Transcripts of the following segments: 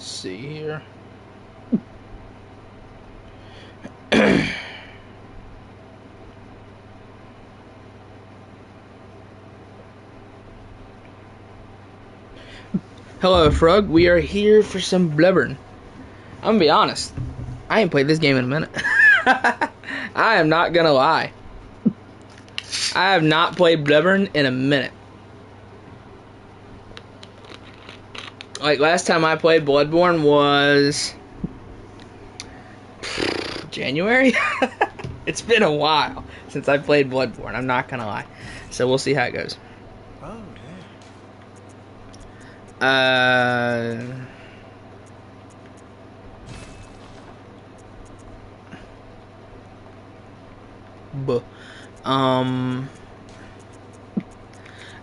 see here. Hello, Frog. We are here for some Bloodborne. I'm gonna be honest. I ain't played this game in a minute. I am not gonna lie. I have not played Bloodborne in a minute. Like, last time I played Bloodborne was January? It's been a while since I played Bloodborne, I'm not gonna lie. So we'll see how it goes. Oh,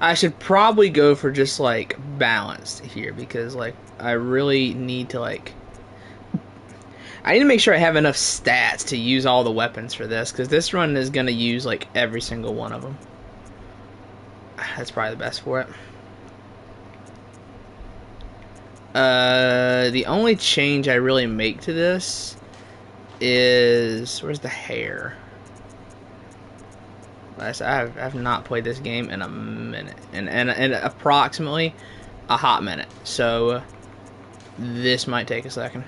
I should probably go for just, like, balanced here, because, like, I really need to, like, I need to make sure I have enough stats to use all the weapons for this, because this run is going to use, like, every single one of them. That's probably the best for it. The only change I really make to this is... Where's the hair? I've not played this game in a minute. And approximately a hot minute. So, this might take a second.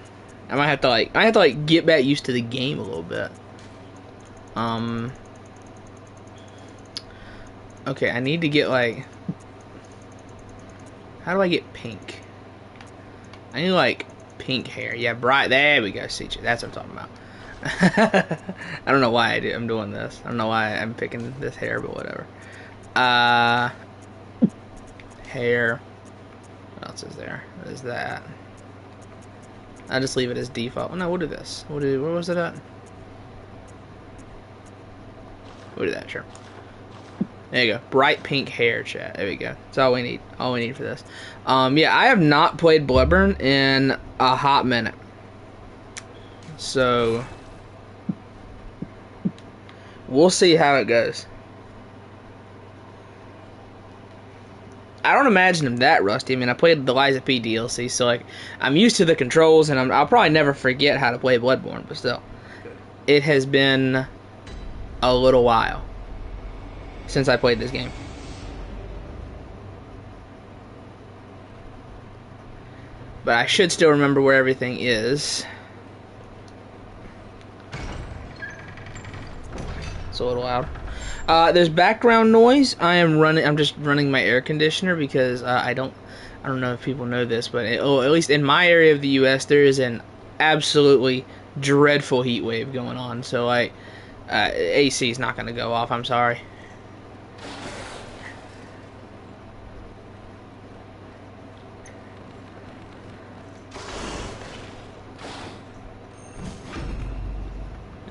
I might have to, like, get back used to the game a little bit. Okay, I need to get, like... How do I get pink? I need, like, pink hair. Yeah, bright. There we go. See, that's what I'm talking about. I don't know why I'm doing this. I don't know why I'm picking this hair, but whatever. Hair. What else is there? What is that? I'll just leave it as default. Oh, no, we'll do this. Where was it at? We'll do that, sure. There you go. Bright pink hair, chat. There we go. That's all we need. All we need for this. Yeah, I have not played Bloodborne in a hot minute. So, we'll see how it goes. I don't imagine I'm that rusty. I mean, I played the Liza P DLC, so, like, I'm used to the controls, and I'll probably never forget how to play Bloodborne, but still. It has been a little while since I played this game. But I should still remember where everything is. It's a little loud. There's background noise. I'm just running my air conditioner because I don't know if people know this, but at least in my area of the U.S., there is an absolutely dreadful heat wave going on. So, like, AC is not going to go off. I'm sorry.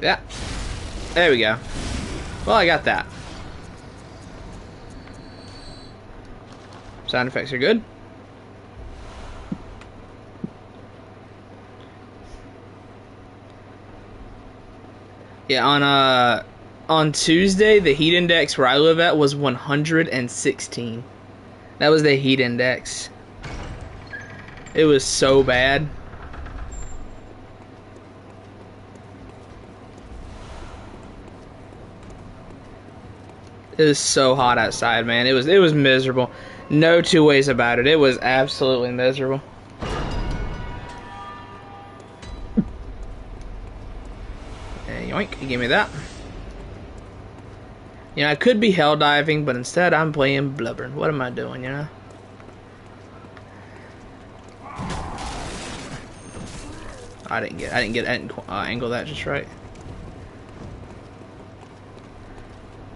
Yeah. There we go. Well, I got that. Sound effects are good. Yeah, on Tuesday, the heat index where I live at was 116. That was the heat index. It was so bad. It was so hot outside, man. It was miserable. No two ways about it. It was absolutely miserable. And yoink, you give me that. You know, I could be hell diving, but instead I'm playing Bloodborne. What am I doing, you know? I didn't angle that just right.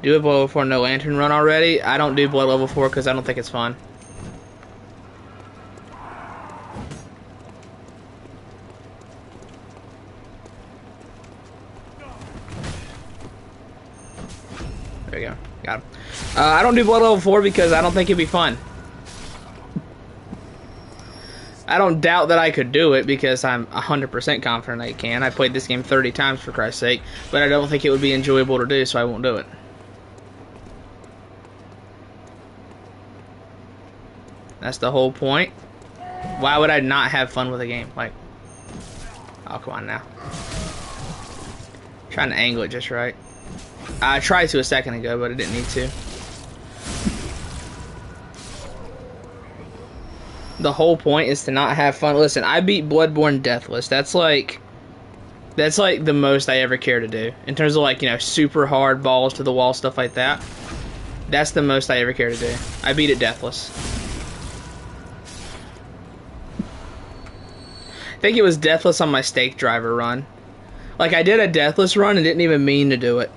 Do a Blood Level 4 no lantern run already? I don't do Blood Level 4 because I don't think it's fun. There we go. Got him. I don't do Blood Level 4 because I don't think it'd be fun. I don't doubt that I could do it because I'm 100% confident I can. I played this game 30 times for Christ's sake, but I don't think it would be enjoyable to do, so I won't do it. That's the whole point. Why would I not have fun with a game? Like, oh, come on now. Trying to angle it just right. I tried to a second ago, but I didn't need to. The whole point is to not have fun. Listen, I beat Bloodborne deathless. That's like the most I ever care to do. In terms of like, you know, super hard balls to the wall, stuff like that. That's the most I ever care to do. I beat it deathless. I think it was deathless on my stake driver run. Like, I did a deathless run and didn't even mean to do it.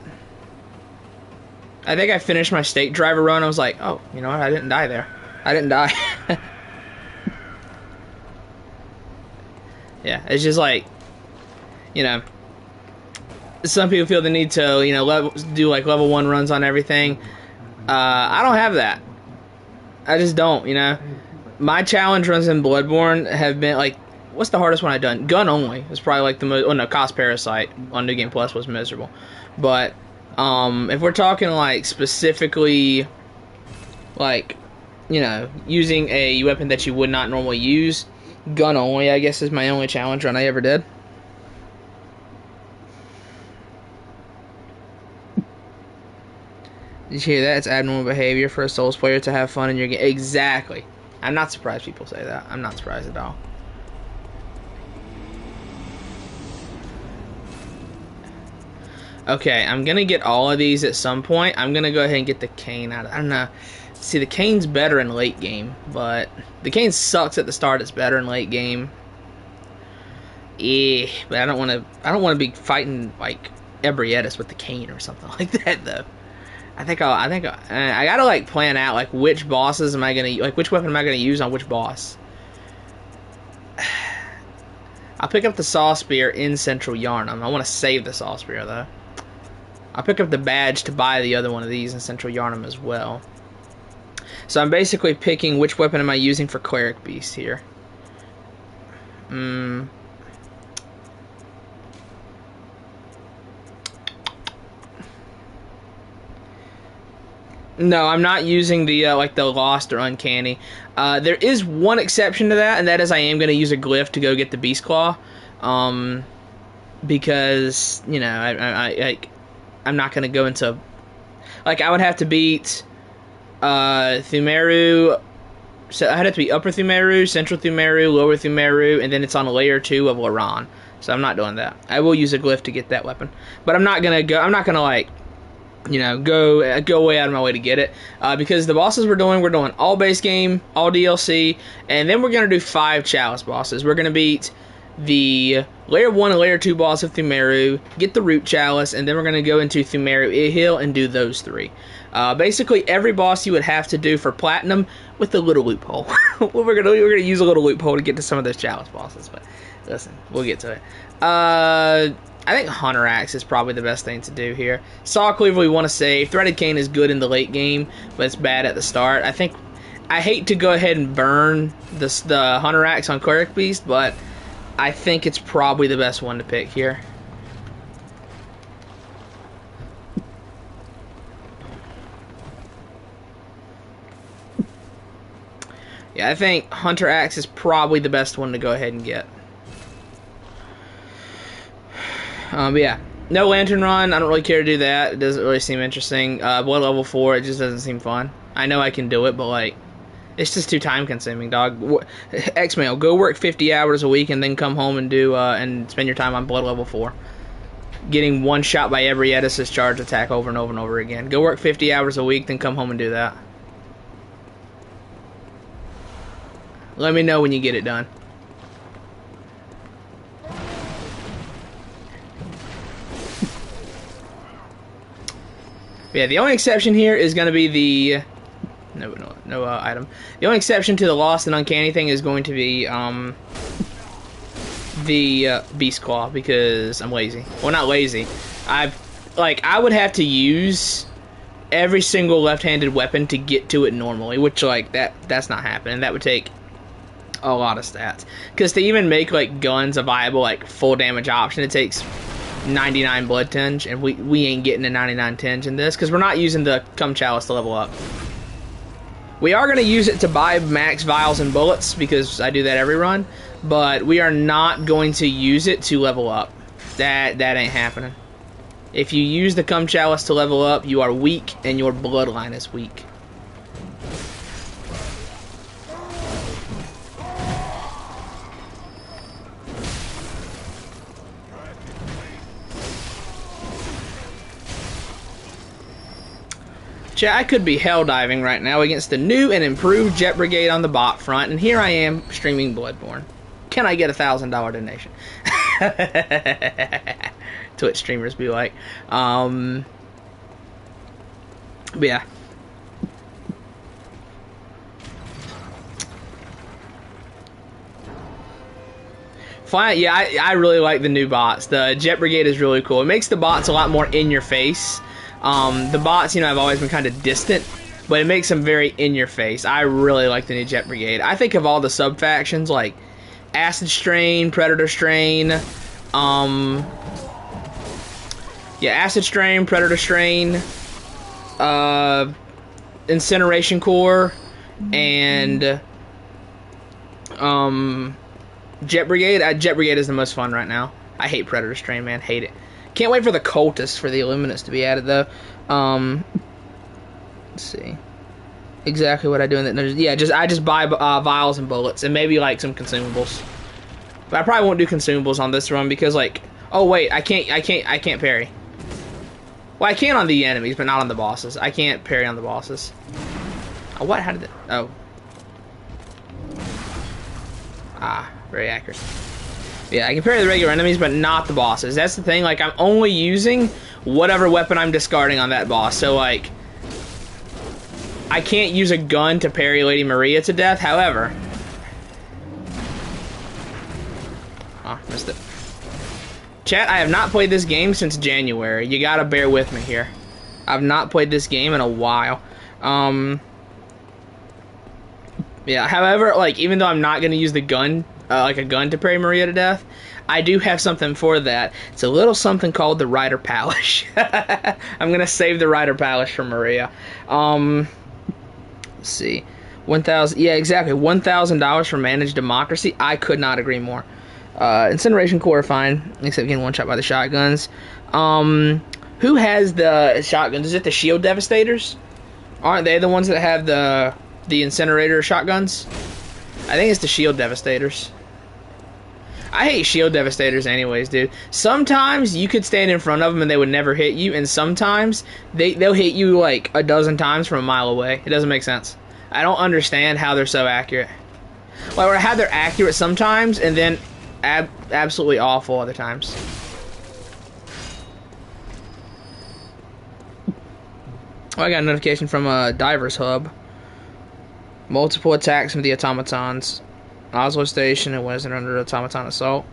I think I finished my stake driver run. I was like, oh, you know what? I didn't die there. I didn't die. Yeah, it's just like, you know, some people feel the need to, you know, do like level 1 runs on everything. I don't have that. I just don't, you know. My challenge runs in Bloodborne have been like, what's the hardest one I've done? Gun only is probably like the most. Oh no, Cost Parasite on New Game Plus was miserable. But if we're talking like specifically, like, you know, using a weapon that you would not normally use, gun only, I guess, is my only challenge run I ever did. Did you hear that? It's abnormal behavior for a Souls player to have fun in your game. Exactly. I'm not surprised people say that. I'm not surprised at all. Okay, I'm gonna get all of these at some point. I'm gonna go ahead and get the cane out. I don't know. See, the cane's better in late game, but the cane sucks at the start. It's better in late game. Yeah, but I don't want to be fighting like Ebrietis with the cane or something like that though. I gotta like plan out like which bosses am I gonna like which weapon am I gonna use on which boss. I'll pick up the Saw Spear in Central Yarnum. I want to save the Saw Spear though. I'll pick up the badge to buy the other one of these in Central Yarnum as well. So I'm basically picking which weapon am I using for Cleric Beast here. No, I'm not using the like the Lost or Uncanny. There is one exception to that, and that is I am going to use a glyph to go get the Beast Claw, because you know I'm not going to go into like I would have to beat Thumeru. So I'd have to be Upper Thumeru, Central Thumeru, Lower Thumeru, and then it's on layer 2 of Laran. So I'm not doing that. I will use a glyph to get that weapon, but I'm not gonna like, you know, go way out of my way to get it, because the bosses we're doing all base game, all DLC, and then we're gonna do 5 chalice bosses. We're gonna beat the layer 1 and layer 2 boss of Thumeru, get the root chalice, and then we're gonna go into Thumeru Hill and do those 3. Basically every boss you would have to do for platinum with a little loophole. we're gonna use a little loophole to get to some of those chalice bosses, but listen, we'll get to it. I think Hunter Axe is probably the best thing to do here. Saw Cleaver we want to save. Threaded Cane is good in the late game, but it's bad at the start. I hate to go ahead and burn the Hunter Axe on Cleric Beast, but I think it's probably the best one to pick here. Yeah, I think Hunter Axe is probably the best one to go ahead and get. But yeah, no Lantern Run. I don't really care to do that. It doesn't really seem interesting. Blood level 4, it just doesn't seem fun. I know I can do it, but like, it's just too time consuming, dog. X-Mail, go work 50 hours a week and then come home and do and spend your time on Blood level 4. Getting one shot by every Edis's charge attack over and over and over again. Go work 50 hours a week, then come home and do that. Let me know when you get it done. Yeah, the only exception here is going to be the no item. The only exception to the Lost and Uncanny thing is going to be the Beast Claw, because I'm lazy. Well, not lazy. I would have to use every single left-handed weapon to get to it normally, which like that's not happening. That would take a lot of stats, because to even make like guns a viable like full damage option, it takes 99 blood tinge, and we ain't getting a 99 tinge in this because we're not using the Cum Chalice to level up. We are going to use it to buy max vials and bullets because I do that every run, but we are not going to use it to level up. That ain't happening. If you use the Cum Chalice to level up, you are weak and your bloodline is weak. I could be hell diving right now against the new and improved Jet Brigade on the bot front, and here I am streaming Bloodborne. Can I get a $1,000 donation? Twitch streamers be like. But yeah. Fine, yeah, I really like the new bots. The Jet Brigade is really cool. It makes the bots a lot more in your face. The bots, you know, have always been kind of distant, but it makes them very in your face. I really like the new Jet Brigade. I think of all the sub factions like Acid Strain, Predator Strain, Acid Strain, Predator Strain, Incineration Core, and Jet Brigade. Jet Brigade is the most fun right now. I hate Predator Strain, man. Hate it. Can't wait for the Cultists for the Illuminats to be added, though. Let's see. Exactly what I do in that. Yeah, I just buy vials and bullets, and maybe, like, some consumables. But I probably won't do consumables on this run because, like... Oh, wait, I can't parry. Well, I can on the enemies, but not on the bosses. I can't parry on the bosses. Oh, what? How did that... Oh. Ah, very accurate. Yeah, I can parry the regular enemies, but not the bosses. That's the thing, like, I'm only using whatever weapon I'm discarding on that boss. So, like, I can't use a gun to parry Lady Maria to death. However... Oh, missed it. Chat, I have not played this game since January. You gotta bear with me here. I've not played this game in a while. Yeah, however, like, even though I'm not gonna use the gun... like a gun to parry Maria to death, I do have something for that. It's a little something called the Rider Palace. I'm gonna save the Rider Palace for Maria. Let's see, 1,000. Yeah, exactly. $1,000 for Managed Democracy. I could not agree more. Incineration Core, fine, except getting one shot by the shotguns. Who has the shotguns? Is it the Shield Devastators? Aren't they the ones that have the incinerator shotguns? I think it's the Shield Devastators. I hate Shield Devastators anyways, dude. Sometimes you could stand in front of them and they would never hit you, and sometimes they'll hit you like a dozen times from a mile away. It doesn't make sense. I don't understand how they're so accurate. Like, or how they're accurate sometimes, and then absolutely awful other times. Oh, I got a notification from a Divers Hub. Multiple attacks from the automatons. Oslo Station, it wasn't under automaton assault.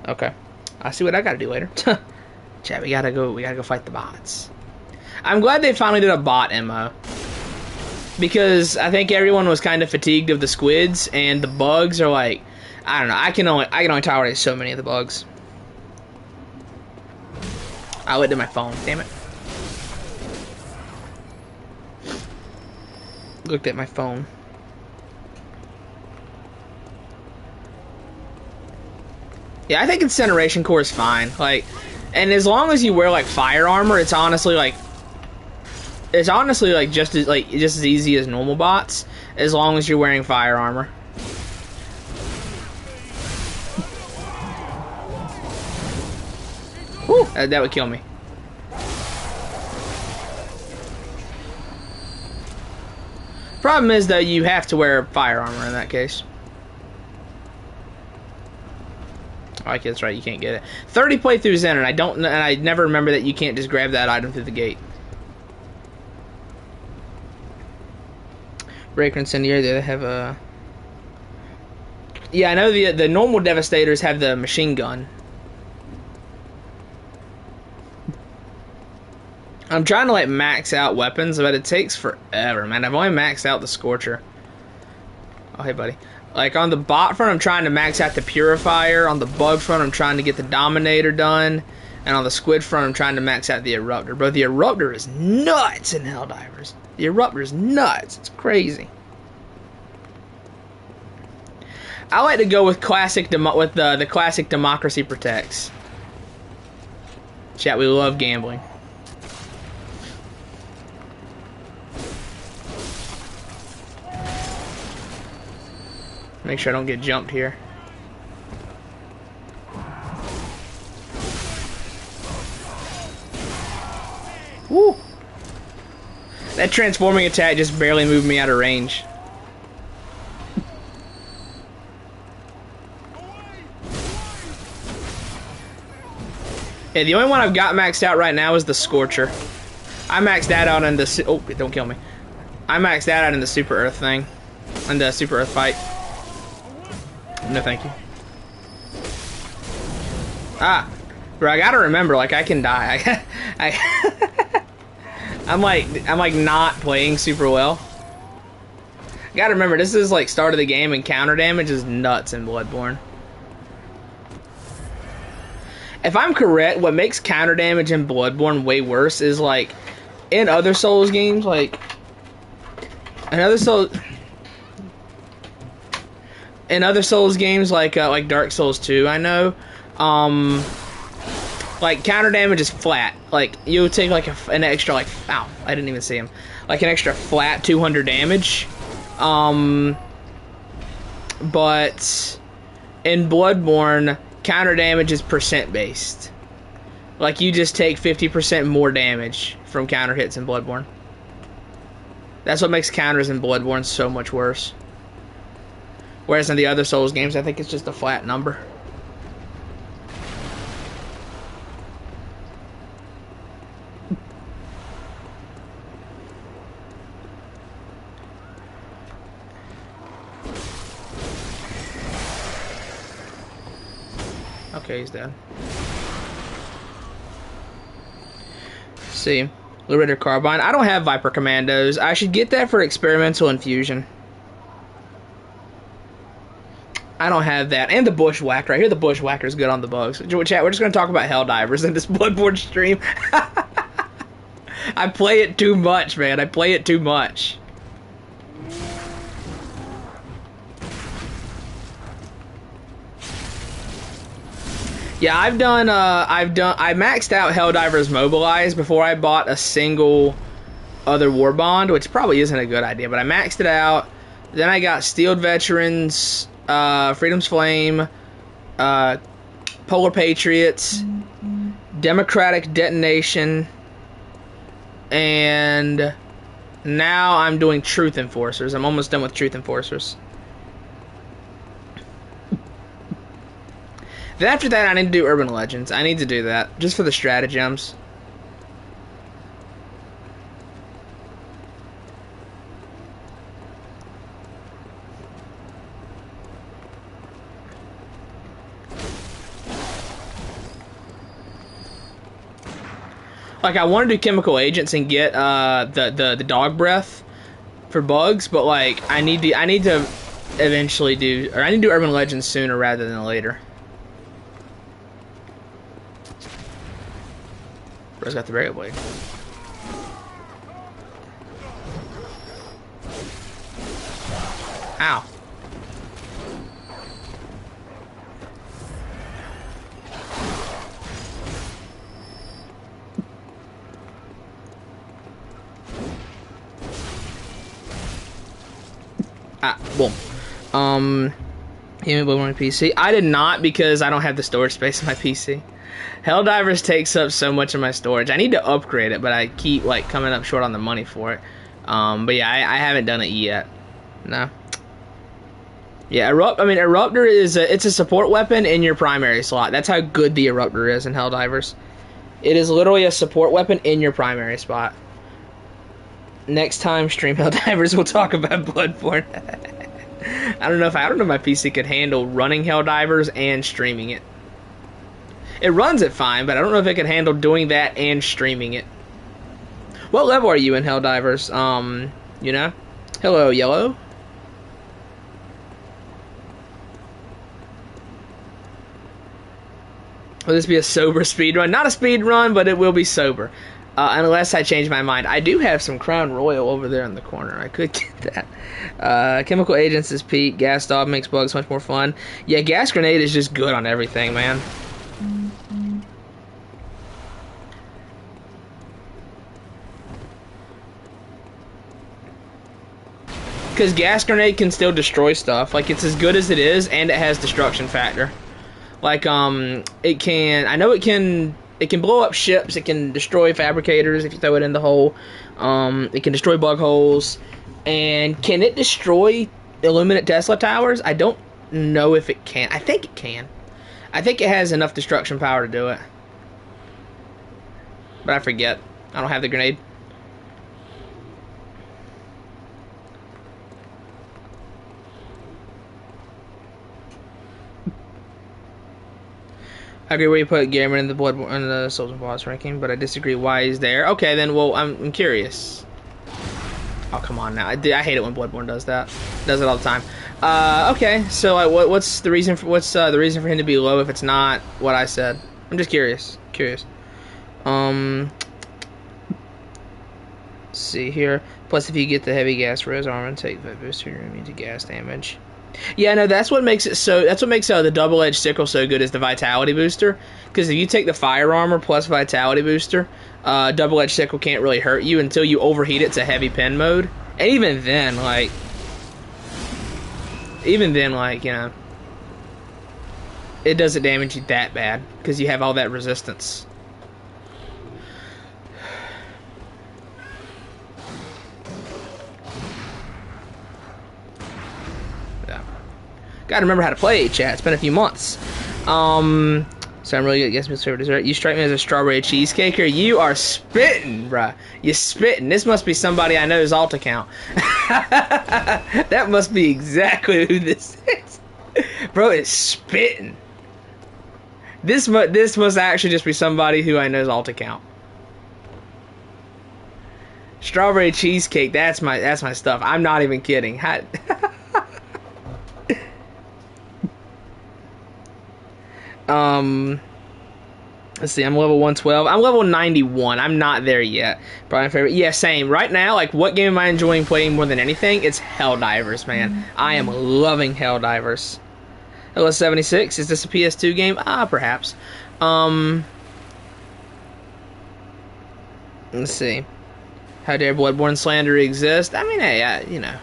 Okay. I see what I gotta do later. Chat, we gotta go fight the bots. I'm glad they finally did a bot MO. Because I think everyone was kind of fatigued of the squids, and the bugs are like, I don't know, I can only tolerate so many of the bugs. I looked at my phone, damn it. Looked at my phone. Yeah, I think Incineration Core is fine. Like, and as long as you wear like fire armor, it's honestly like just as easy as normal bots, as long as you're wearing fire armor. Whew, that would kill me. Problem is though, you have to wear fire armor in that case. Oh, okay, that's right, you can't get it. 30 playthroughs in, and I never remember that you can't just grab that item through the gate. Breaker Incendiary, they have a... Yeah, I know the normal Devastators have the machine gun. I'm trying to, like, max out weapons, but it takes forever, man. I've only maxed out the Scorcher. Oh, hey, buddy. Like, on the bot front, I'm trying to max out the Purifier. On the bug front, I'm trying to get the Dominator done. And on the squid front, I'm trying to max out the Eruptor. But the Eruptor is nuts in Helldivers. The Eruptor is nuts. It's crazy. I like to go with classic with the classic democracy protects. Chat, we love gambling. Make sure I don't get jumped here. Woo! That transforming attack just barely moved me out of range. Yeah, the only one I've got maxed out right now is the Scorcher. I maxed that out in the... Oh, don't kill me. I maxed that out in the Super Earth thing. In the Super Earth fight. No, thank you. Ah. Bro, I gotta remember, like, I can die. I'm like not playing super well. You gotta remember, this is like start of the game, and counter damage is nuts in Bloodborne. If I'm correct, what makes counter damage in Bloodborne way worse is like in other Souls games, like in other Souls games like Dark Souls 2, I know, like counter damage is flat. Like you'll take like an extra like ow, I didn't even see him. Like an extra flat 200 damage. But in Bloodborne, counter damage is percent based. Like you just take 50% more damage from counter hits in Bloodborne. That's what makes counters in Bloodborne so much worse. Whereas in the other Souls games, I think it's just a flat number. Okay, he's dead. See, Liberator Carbine. I don't have Viper Commandos. I should get that for Experimental Infusion. I don't have that. And the Bushwhacker. I hear the Bushwhacker's good on the bugs. Chat, we're just going to talk about Helldivers in this Bloodborne stream. I play it too much, man. I play it too much. Yeah, I maxed out Helldivers Mobilize before I bought a single other War Bond, which probably isn't a good idea, but I maxed it out. Then I got Steeled Veterans, Freedom's Flame, Polar Patriots, Democratic Detonation, and now I'm doing Truth Enforcers. I'm almost done with Truth Enforcers. Then after that, I need to do Urban Legends. I need to do that, just for the stratagems. Like, I want to do Chemical Agents and get the dog breath for bugs, but like I need to eventually do, or I need to do Urban Legends sooner rather than later. Bro's got the Burial Blade. Ow. Ah, boom. You on my PC? I did not, because I don't have the storage space in my PC. Helldivers takes up so much of my storage. I need to upgrade it, but I keep like coming up short on the money for it. But yeah, I haven't done it yet. No. Yeah, Eruptor is it's a support weapon in your primary slot. That's how good the Eruptor is in Helldivers. It is literally a support weapon in your primary spot. Next time stream Helldivers, we'll talk about Bloodborne. I don't know if my PC could handle running Helldivers and streaming it. It runs it fine, but I don't know if it can handle doing that and streaming it. What level are you in Helldivers? You know? Hello, Yellow. Will this be a sober speed run? Not a speed run, but it will be sober. Unless I change my mind. I do have some Crown Royal over there in the corner. I could get that. Chemical Agents is peak. Gas Dog makes bugs much more fun. Yeah, Gas Grenade is just good on everything, man. Because Gas Grenade can still destroy stuff. Like, it's as good as it is, and it has destruction factor. Like, it can... I know it can... It can blow up ships. It can destroy fabricators if you throw it in the hole. It can destroy bug holes. And can it destroy Illuminate Tesla towers? I don't know if it can. I think it can. I think it has enough destruction power to do it. But I forget. I don't have the grenade. I agree where you put Gamer in the Bloodborne in the Souls of Boss ranking, but I disagree why he's there. Okay, then, well, I'm curious. Oh, come on now. I hate it when Bloodborne does that. Does it all the time. Okay, so like, what's the reason for him to be low if it's not what I said? I'm just curious. Let's see here. Plus, if you get the heavy gas res armor and take that booster, you're immune to gas damage. Yeah, no, that's what makes it so. That's what makes the double-edged sickle so good is the vitality booster. Because if you take the fire armor plus vitality booster, double-edged sickle can't really hurt you until you overheat it to heavy pen mode. And even then, you know, it doesn't damage you that bad because you have all that resistance. Gotta remember how to play, chat. It's been a few months. So I'm really good. Guess my favorite dessert. You strike me as a strawberry cheesecake, you are spitting, bruh. You spitting. This must be somebody I know's alt account. That must be exactly who this is. Bro, it's spitting. This must actually just be somebody who I know's alt account. Strawberry cheesecake, that's my stuff. I'm not even kidding. Let's see, I'm level 112. I'm level 91. I'm not there yet. Probably my favorite. Yeah, same. Right now, like, what game am I enjoying playing more than anything? It's Helldivers, man. I am loving Helldivers. LS76, is this a PS2 game? Perhaps. Let's see. How dare Bloodborne slander exist? I mean, hey, you know.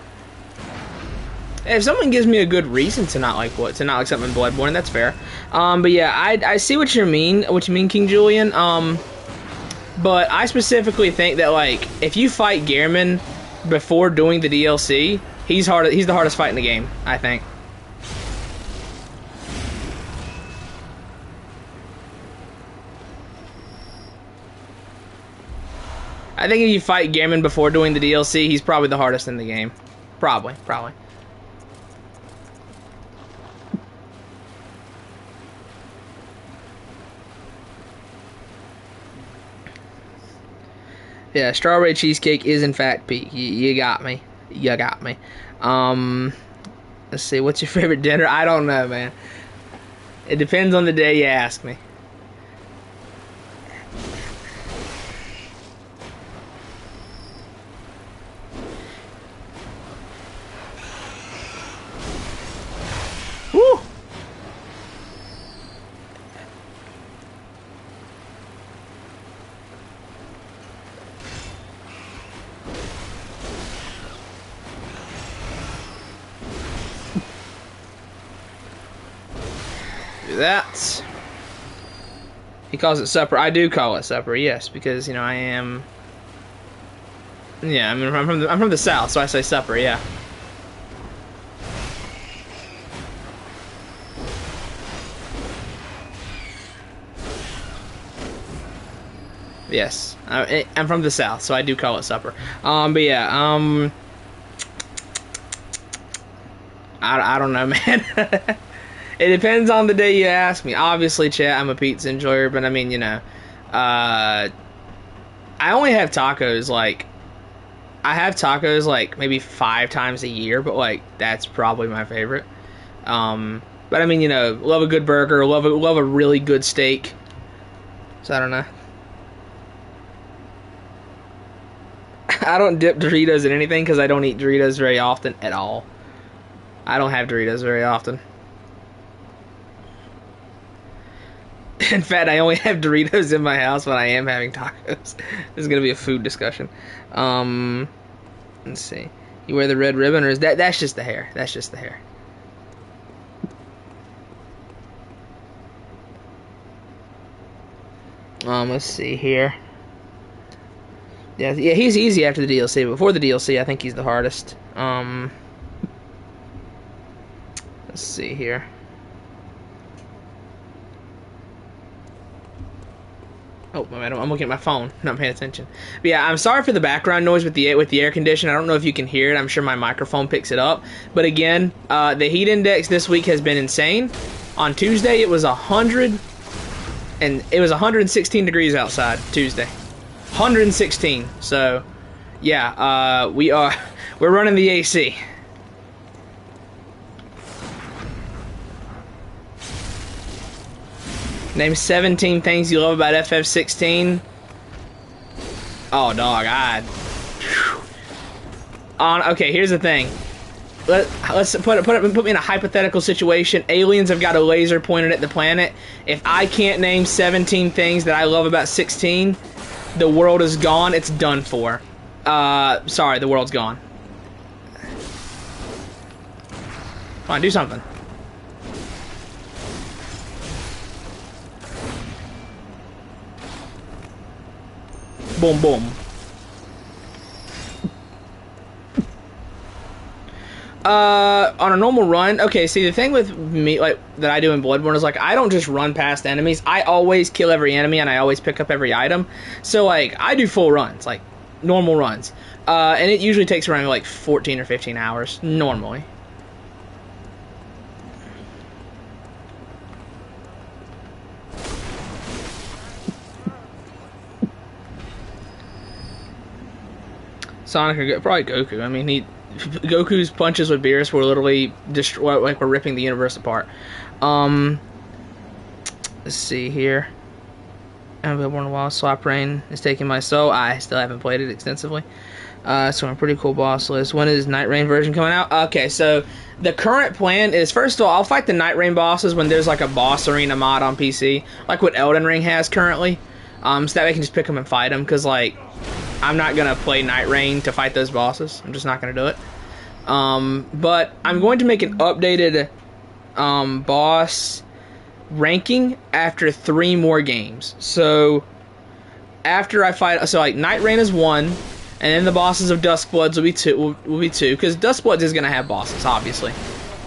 If someone gives me a good reason to not like something in Bloodborne, that's fair. But yeah, I see what you mean, King Julian. But I specifically think that, like, if you fight Gehrman before doing the DLC, he's the hardest fight in the game, I think. I think if you fight Gehrman before doing the DLC, he's probably the hardest in the game. Probably. Yeah, strawberry cheesecake is in fact peak. You got me. Let's see, what's your favorite dinner? I don't know, man. It depends on the day you ask me. Woo! Do that. He calls it supper. I do call it supper, yes, because, you know, I am. Yeah, I mean, I'm from the south, so I say supper. Yeah. Yes, I'm from the south, so I do call it supper. But yeah, I don't know, man. It depends on the day you ask me. Obviously, chat, I'm a pizza enjoyer, but I mean, you know, I only have tacos, like, I have tacos, like, maybe 5 times a year, but, like, that's probably my favorite. But I mean, you know, love a good burger, love a really good steak. So I don't know. I don't dip Doritos in anything because I don't eat Doritos very often at all. I don't have Doritos very often. In fact, I only have Doritos in my house when I am having tacos. This is gonna be a food discussion. Let's see. You wear the red ribbon, or is that's just the hair? That's just the hair. Let's see here. Yeah, he's easy after the DLC. Before the DLC, I think he's the hardest. Let's see here. Oh, I'm looking at my phone, not paying attention. But yeah, I'm sorry for the background noise with the air conditioner. I don't know if you can hear it. I'm sure my microphone picks it up. But again, the heat index this week has been insane. On Tuesday, it was 116 degrees outside. Tuesday, 116. So, yeah, we're running the AC. Name 17 things you love about FF16. Oh, dog, okay, here's the thing. Let's put me in a hypothetical situation. Aliens have got a laser pointed at the planet. If I can't name 17 things that I love about 16, the world is gone. It's done for. Sorry, the world's gone. Come on, do something. Boom, boom. On a normal run, okay, see, the thing with me, like, that I do in Bloodborne is, like, I don't just run past enemies. I always kill every enemy, and I always pick up every item. So, like, I do full runs, like, normal runs. And it usually takes around, like, 14 or 15 hours, normally. Sonic or probably Goku. I mean, Goku's punches with Beerus were literally like we're ripping the universe apart. Let's see here. I haven't been a while. Swap Rain is taking my soul. I still haven't played it extensively. So a pretty cool boss list. When is Night Rain version coming out? Okay, so the current plan is, first of all, I'll fight the Night Rain bosses when there's like a boss arena mod on PC, like what Elden Ring has currently. So that way I can just pick them and fight them, because like I'm not going to play Night Rain to fight those bosses. I'm just not going to do it. But I'm going to make an updated boss ranking after 3 more games. So after I fight, so like Night Rain is 1, and then the bosses of Duskbloods will be 2. Because Duskbloods is going to have bosses, obviously,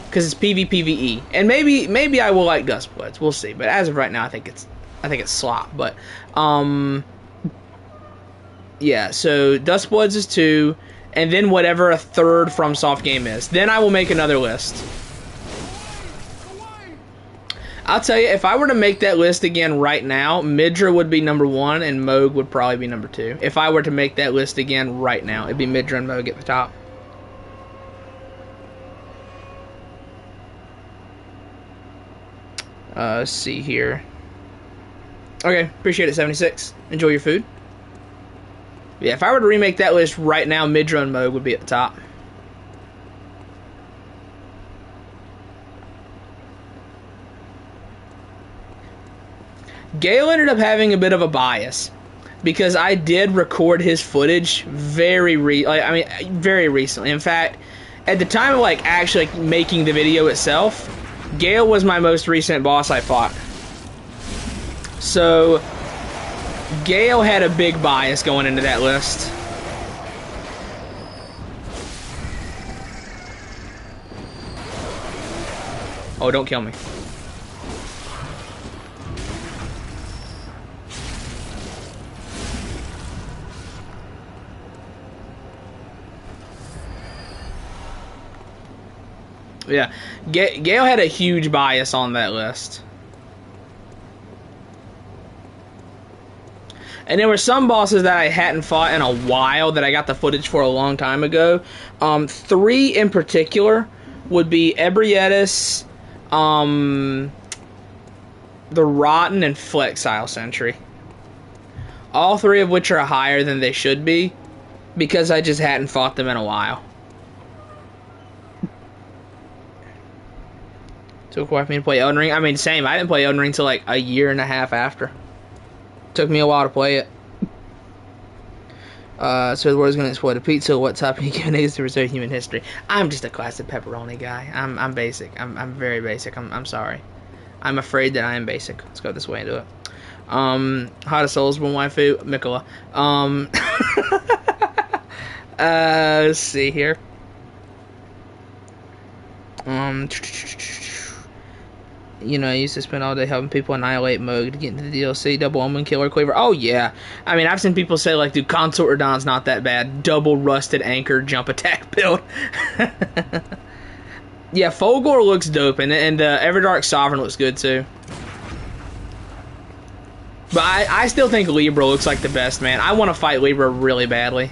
because it's PvPvE. And maybe I will like Duskbloods. We'll see. But as of right now, I think it's slop. But yeah, so Duskbloods is 2, and then whatever a third FromSoft game is. Then I will make another list. I'll tell you, if I were to make that list again right now, Midra would be number 1, and Moog would probably be number 2. If I were to make that list again right now, it'd be Midra and Moog at the top. Let's see here. Okay, appreciate it, 76. Enjoy your food. Yeah, if I were to remake that list right now, Midra and Moog would be at the top. Gale ended up having a bit of a bias, because I did record his footage very recently. In fact, at the time of like actually making the video itself, Gale was my most recent boss I fought. So Gale had a big bias going into that list. Oh, don't kill me. Yeah, Gale had a huge bias on that list. And there were some bosses that I hadn't fought in a while that I got the footage for a long time ago. 3 in particular would be Ebrietis, the Rotten, and Flexile Sentry. All 3 of which are higher than they should be. because I just hadn't fought them in a while. Took a while for me to play Elden Ring. I mean, same. I didn't play Elden Ring till like a year and a half after. Took me a while to play it. So the world's gonna explode a pizza. What topic you give niggas to research human history? I'm just a classic pepperoni guy. I'm basic. I'm very basic. I'm sorry. I'm afraid that I am basic. Let's go this way and do it. Hottest Soulsborne waifu, Mikola. Let's see here. You know, I used to spend all day helping people annihilate Moog to get into the DLC. Double Omen Killer Quaver. Oh, yeah. I mean, I've seen people say, like, dude, Consort Radon's not that bad. Double Rusted Anchor Jump Attack build. Yeah, Fulgor looks dope, and Everdark Sovereign looks good, too. But I still think Libra looks like the best, man. I want to fight Libra really badly.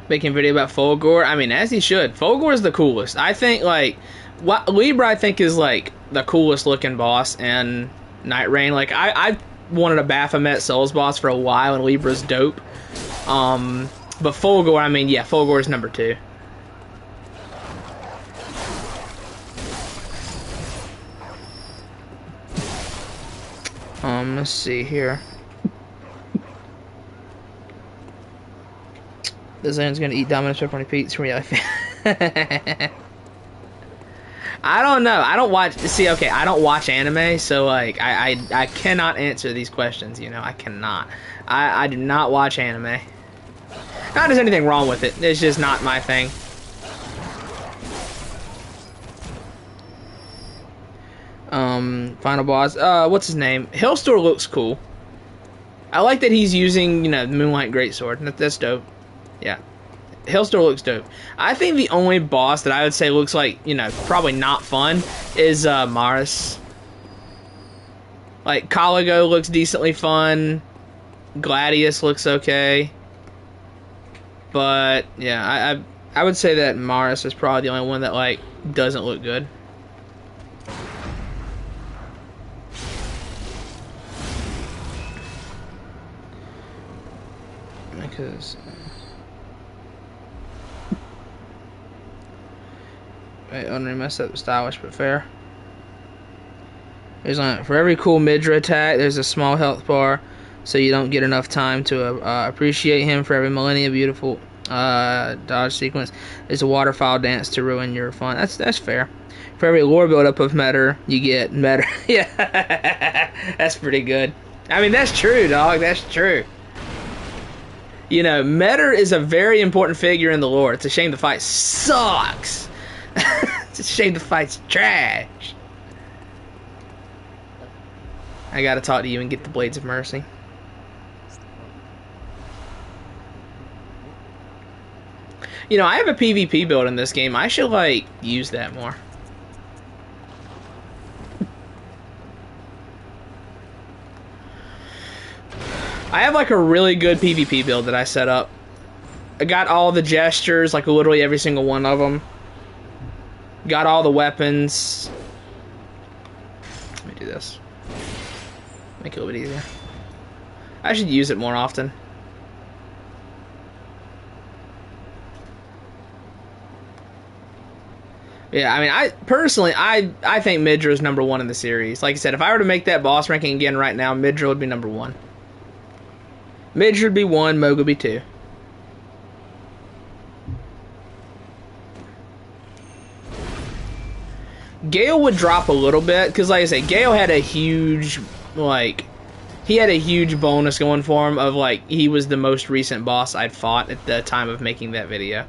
Making a video about Fulgor. I mean, as he should. Fulgor is the coolest. I think, like, Libra, I think, is, like, the coolest looking boss in Night Rain. Like, I wanted a Baphomet Souls boss for a while, and Libra's dope. But Fulgor, I mean, yeah, Fulgor is number 2. Let's see here. This man's gonna eat Domino's pepperoni pizza. Really? I don't know. I don't watch. See, okay, I don't watch anime, so like, I cannot answer these questions. You know, I cannot. I do not watch anime. Not there's anything wrong with it. It's just not my thing. Final boss. What's his name? Hellstore looks cool. I like that he's using, you know, the Moonlight Greatsword. That's dope. Yeah. Hellstore looks dope. I think the only boss that I would say looks like, you know, probably not fun is Maris. Like, Caligo looks decently fun. Gladius looks okay. But, yeah, I would say that Maris is probably the only one that, like, doesn't look good. Because... Wait, only messed up stylish but fair. There's for every cool Midra attack, there's a small health bar, so you don't get enough time to appreciate him. For every Millennia Beautiful dodge sequence, there's a waterfowl dance to ruin your fun. That's fair. For every lore buildup of Metter, you get Metter. Yeah, that's pretty good. I mean, that's true, dog. That's true. You know, Metter is a very important figure in the lore. It's a shame the fight sucks. It's a shame the fight's trash. I gotta talk to you and get the Blades of Mercy. You know, I have a PvP build in this game. I should, like, use that more. I have, like, a really good PvP build that I set up. I got all the gestures, like, literally every single one of them. Got all the weapons. Let me do this. Make it a little bit easier. I should use it more often. Yeah, I mean, I personally think Midra is number 1 in the series. Like I said, if I were to make that boss ranking again right now, Midra would be number 1. Midra would be 1, Moog would be 2. Gale would drop a little bit, because like I said, Gale had a huge, like, he had a huge bonus going for him of, like, he was the most recent boss I'd fought at the time of making that video.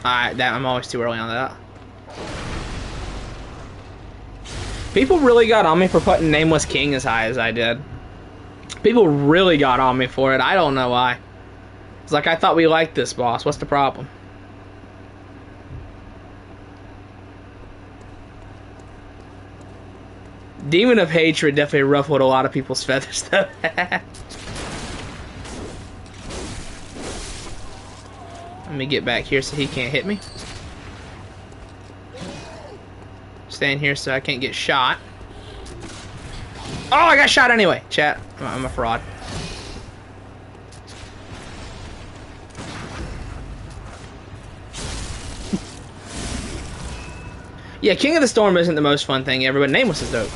Alright, I'm always too early on that. People really got on me for putting Nameless King as high as I did. People really got on me for it. I don't know why. It's like, I thought we liked this boss. What's the problem? Demon of Hatred definitely ruffled a lot of people's feathers, though. Let me get back here so he can't hit me. Stand here so I can't get shot. Oh, I got shot anyway. Chat, I'm a fraud. Yeah, King of the Storm isn't the most fun thing ever, but Nameless is dope.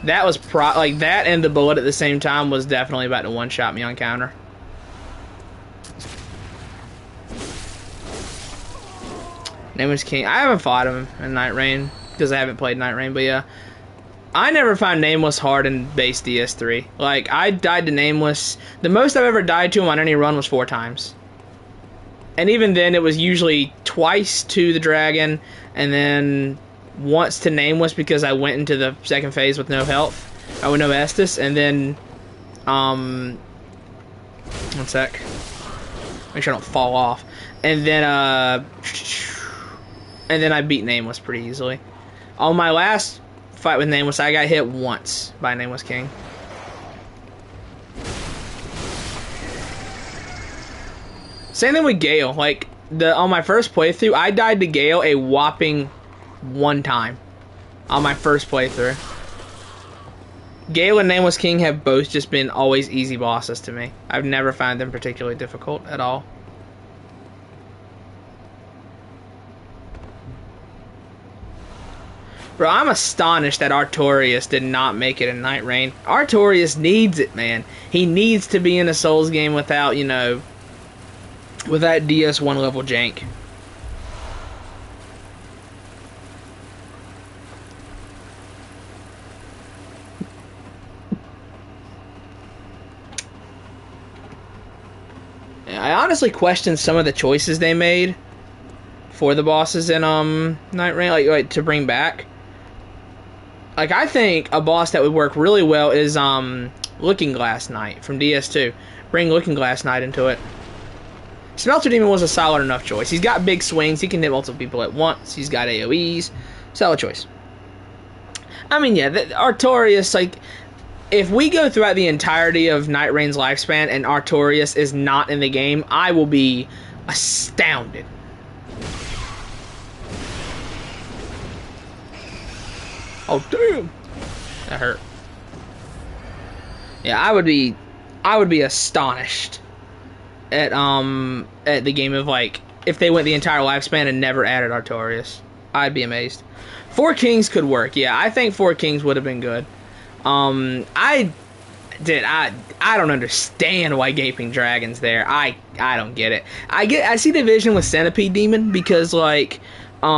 That was like that and the bullet at the same time was definitely about to one-shot me on counter. Nameless King. I haven't fought him in Night Rain because I haven't played Night Rain, but yeah. I never found Nameless hard in base DS3. Like, I died to Nameless. The most I've ever died to him on any run was 4 times. And even then, it was usually twice to the dragon, and then once to Nameless because I went into the second phase with no health. With no Estus, and then, one sec. Make sure I don't fall off. And then I beat Nameless pretty easily. On my last fight with Nameless, I got hit once by Nameless King. Same thing with Gale. Like, on my first playthrough, I died to Gale a whopping 1 time. On my first playthrough. Gale and Nameless King have both just been always easy bosses to me. I've never found them particularly difficult at all. Bro, I'm astonished that Artorias did not make it in Night Rain. Artorias needs it, man. He needs to be in a Souls game without, you know, without DS1 level jank. I honestly question some of the choices they made for the bosses in Night Rain, like to bring back. Like, I think a boss that would work really well is Looking Glass Knight from DS2. Bring Looking Glass Knight into it. Smelter Demon was a solid enough choice. He's got big swings. He can hit multiple people at once. He's got AoEs. Solid choice. I mean, yeah, Artorias, like, if we go throughout the entirety of Night Rain's lifespan and Artorias is not in the game, I will be astounded. Oh, damn. That hurt. Yeah, I would be astonished at the game of, like, if they went the entire lifespan and never added Artorias. I'd be amazed. 4 Kings could work. Yeah, I think 4 Kings would have been good. I don't understand why Gaping Dragon's there. I don't get it. I see the vision with Centipede Demon because, like, you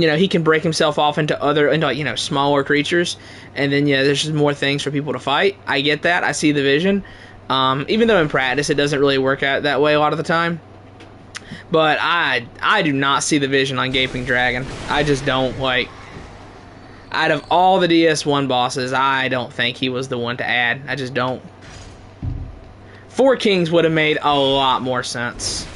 know, he can break himself off into like, you know, smaller creatures, and then, yeah, there's just more things for people to fight. I get that. I see the vision. Even though in practice it doesn't really work out that way a lot of the time. But I do not see the vision on Gaping Dragon. I just don't, like, out of all the DS1 bosses, I don't think he was the one to add. I just don't. 4 Kings would have made a lot more sense.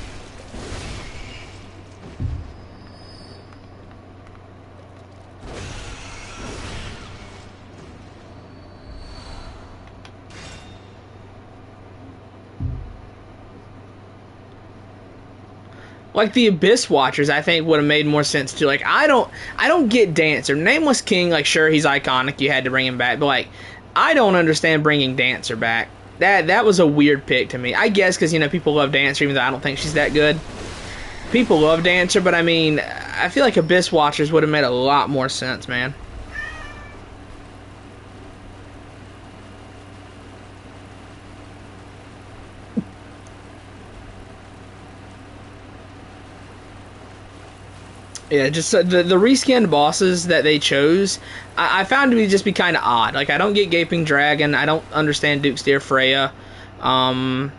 Like, the Abyss Watchers, I think, would have made more sense, too. Like, I don't get Dancer. Nameless King, like, sure, he's iconic. You had to bring him back. But, like, I don't understand bringing Dancer back. That was a weird pick to me. I guess because, you know, people love Dancer, even though I don't think she's that good. People love Dancer, but, I mean, I feel like Abyss Watchers would have made a lot more sense, man. Yeah, just the reskinned bosses that they chose, I found to just be kind of odd. Like, I don't get Gaping Dragon. I don't understand Duke's Dear Freya. Smelter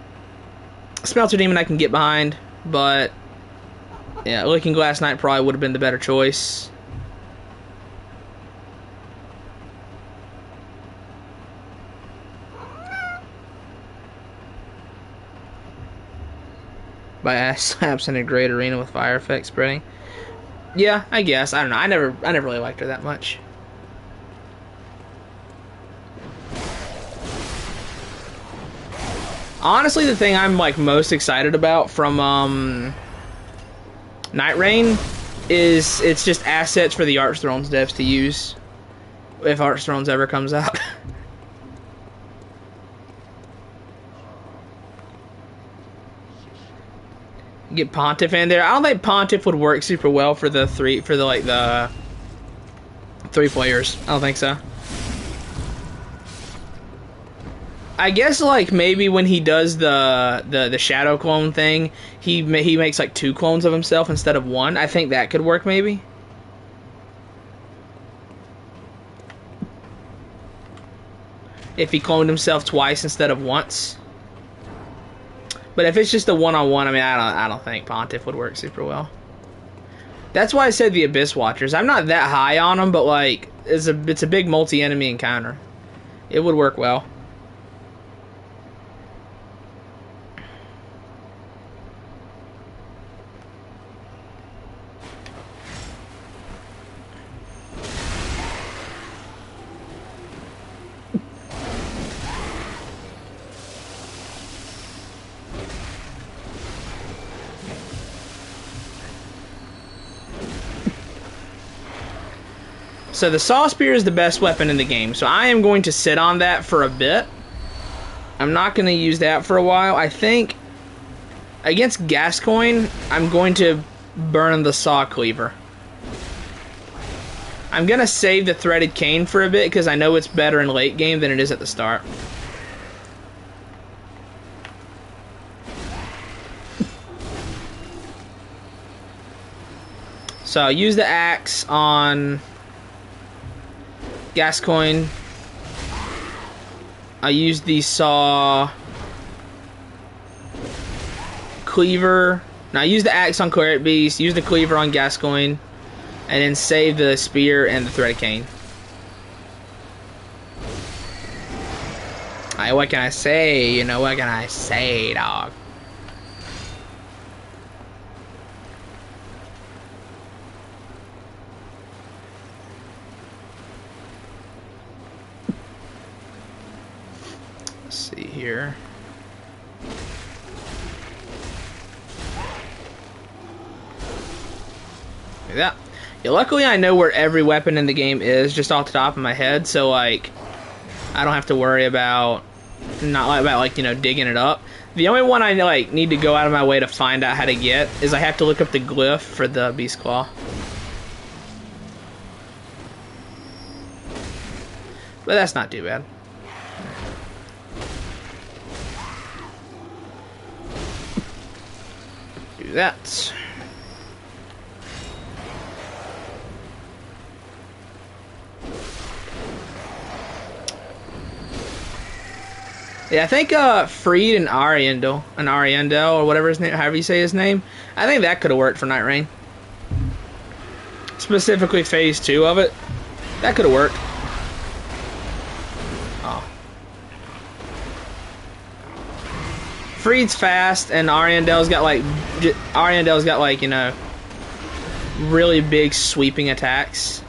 Demon I can get behind, but yeah, Looking Glass Knight probably would have been the better choice. by slaps in a great arena with fire effect spreading. Yeah, I guess. I don't know. I never really liked her that much. Honestly, the thing I'm like most excited about from Night Rain is it's just assets for the Arch Thrones devs to use if Arch Thrones ever comes out. Get Pontiff in there. I don't think Pontiff would work super well for the three players. I don't think so. I guess like maybe when he does the shadow clone thing, he makes like 2 clones of himself instead of 1. I think that could work maybe. If he cloned himself twice instead of once. But if it's just a one-on-one, I mean, I don't think Pontiff would work super well. That's why I said the Abyss Watchers. I'm not that high on them, but like it's a big multi-enemy encounter. It would work well. So the Saw Spear is the best weapon in the game, so I am going to sit on that for a bit. I'm not going to use that for a while. I think against Gascoigne, I'm going to burn the Saw Cleaver. I'm going to save the Threaded Cane for a bit because I know it's better in late game than it is at the start. So I'll use the axe on Gascoigne. I use the Saw Cleaver. Now I use the axe on Claret Beast, use the Cleaver on Gascoigne, and then save the Spear and the Threaded Cane. Alright, what can I say? You know, what can I say, dog? See here. Look at that. Yeah, luckily I know where every weapon in the game is just off the top of my head, so like I don't have to worry about you know, digging it up. The only one I like need to go out of my way to find out how to get is I have to look up the glyph for the Beast Claw. But that's not too bad. Do that. Yeah, I think Freed and Ariandel, or whatever his name, however you say his name, I think that could have worked for Night Rain. Specifically phase 2 of it. That could have worked. Oh. Freed's fast, and Ariandel's got like, you know, really big sweeping attacks.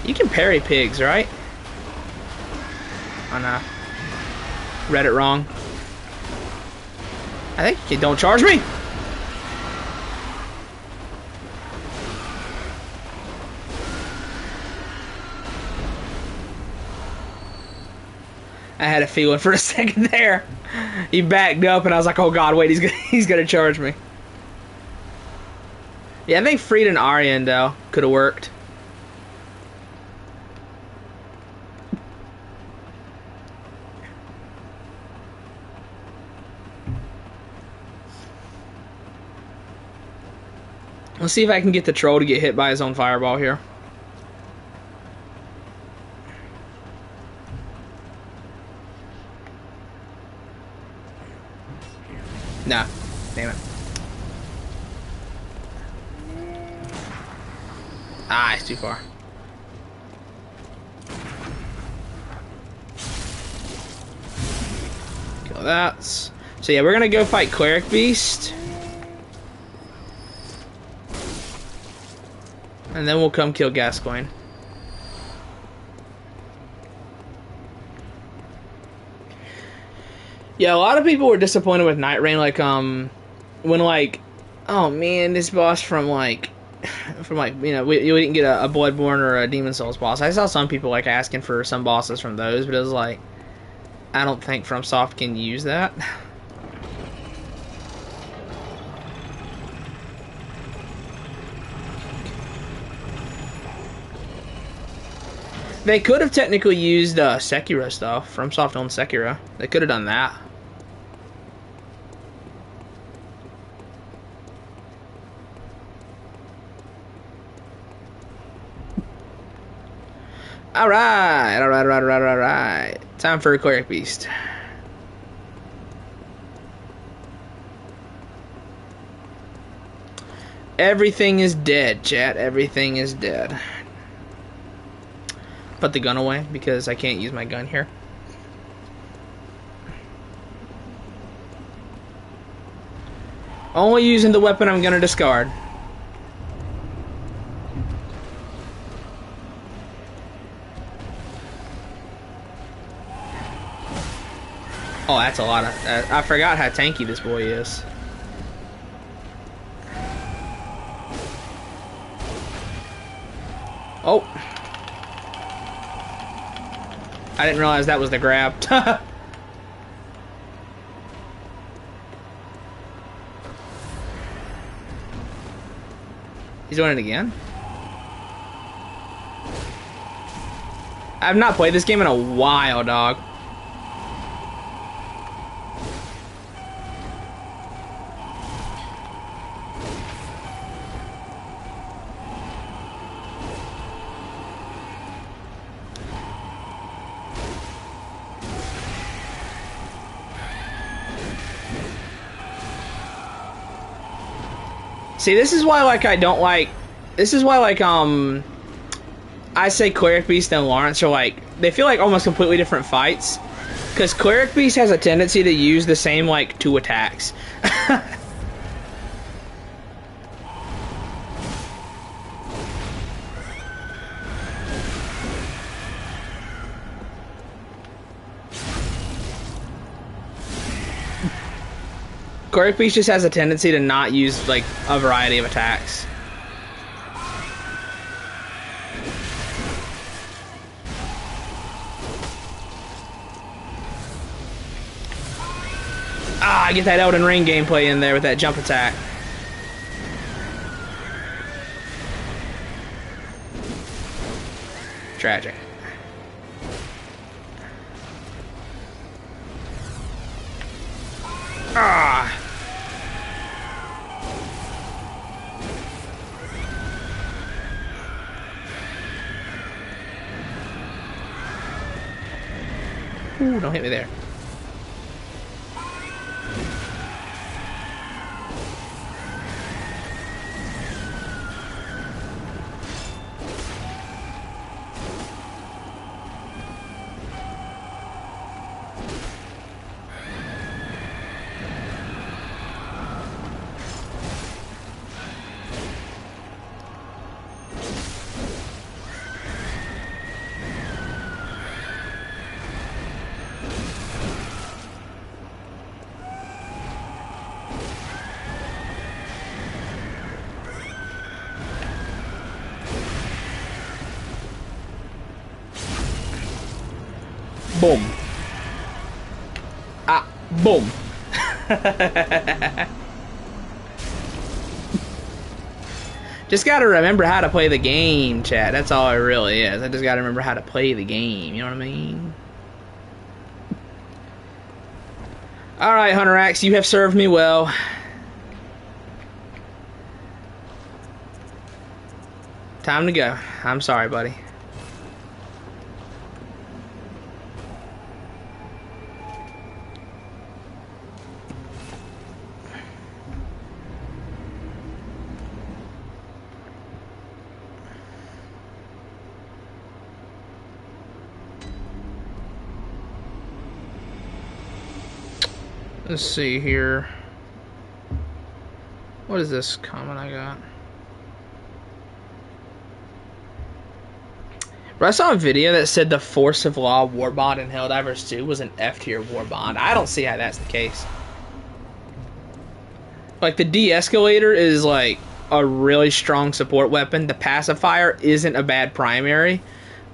You can parry pigs, right? Oh no. Read it wrong. I think you don't charge me! I had a feeling for a second there. He backed up and I was like, oh god, wait, he's gonna charge me. Yeah, I think Freed and Ariandel could have worked. Let's see if I can get the troll to get hit by his own fireball here. Nah, damn it. Ah, it's too far. Kill that's... So yeah, we're gonna go fight Cleric Beast. And then we'll come kill Gascoigne. Yeah, a lot of people were disappointed with Night Rain, like, when, like, oh man, this boss from, like, you know, we didn't get a Bloodborne or a Demon Souls boss. I saw some people, like, asking for some bosses from those, but it was like, I don't think FromSoft can use that. They could have technically used Sekiro stuff. FromSoft owns Sekiro. They could have done that. Alright. Time for a Cleric Beast. Everything is dead, chat. Everything is dead. Put the gun away because I can't use my gun here. Only using the weapon I'm gonna discard. Oh, that's a lot of... I forgot how tanky this boy is. Oh. I didn't realize that was the grab. He's doing it again? I've not played this game in a while, dog. See, this is why, like, I don't like... This is why, like, I say Cleric Beast and Lawrence are, like... They feel like almost completely different fights. Because Cleric Beast has a tendency to use the same, like, 2 attacks. Cleric Beast just has a tendency to not use, like, a variety of attacks. Ah, I get that Elden Ring gameplay in there with that jump attack. Tragic. Ah! Ooh, don't hit me there. Boom. Ah, boom. Just gotta remember how to play the game, chat. That's all it really is. I just gotta remember how to play the game. You know what I mean? Alright, Hunter Axe, you have served me well. Time to go. I'm sorry, buddy. Let's see here. What is this comment I got? But I saw a video that said the Force of Law Warbond in Helldivers 2 was an F tier Warbond. I don't see how that's the case. Like, the de-escalator is like a really strong support weapon. The pacifier isn't a bad primary.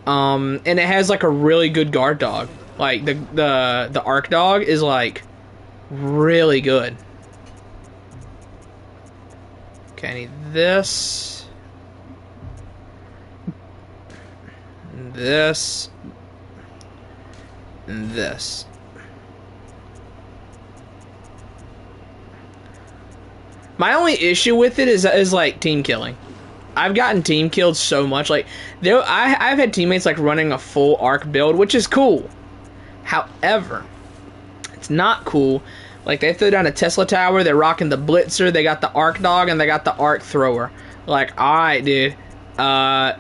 And it has like a really good guard dog. Like the arc dog is like really good. Okay, I need this. This. And this. My only issue with it is like team killing. I've gotten team killed so much. Like I've had teammates like running a full arc build, which is cool. However, it's not cool. Like they throw down a Tesla tower, they're rocking the blitzer, they got the arc dog, and they got the arc thrower. Like, all right, dude,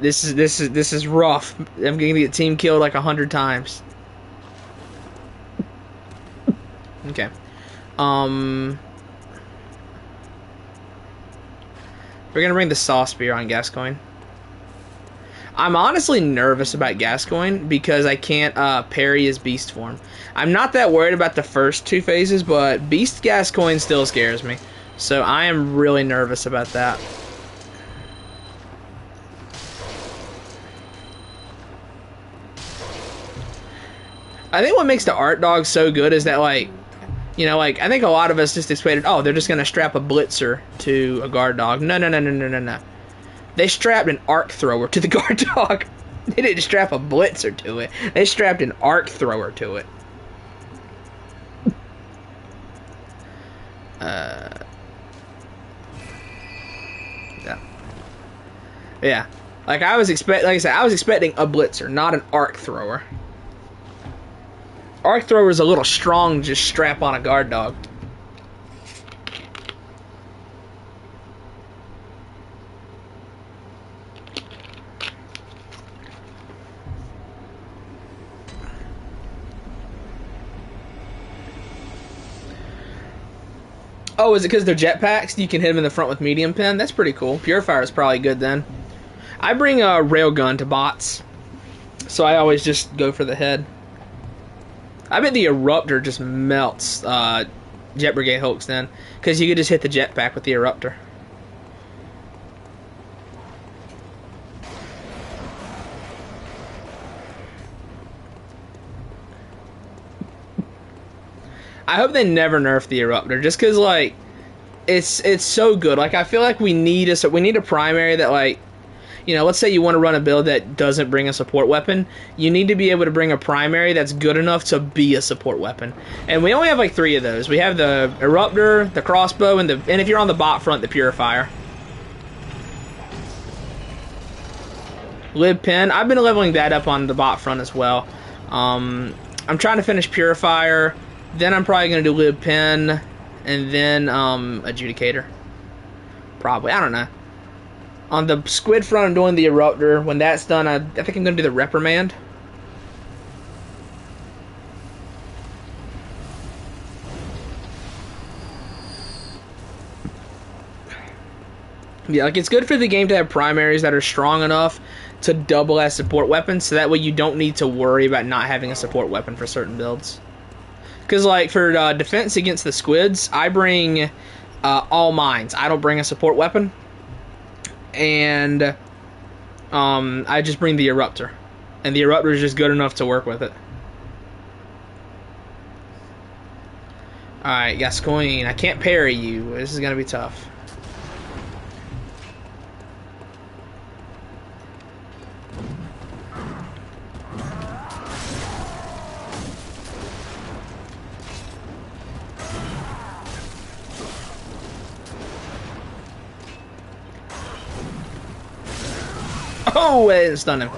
this is rough. I'm gonna get team killed like 100 times. Okay, we're gonna bring the Saw Spear on Gascoigne. I'm honestly nervous about Gascoigne because I can't parry his beast form. I'm not that worried about the first two phases, but Beast Gascoigne still scares me. So I am really nervous about that. I think what makes the art dog so good is that, like, you know, like, I think a lot of us just expected, oh, they're just going to strap a blitzer to a guard dog. No. They strapped an arc thrower to the guard dog. They didn't strap a blitzer to it. They strapped an arc thrower to it. Yeah. Like I said, I was expecting a blitzer, not an arc thrower. Arc thrower is a little strong, just strap on a guard dog. Oh, is it because they're jetpacks? You can hit them in the front with medium pin? That's pretty cool. Purifier is probably good then. I bring a railgun to bots, so I always just go for the head. I bet the Eruptor just melts Jet Brigade Hulks then, because you could just hit the jetpack with the Eruptor. I hope they never nerf the Eruptor, just because, like, it's so good. Like, I feel like we need a primary that, like, you know, let's say you want to run a build that doesn't bring a support weapon. You need to be able to bring a primary that's good enough to be a support weapon. And we only have like 3 of those. We have the Eruptor, the crossbow, and if you're on the bot front, the Purifier. Lib Pen. I've been leveling that up on the bot front as well. I'm trying to finish Purifier. Then I'm probably going to do Lib Pen. And then Adjudicator. Probably. I don't know. On the squid front, I'm doing the Eruptor. When that's done, I think I'm going to do the Reprimand. Yeah, like, it's good for the game to have primaries that are strong enough to double as support weapons, so that way you don't need to worry about not having a support weapon for certain builds. Because, like, for defense against the squids, I bring all mines. I don't bring a support weapon. And I just bring the Eruptor. And the Eruptor is just good enough to work with it. Alright, Gascoigne. I can't parry you. This is going to be tough. Oh, I didn't stun him.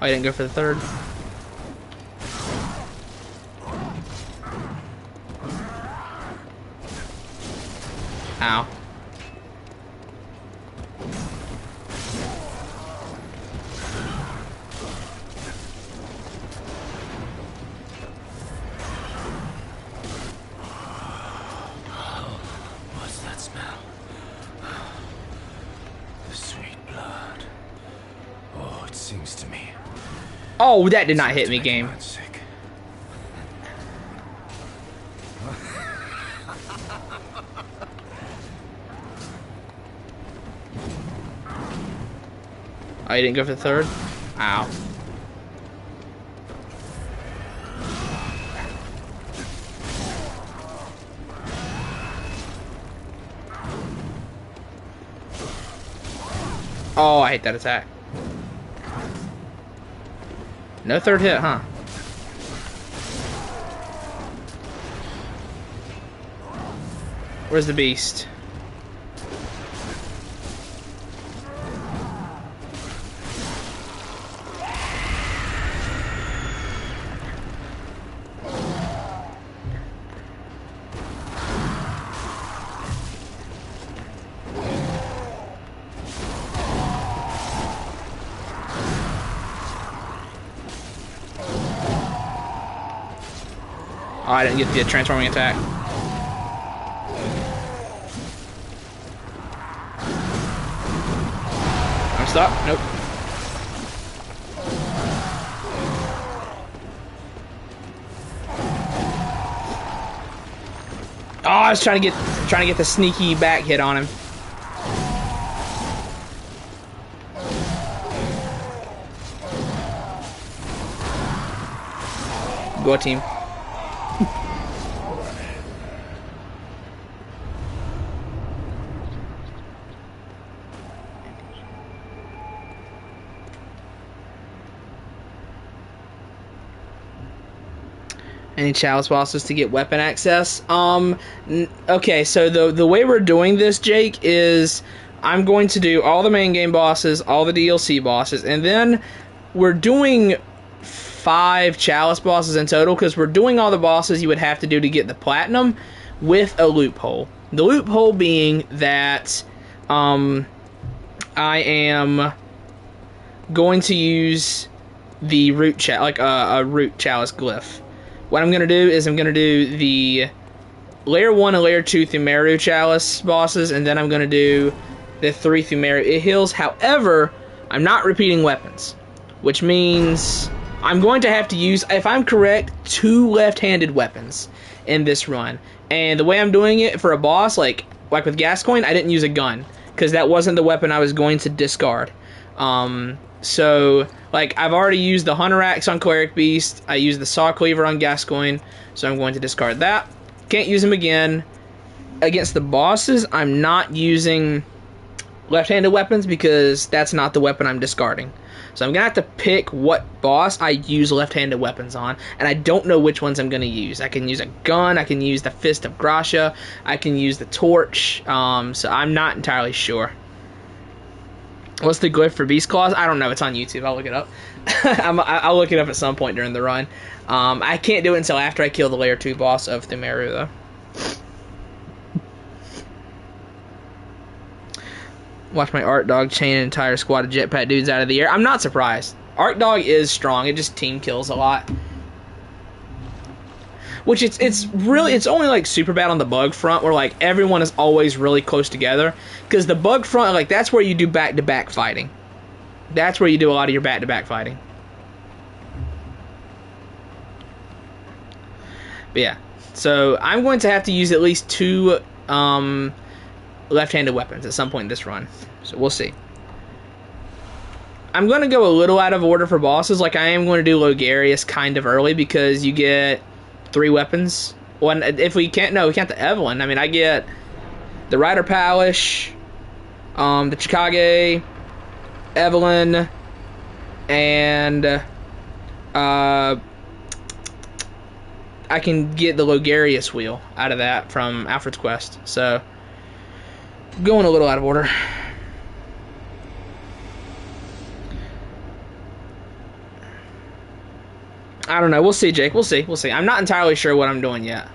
Oh, I didn't go for the third. Ow. things to me. Oh, that did not hit me, game. Sick. Oh, you didn't go for the third? Ow. Oh, I hate that attack. No third hit, huh? Where's the beast? Oh, I didn't get the transforming attack. I'm stuck. Nope. Oh, I was trying to get the sneaky back hit on him. Go team. Any chalice bosses to get weapon access? Okay, so the way we're doing this, Jake, is I'm going to do all the main game bosses, all the DLC bosses, and then we're doing 5 chalice bosses in total, because we're doing all the bosses you would have to do to get the platinum with a loophole. The loophole being that I am going to use the root a root chalice glyph. What I'm going to do is I'm going to do the Layer 1 and Layer 2 Thumeru Chalice bosses, and then I'm going to do the 3 Thumeru Hills. However, I'm not repeating weapons, which means I'm going to have to use, if I'm correct, 2 left-handed weapons in this run. And the way I'm doing it for a boss, like with Gascoigne, I didn't use a gun, because that wasn't the weapon I was going to discard. So, like, I've already used the Hunter Axe on Cleric Beast. I used the Saw Cleaver on Gascoigne, so I'm going to discard that. Can't use them again. Against the bosses, I'm not using left-handed weapons because that's not the weapon I'm discarding. So I'm going to have to pick what boss I use left-handed weapons on, and I don't know which ones I'm going to use. I can use a gun, I can use the Fist of Gracia, I can use the Torch, so I'm not entirely sure. What's the glyph for Beast Claws? I don't know. It's on YouTube. I'll look it up. I'll look it up at some point during the run. I can't do it until after I kill the Layer 2 boss of Thumeru, though. Watch my Arc Dog chain an entire squad of jetpack dudes out of the air. I'm not surprised. Arc Dog is strong. It just team kills a lot. Which it's only like super bad on the bug front, where like everyone is always really close together. Because the bug front, like, that's where you do back-to-back fighting. That's where you do a lot of your back-to-back fighting. But yeah, so I'm going to have to use at least 2 left-handed weapons at some point in this run. So we'll see. I'm going to go a little out of order for bosses. Like, I am going to do Logarius kind of early because you get 3 weapons. Well, if we can't, no, we can't the Evelyn. I mean, I get the Rider Palish, the Chikage, Evelyn, and I can get the Logarius wheel out of that from Alfred's Quest. So, going a little out of order. I don't know. We'll see, Jake. We'll see. I'm not entirely sure what I'm doing yet.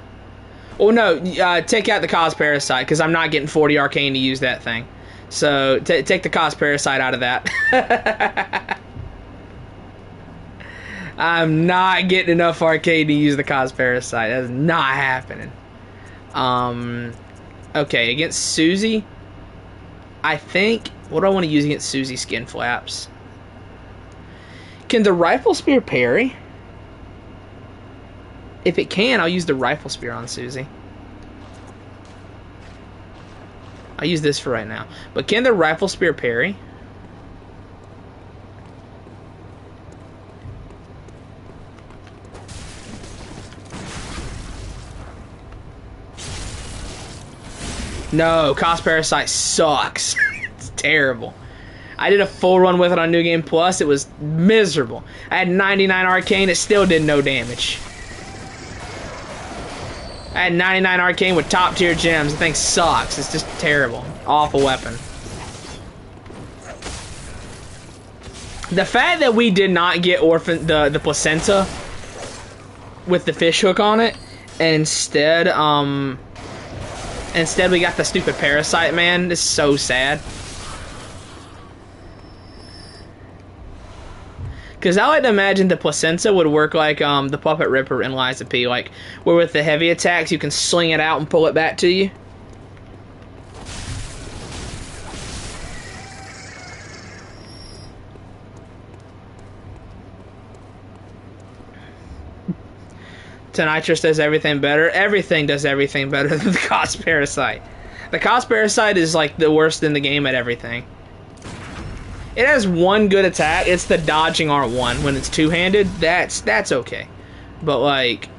Oh, no. Take out the Cos Parasite, because I'm not getting 40 Arcane to use that thing. So, take the Cos Parasite out of that. I'm not getting enough Arcane to use the Cos Parasite. That's not happening. Okay, against Susie, I think... What do I want to use against Susie? Skin Flaps. Can the rifle spear parry? If it can, I'll use the rifle spear on Susie. I'll use this for right now. But can the rifle spear parry? No, Cost Parasite sucks. It's terrible. I did a full run with it on New Game Plus. It was miserable. I had 99 Arcane. It still did no damage. I had 99 Arcane with top tier gems. The thing sucks. It's just terrible. Awful weapon. The fact that we did not get the placenta with the fish hook on it, and instead we got the stupid parasite, man. This is so sad. Because I like to imagine the placenta would work like the Puppet Ripper in Lies of P, like where with the heavy attacks you can sling it out and pull it back to you. Tonitrus does everything better. Everything does everything better than the Cost Parasite. The Cost Parasite is like the worst in the game at everything. It has one good attack. It's the dodging R1 when it's two-handed. That's okay. But like,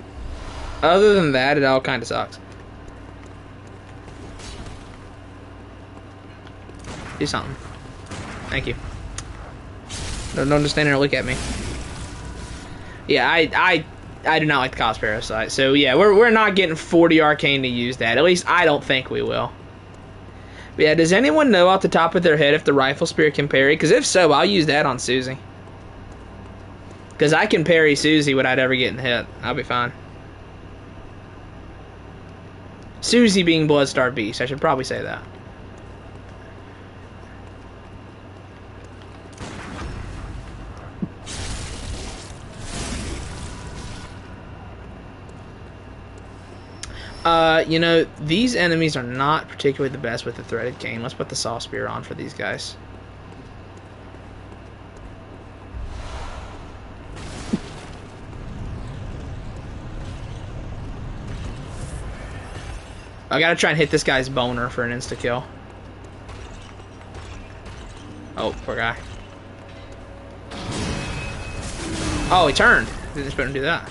other than that, it all kind of sucks. Do something. Thank you. Don't just stand there and look at me. Yeah, I do not like the Cost Parasite. So yeah, we're not getting 40 Arcane to use that. At least I don't think we will. But yeah, does anyone know off the top of their head if the rifle spear can parry? Because if so, I'll use that on Susie. Because I can parry Susie without ever getting hit. I'll be fine. Susie being Bloodstar Beast. I should probably say that. You know, these enemies are not particularly the best with the threaded cane. Let's put the saw spear on for these guys. I gotta try and hit this guy's boner for an insta-kill. Oh, poor guy. Oh, he turned. Didn't expect him to do that.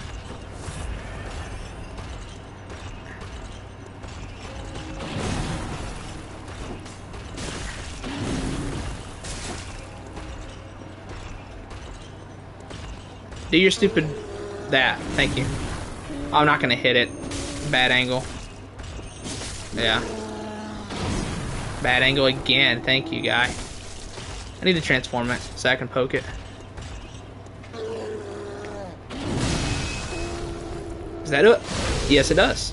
Do your stupid... that. Thank you. I'm not gonna hit it. Bad angle. Yeah. Bad angle again. Thank you, guy. I need to transform it so I can poke it. Does that do it? Yes, it does.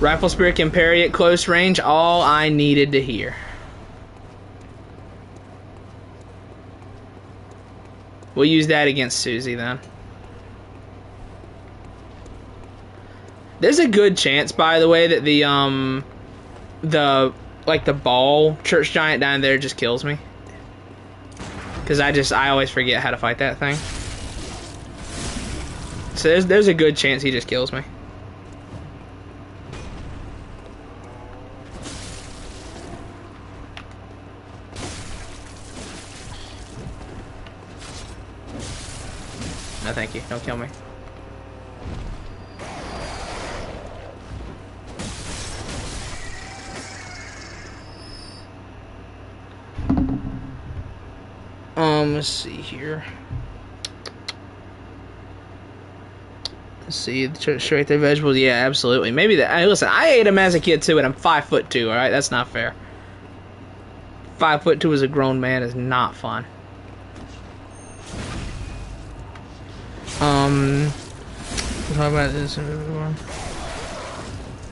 Rifle spear can parry at close range. All I needed to hear. We'll use that against Susie then. There's a good chance, by the way, that the ball church giant down there just kills me. Because I always forget how to fight that thing. So there's a good chance he just kills me. No, thank you. Don't kill me. Let's see here. Let's see, straight their vegetables. Yeah, absolutely. Maybe that. Hey, listen, I ate them as a kid too, and I'm 5'2". All right, that's not fair. 5'2" as a grown man is not fun. We'll talk about this.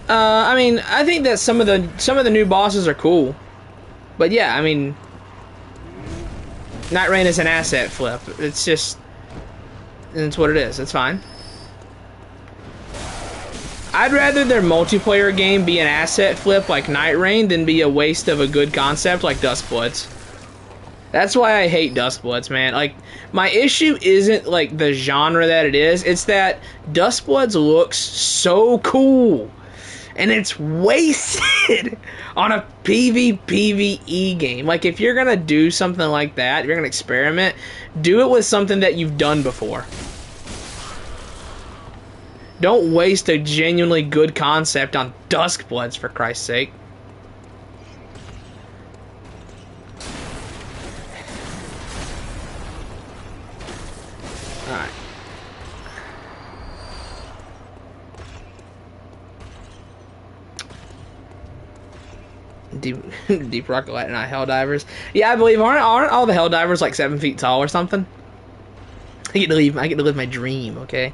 I mean, I think that some of the new bosses are cool, but yeah, I mean, Night Rain is an asset flip. It's just, it's what it is. It's fine. I'd rather their multiplayer game be an asset flip like Night Rain than be a waste of a good concept like Duskbloods. That's why I hate Duskbloods, man. Like, my issue isn't, like, the genre that it is. It's that Duskbloods looks so cool. And it's wasted on a PvPvE game. Like, if you're gonna do something like that, if you're gonna experiment, do it with something that you've done before. Don't waste a genuinely good concept on Duskbloods, for Christ's sake. Alright. Deep rocket light, not hell divers. Yeah, I believe aren't all the hell divers like 7 feet tall or something? I get to live my dream, okay?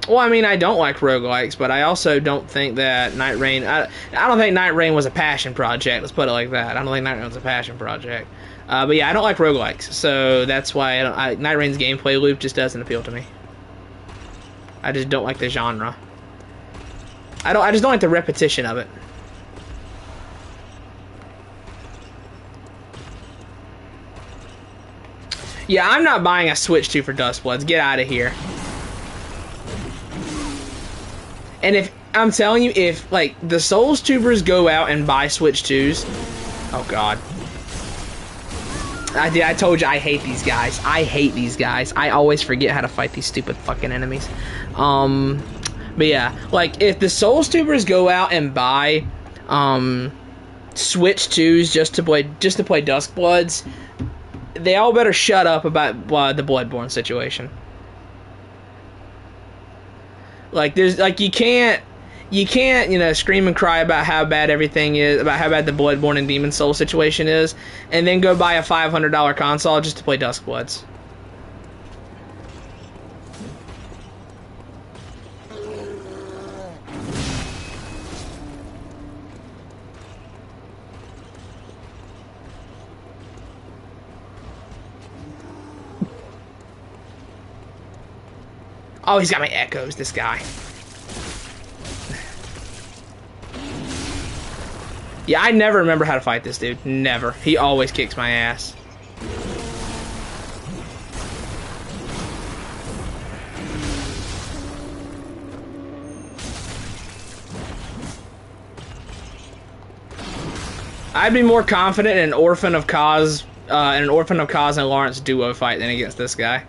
Well, I mean, I don't like roguelikes, but I also don't think that Night Rain... I don't think Night Rain was a passion project, let's put it like that. I don't think Night Rain was a passion project. But yeah, I don't like roguelikes, so that's why Night Rain's gameplay loop just doesn't appeal to me. I just don't like the genre. I just don't like the repetition of it. Yeah, I'm not buying a Switch 2 for Duskbloods. Get out of here. And if, I'm telling you, if, like, the Souls tubers go out and buy Switch 2s... Oh, God. I told you I hate these guys. I hate these guys. I always forget how to fight these stupid fucking enemies. But yeah, like, if the Souls tubers go out and buy, Switch 2s just to play Duskbloods, they all better shut up about the Bloodborne situation. Like, there's, like, you can't, you know, scream and cry about how bad everything is, about how bad the Bloodborne and Demon Souls situation is, and then go buy a $500 console just to play Duskbloods. Oh, he's got my echoes, this guy. Yeah, I never remember how to fight this dude. Never. He always kicks my ass. I'd be more confident in an Orphan of Cause and Lawrence duo fight than against this guy.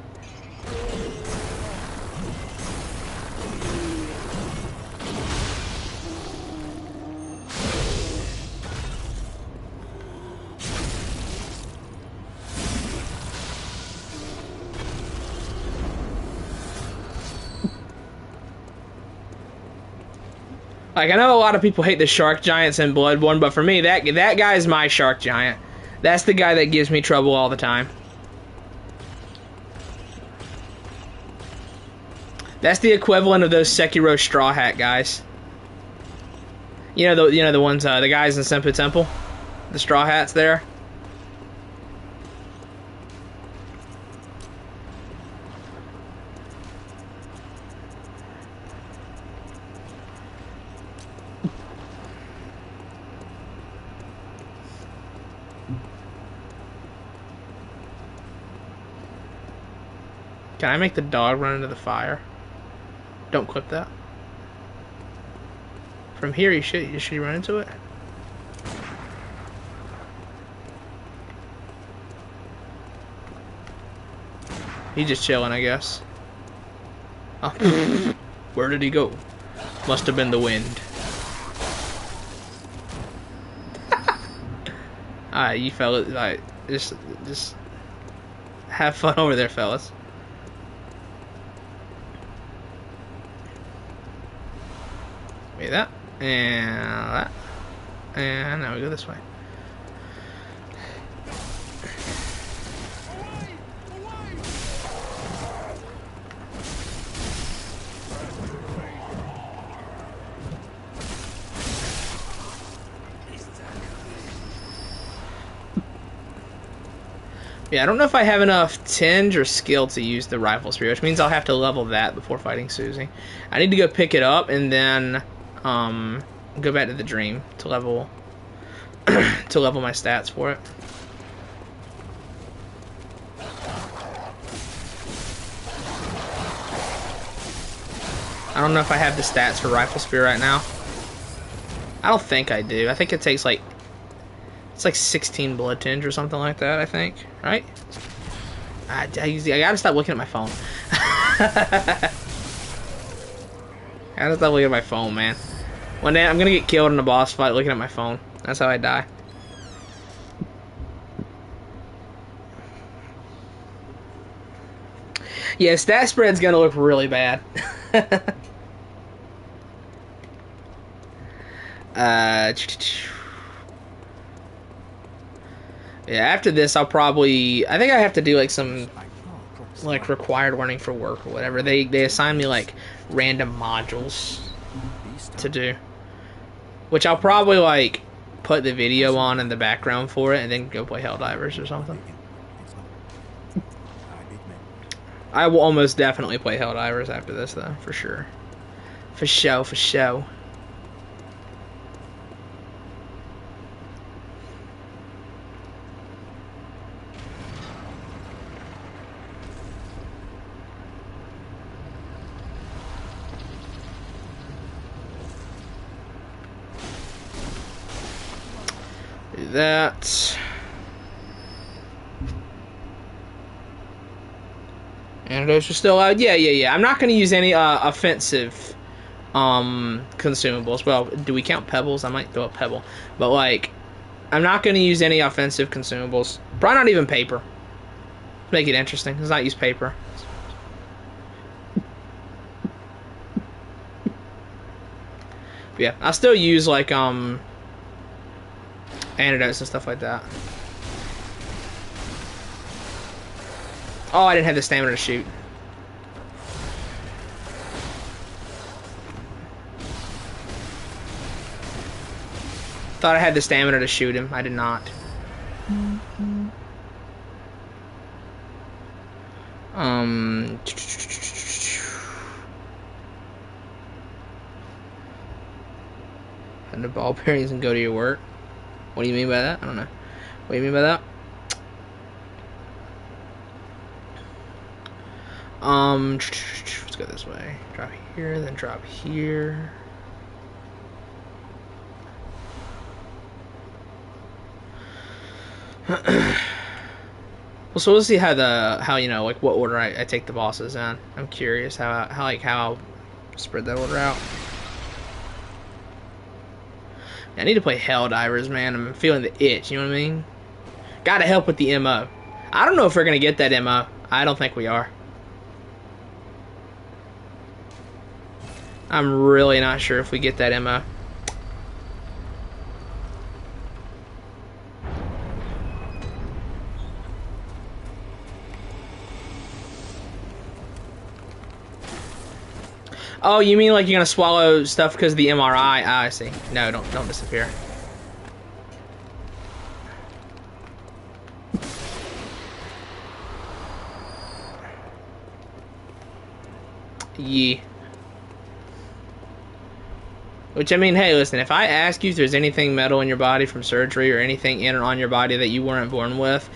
Like, I know a lot of people hate the shark giants in Bloodborne, but for me, that guy is my shark giant. That's the guy that gives me trouble all the time. That's the equivalent of those Sekiro Straw Hat guys. You know the ones, the guys in Senpu Temple? The Straw Hats there? Can I make the dog run into the fire? Don't clip that. From here, you should run into it. He's just chilling, I guess. Oh. Where did he go? Must have been the wind. Alright, you fellas, like, just have fun over there, fellas. That and now we go this way. Yeah, I don't know if I have enough tinge or skill to use the rifle spear, which means I'll have to level that before fighting Susie. I need to go pick it up and then go back to the dream to level to level my stats for it. I don't know if I have the stats for rifle spear right now. I don't think I do. I think it takes like it's like 16 blood tinge or something like that, I think. Right? I gotta stop looking at my phone. I gotta stop looking at my phone, man. One day I'm gonna get killed in a boss fight looking at my phone. That's how I die. Yeah, stat spread's gonna look really bad. Yeah, after this I'll probably I think I have to do like some like required learning for work or whatever. They assign me like random modules to do, which I'll probably like put the video on in the background for it and then go play Helldivers or something. I will almost definitely play Helldivers after this though, for sure. For show, for show. Do that. And those are still out. Yeah. I'm not going to use any offensive consumables. Well, do we count pebbles? I might throw a pebble. But, like, I'm not going to use any offensive consumables. Probably not even paper. Make it interesting. Let's not use paper. But yeah, I'll still use, like, antidotes and stuff like that. Oh, I didn't have the stamina to shoot. Thought I had the stamina to shoot him. I did not. And the ball bearings and go to your work. What do you mean by that? I don't know. What do you mean by that? Let's go this way. Drop here, then drop here. Well, so we'll see how you know, like what order I take the bosses in. I'm curious how I'll spread that order out. I need to play Helldivers, man. I'm feeling the itch, you know what I mean? Gotta help with the MO. I don't know if we're gonna get that MO. I don't think we are. I'm really not sure if we get that MO. Oh, you mean like you're gonna swallow stuff because of the MRI? Ah, I see. No, don't disappear. Yeah. Which, I mean, hey, listen, if I ask you if there's anything metal in your body from surgery or anything in or on your body that you weren't born with,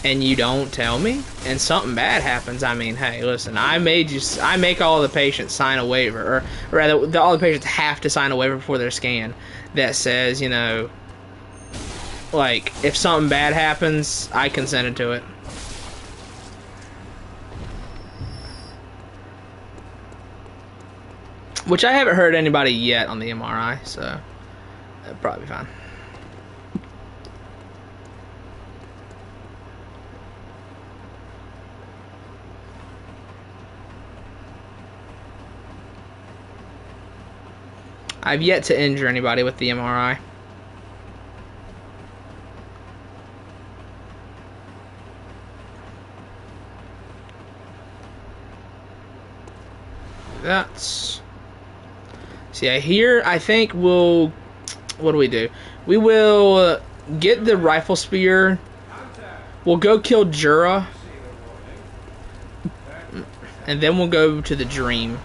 and you don't tell me, and something bad happens, I mean, hey, listen, I make all the patients sign a waiver, or rather, all the patients have to sign a waiver before they're scanned that says, you know, like, if something bad happens, I consented to it. Which I haven't heard anybody yet on the MRI, so that'll probably be fine. I've yet to injure anybody with the MRI. That's... See, here I think we'll... What do? We will get the rifle spear We'll go kill Jura. And then we'll go to the Dream.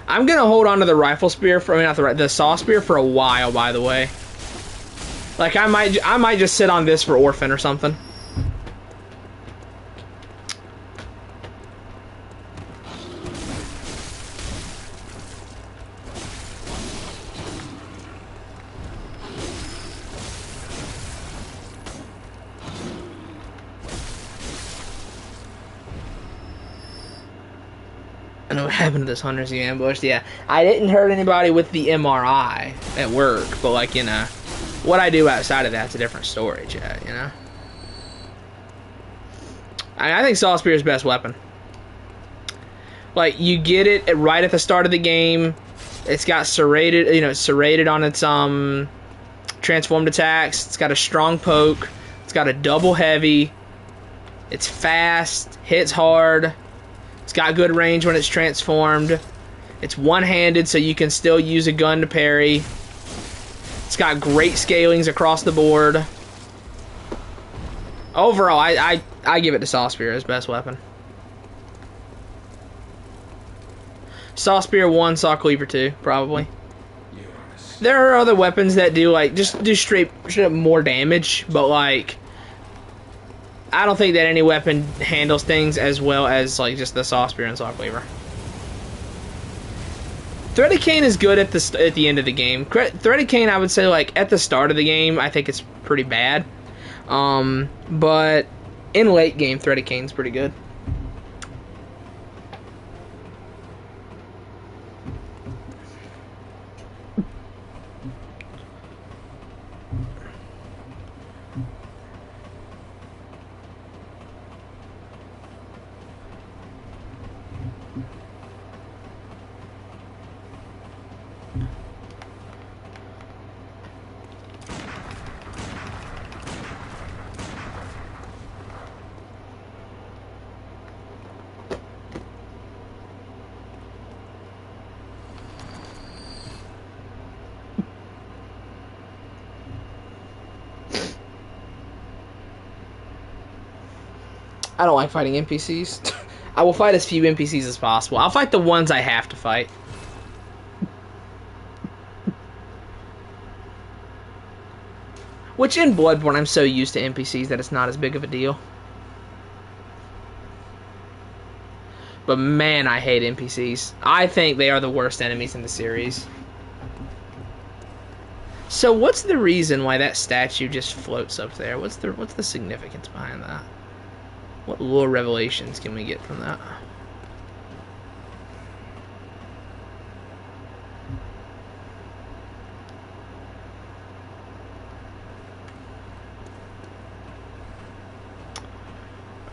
I'm gonna hold on to the rifle spear for, I mean, not the saw spear for a while, by the way. Like, I might just sit on this for Orphan or something. I know what happened to this hunters you ambushed. Yeah, I didn't hurt anybody with the MRI at work, but, like, you know, what I do outside of that's a different story, chat, you know? I think Saw Spear is best weapon. Like, you get it right at the start of the game. It's got serrated, you know, serrated on its transformed attacks. It's got a strong poke. It's got a double heavy. It's fast, hits hard. It's got good range when it's transformed. It's one-handed, so you can still use a gun to parry. It's got great scalings across the board. Overall, I give it to Saw Spear as best weapon. Saw Spear 1, Saw Cleaver 2, probably. There are other weapons that do, like, just do straight up more damage, but, like, I don't think that any weapon handles things as well as, like, just the Saw Spear and Saw Cleaver. Threaded Cane is good at the end of the game. Threaded Cane, I would say, like, at the start of the game, I think it's pretty bad. But in late game, Threaded Cane's pretty good. I don't like fighting NPCs. I will fight as few NPCs as possible. I'll fight the ones I have to fight. Which in Bloodborne, I'm so used to NPCs that it's not as big of a deal. But man, I hate NPCs. I think they are the worst enemies in the series. So what's the reason why that statue just floats up there? What's the significance behind that? What lore revelations can we get from that?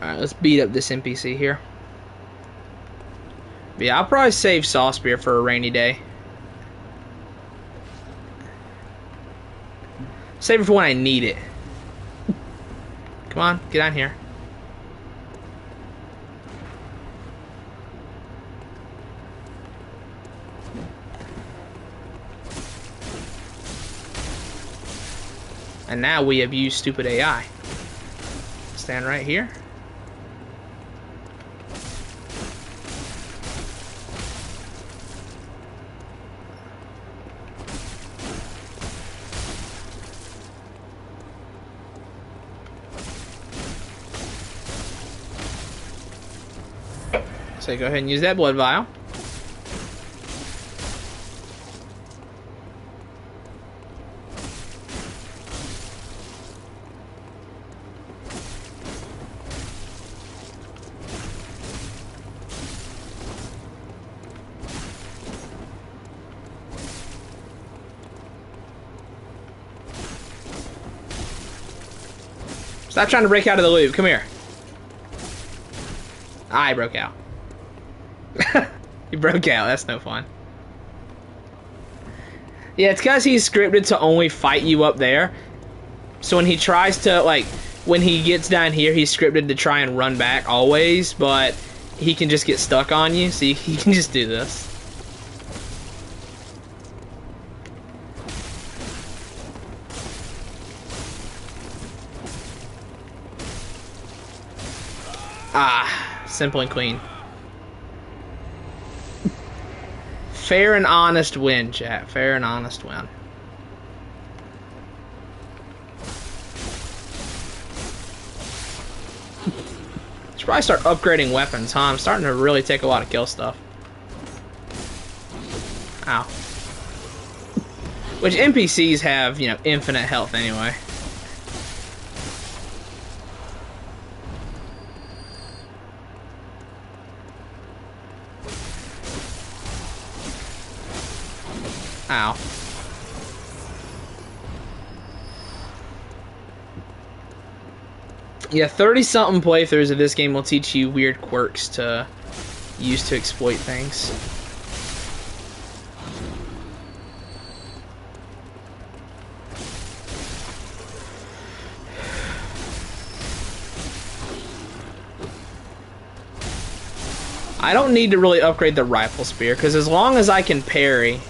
Alright, let's beat up this NPC here. But yeah, I'll probably save Saw Spear for a rainy day. Save it for when I need it. Come on, get on here. And now we abuse stupid AI. Stand right here. So go ahead and use that blood vial. Stop trying to break out of the loop. Come here. I broke out. You broke out. That's no fun. Yeah, it's because he's scripted to only fight you up there. So when he tries to, like, when he gets down here, he's scripted to try and run back always, but he can just get stuck on you, so he can just do this. Simple and clean. Fair and honest win, chat. Fair and honest win. Should probably start upgrading weapons, huh? I'm starting to really take a lot of kill stuff. Ow. Which NPCs have, you know, infinite health anyway. Ow. Yeah, 30-something playthroughs of this game will teach you weird quirks to use to exploit things. I don't need to really upgrade the rifle spear, because as long as I can parry...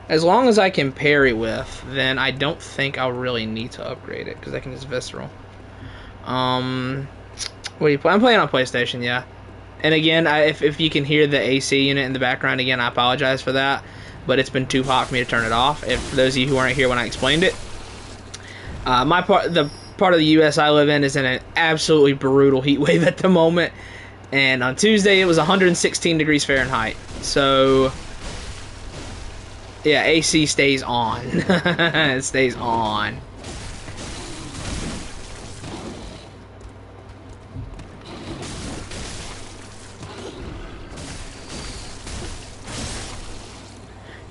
As long as I can parry with, then I don't think I'll really need to upgrade it, because I can just visceral. What do you play? I'm playing on PlayStation, yeah. And again, if you can hear the AC unit in the background again, I apologize for that. But it's been too hot for me to turn it off. For those of you who weren't here when I explained it. The part of the U.S. I live in is in an absolutely brutal heat wave at the moment. And on Tuesday, it was 116 degrees Fahrenheit. So... yeah, AC stays on. It stays on.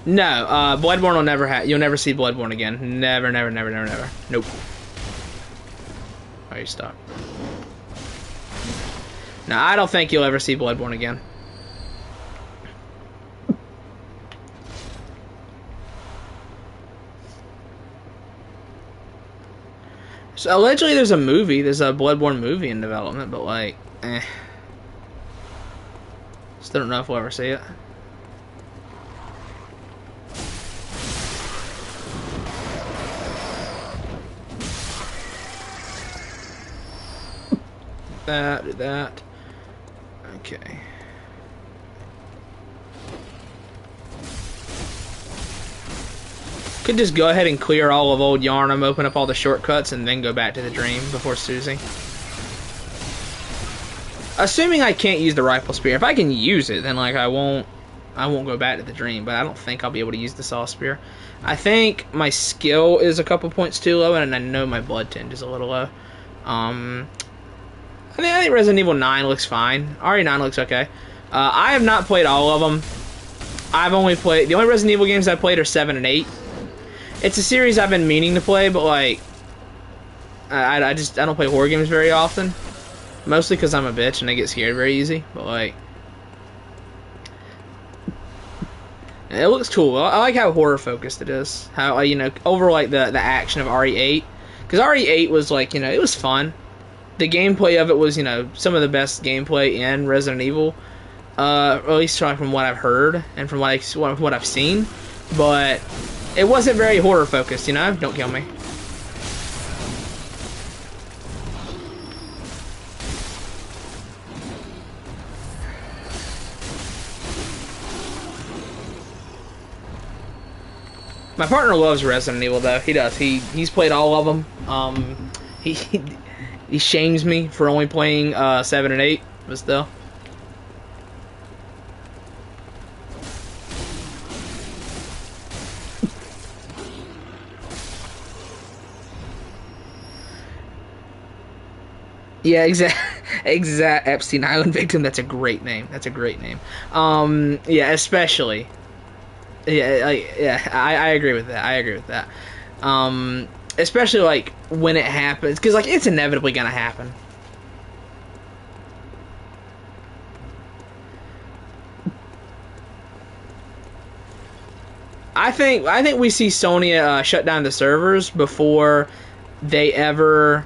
No, Bloodborne will never have. You'll never see Bloodborne again. Never, never, never, never, never. Nope. Oh, you stuck. No, I don't think you'll ever see Bloodborne again. So allegedly there's a movie, there's a Bloodborne movie in development, but like, Still don't know if we'll ever see it. Do that. Okay. Could just go ahead and clear all of Old Yarnum, open up all the shortcuts, and then go back to the dream before Susie. Assuming I can't use the rifle spear. If I can use it, then like I won't go back to the dream, but I don't think I'll be able to use the saw spear. I think my skill is a couple points too low, and I know my blood tint is a little low. I think Resident Evil 9 looks fine. RE9 looks okay. I have not played all of them. I've only played... the only Resident Evil games I've played are 7 and 8. It's a series I've been meaning to play, but like... I don't play horror games very often. Mostly because I'm a bitch and I get scared very easy. But like... it looks cool. I like how horror focused it is. How, you know, over like the action of RE8. Because RE8 was like, you know, it was fun. The gameplay of it was, you know, some of the best gameplay in Resident Evil, at least from what I've heard and from what I've seen. But it wasn't very horror focused, you know. Don't kill me. My partner loves Resident Evil, though. He does. He's played all of them. He shames me for only playing 7 and 8, but still. Yeah, exact Epstein Island victim. That's a great name. That's a great name. Yeah, especially. Yeah, I agree with that. I agree with that. Especially, like, when it happens. Because, like, it's inevitably gonna happen. I think we see Sony shut down the servers before they ever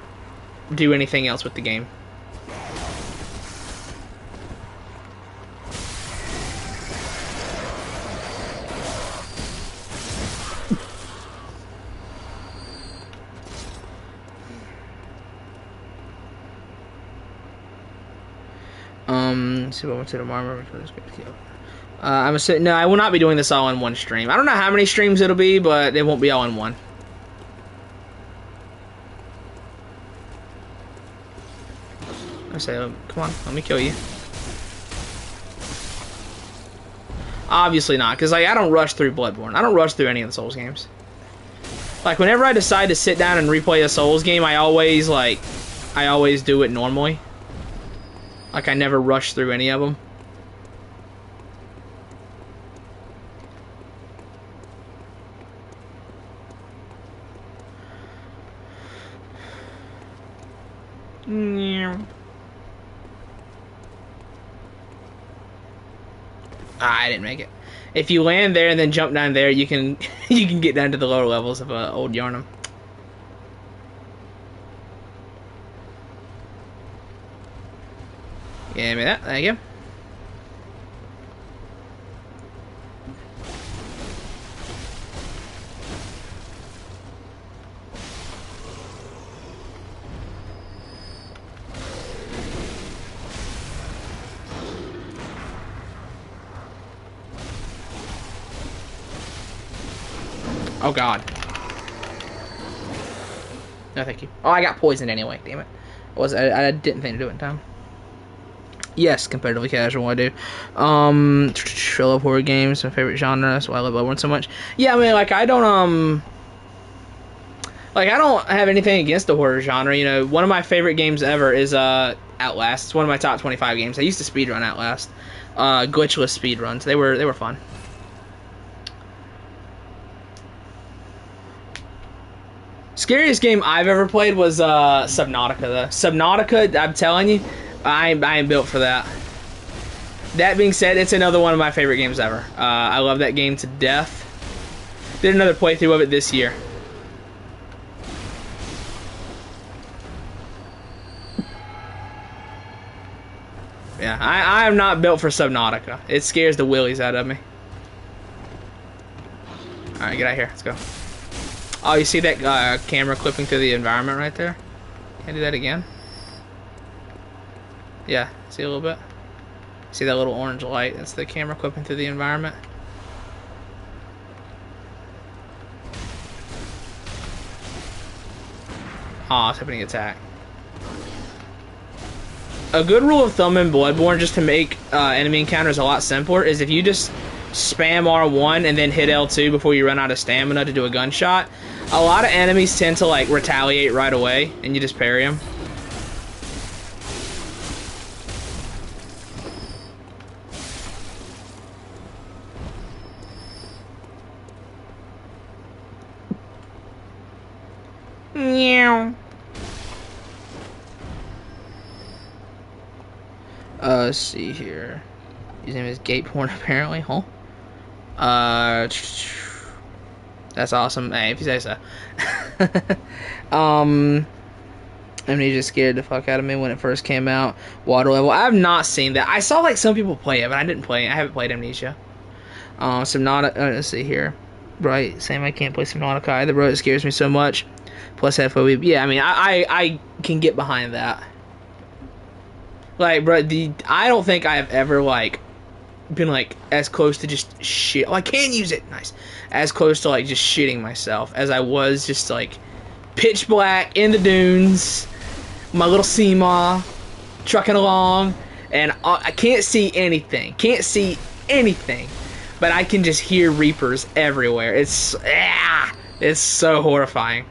do anything else with the game. See what went to tomorrow. I'm assuming, no, I will not be doing this all in one stream. I don't know how many streams it'll be, but it won't be all in one. I say, come on, let me kill you. Obviously not, because like I don't rush through Bloodborne. I don't rush through any of the Souls games. Like whenever I decide to sit down and replay a Souls game, I always do it normally. Like I never rush through any of them. I didn't make it. If you land there and then jump down there, you can you can get down to the lower levels of Old Yarnum. Give me that. Thank you. Oh god. No, thank you. Oh, I got poisoned anyway. Damn it. I didn't think to do it in time. Yes, competitively casual, I do. I love horror games, my favorite genre. That's why I love Bloodborne so much. Yeah, I mean, like I don't have anything against the horror genre. You know, one of my favorite games ever is Outlast. It's one of my top 25 games. I used to speedrun Outlast. Glitchless speedruns. They were fun. Scariest game I've ever played was Subnautica though. Subnautica, I'm telling you, I am built for that. That being said, it's another one of my favorite games ever. I love that game to death. Did another playthrough of it this year. Yeah, I am not built for Subnautica. It scares the willies out of me. Alright, get out of here. Let's go. Oh, you see that camera clipping through the environment right there? Can I do that again? Yeah, see a little bit? See that little orange light? That's the camera clipping through the environment. Oh, it's happening attack. A good rule of thumb in Bloodborne, just to make enemy encounters a lot simpler, is if you just spam R1 and then hit L2 before you run out of stamina to do a gunshot, a lot of enemies tend to like retaliate right away and you just parry them. Meow. Let's see here. His name is Gateporn apparently, huh? That's awesome. Hey, if you say so. Amnesia scared the fuck out of me when it first came out. Water level. I have not seen that. I saw like some people play it, but I didn't play it. I haven't played Amnesia. Subnautica. Let's see here. Right, same. I can't play Subnautica either, bro. It scares me so much. Plus FOE. Yeah, I mean, I can get behind that. Like, bro, I don't think I have ever like been like as close to just shit. Oh, I can use it. Nice. As close to like just shitting myself as I was just like pitch black in the dunes, my little Seema trucking along, and I can't see anything. Can't see anything, but I can just hear Reapers everywhere. It's so horrifying.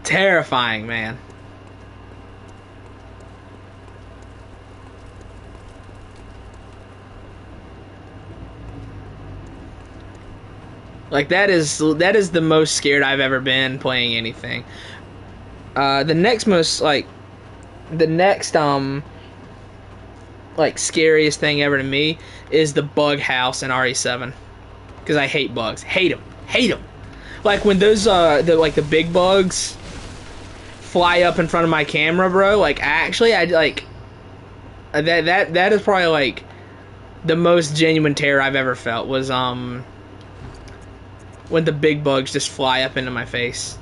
Terrifying, man. Like that is the most scared I've ever been playing anything. The next like scariest thing ever to me is the bug house in RE7, because I hate bugs. Hate them. Like when those the big bugs fly up in front of my camera, bro. Like actually, I like that is probably like the most genuine terror I've ever felt was when the big bugs just fly up into my face.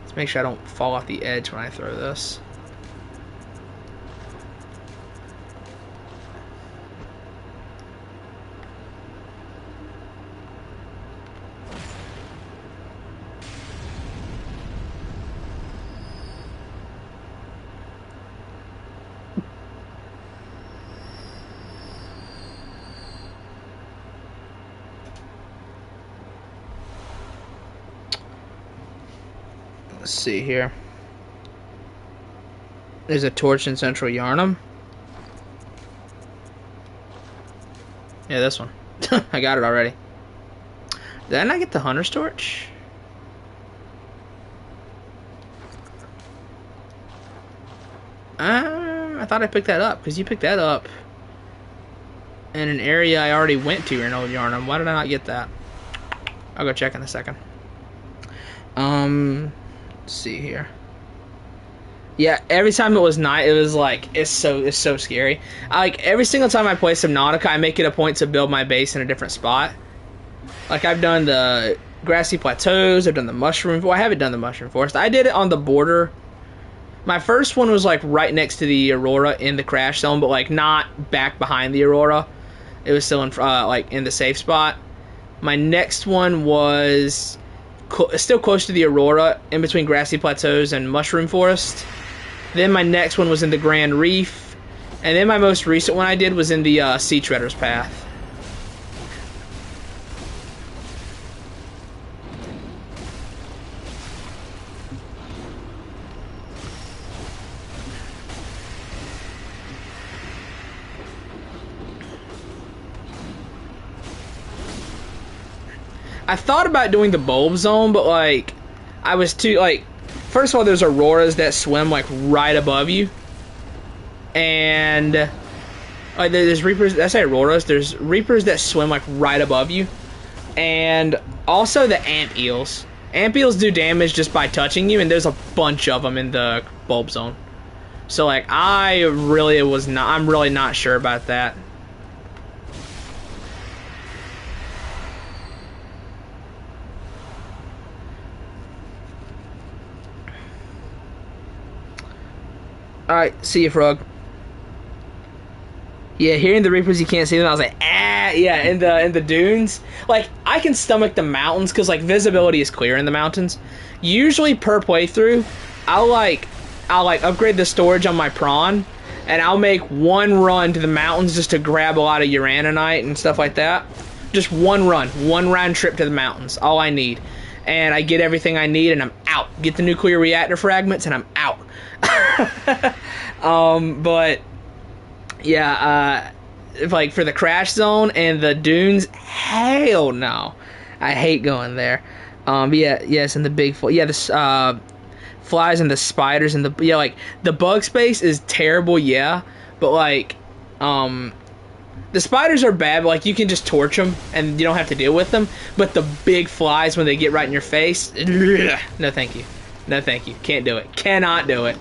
Let's make sure I don't fall off the edge when I throw this. Let's see here. There's a torch in Central Yarnum. Yeah, this one. I got it already. Did I not get the Hunter's Torch? I thought I picked that up, because you picked that up in an area I already went to in Old Yarnum. Why did I not get that? I'll go check in a second. Let's see here. Yeah, every time it was night, it was like, it's so scary. Like, every single time I play Subnautica, I make it a point to build my base in a different spot. Like, I've done the grassy plateaus, I've done the mushroom, well, I haven't done the mushroom forest. I did it on the border. My first one was, like, right next to the Aurora in the crash zone, but, like, not back behind the Aurora. It was still in, like, in the safe spot. My next one was still close to the Aurora, in between grassy plateaus and mushroom forest. Then my next one was in the Grand Reef, and then my most recent one I did was in the Sea Treader's Path. I thought about doing the bulb zone, but, like, I was too, like, first of all, there's auroras that swim, like, right above you. And, like, there's reapers, I say auroras, there's reapers that swim, like, right above you. And also the amp eels. Amp eels do damage just by touching you, and there's a bunch of them in the bulb zone. So, like, I'm really not sure about that. Alright, see you, Frog. Yeah, hearing the Reapers, you can't see them. I was like, ah, yeah, in the dunes. Like, I can stomach the mountains because, like, visibility is clear in the mountains. Usually, per playthrough, I'll upgrade the storage on my prawn, and I'll make one run to the mountains just to grab a lot of uraninite and stuff like that. Just one run, one round trip to the mountains, all I need. And I get everything I need, and I'm out. Get the nuclear reactor fragments, and I'm out. But yeah, like for the crash zone and the dunes, hell no, I hate going there. Yeah, yes, and the big the flies and the spiders and like the bug space is terrible, yeah, but like the spiders are bad, but like you can just torch them and you don't have to deal with them. But the big flies, when they get right in your face, no thank you. No thank you. Can't do it. Cannot do it.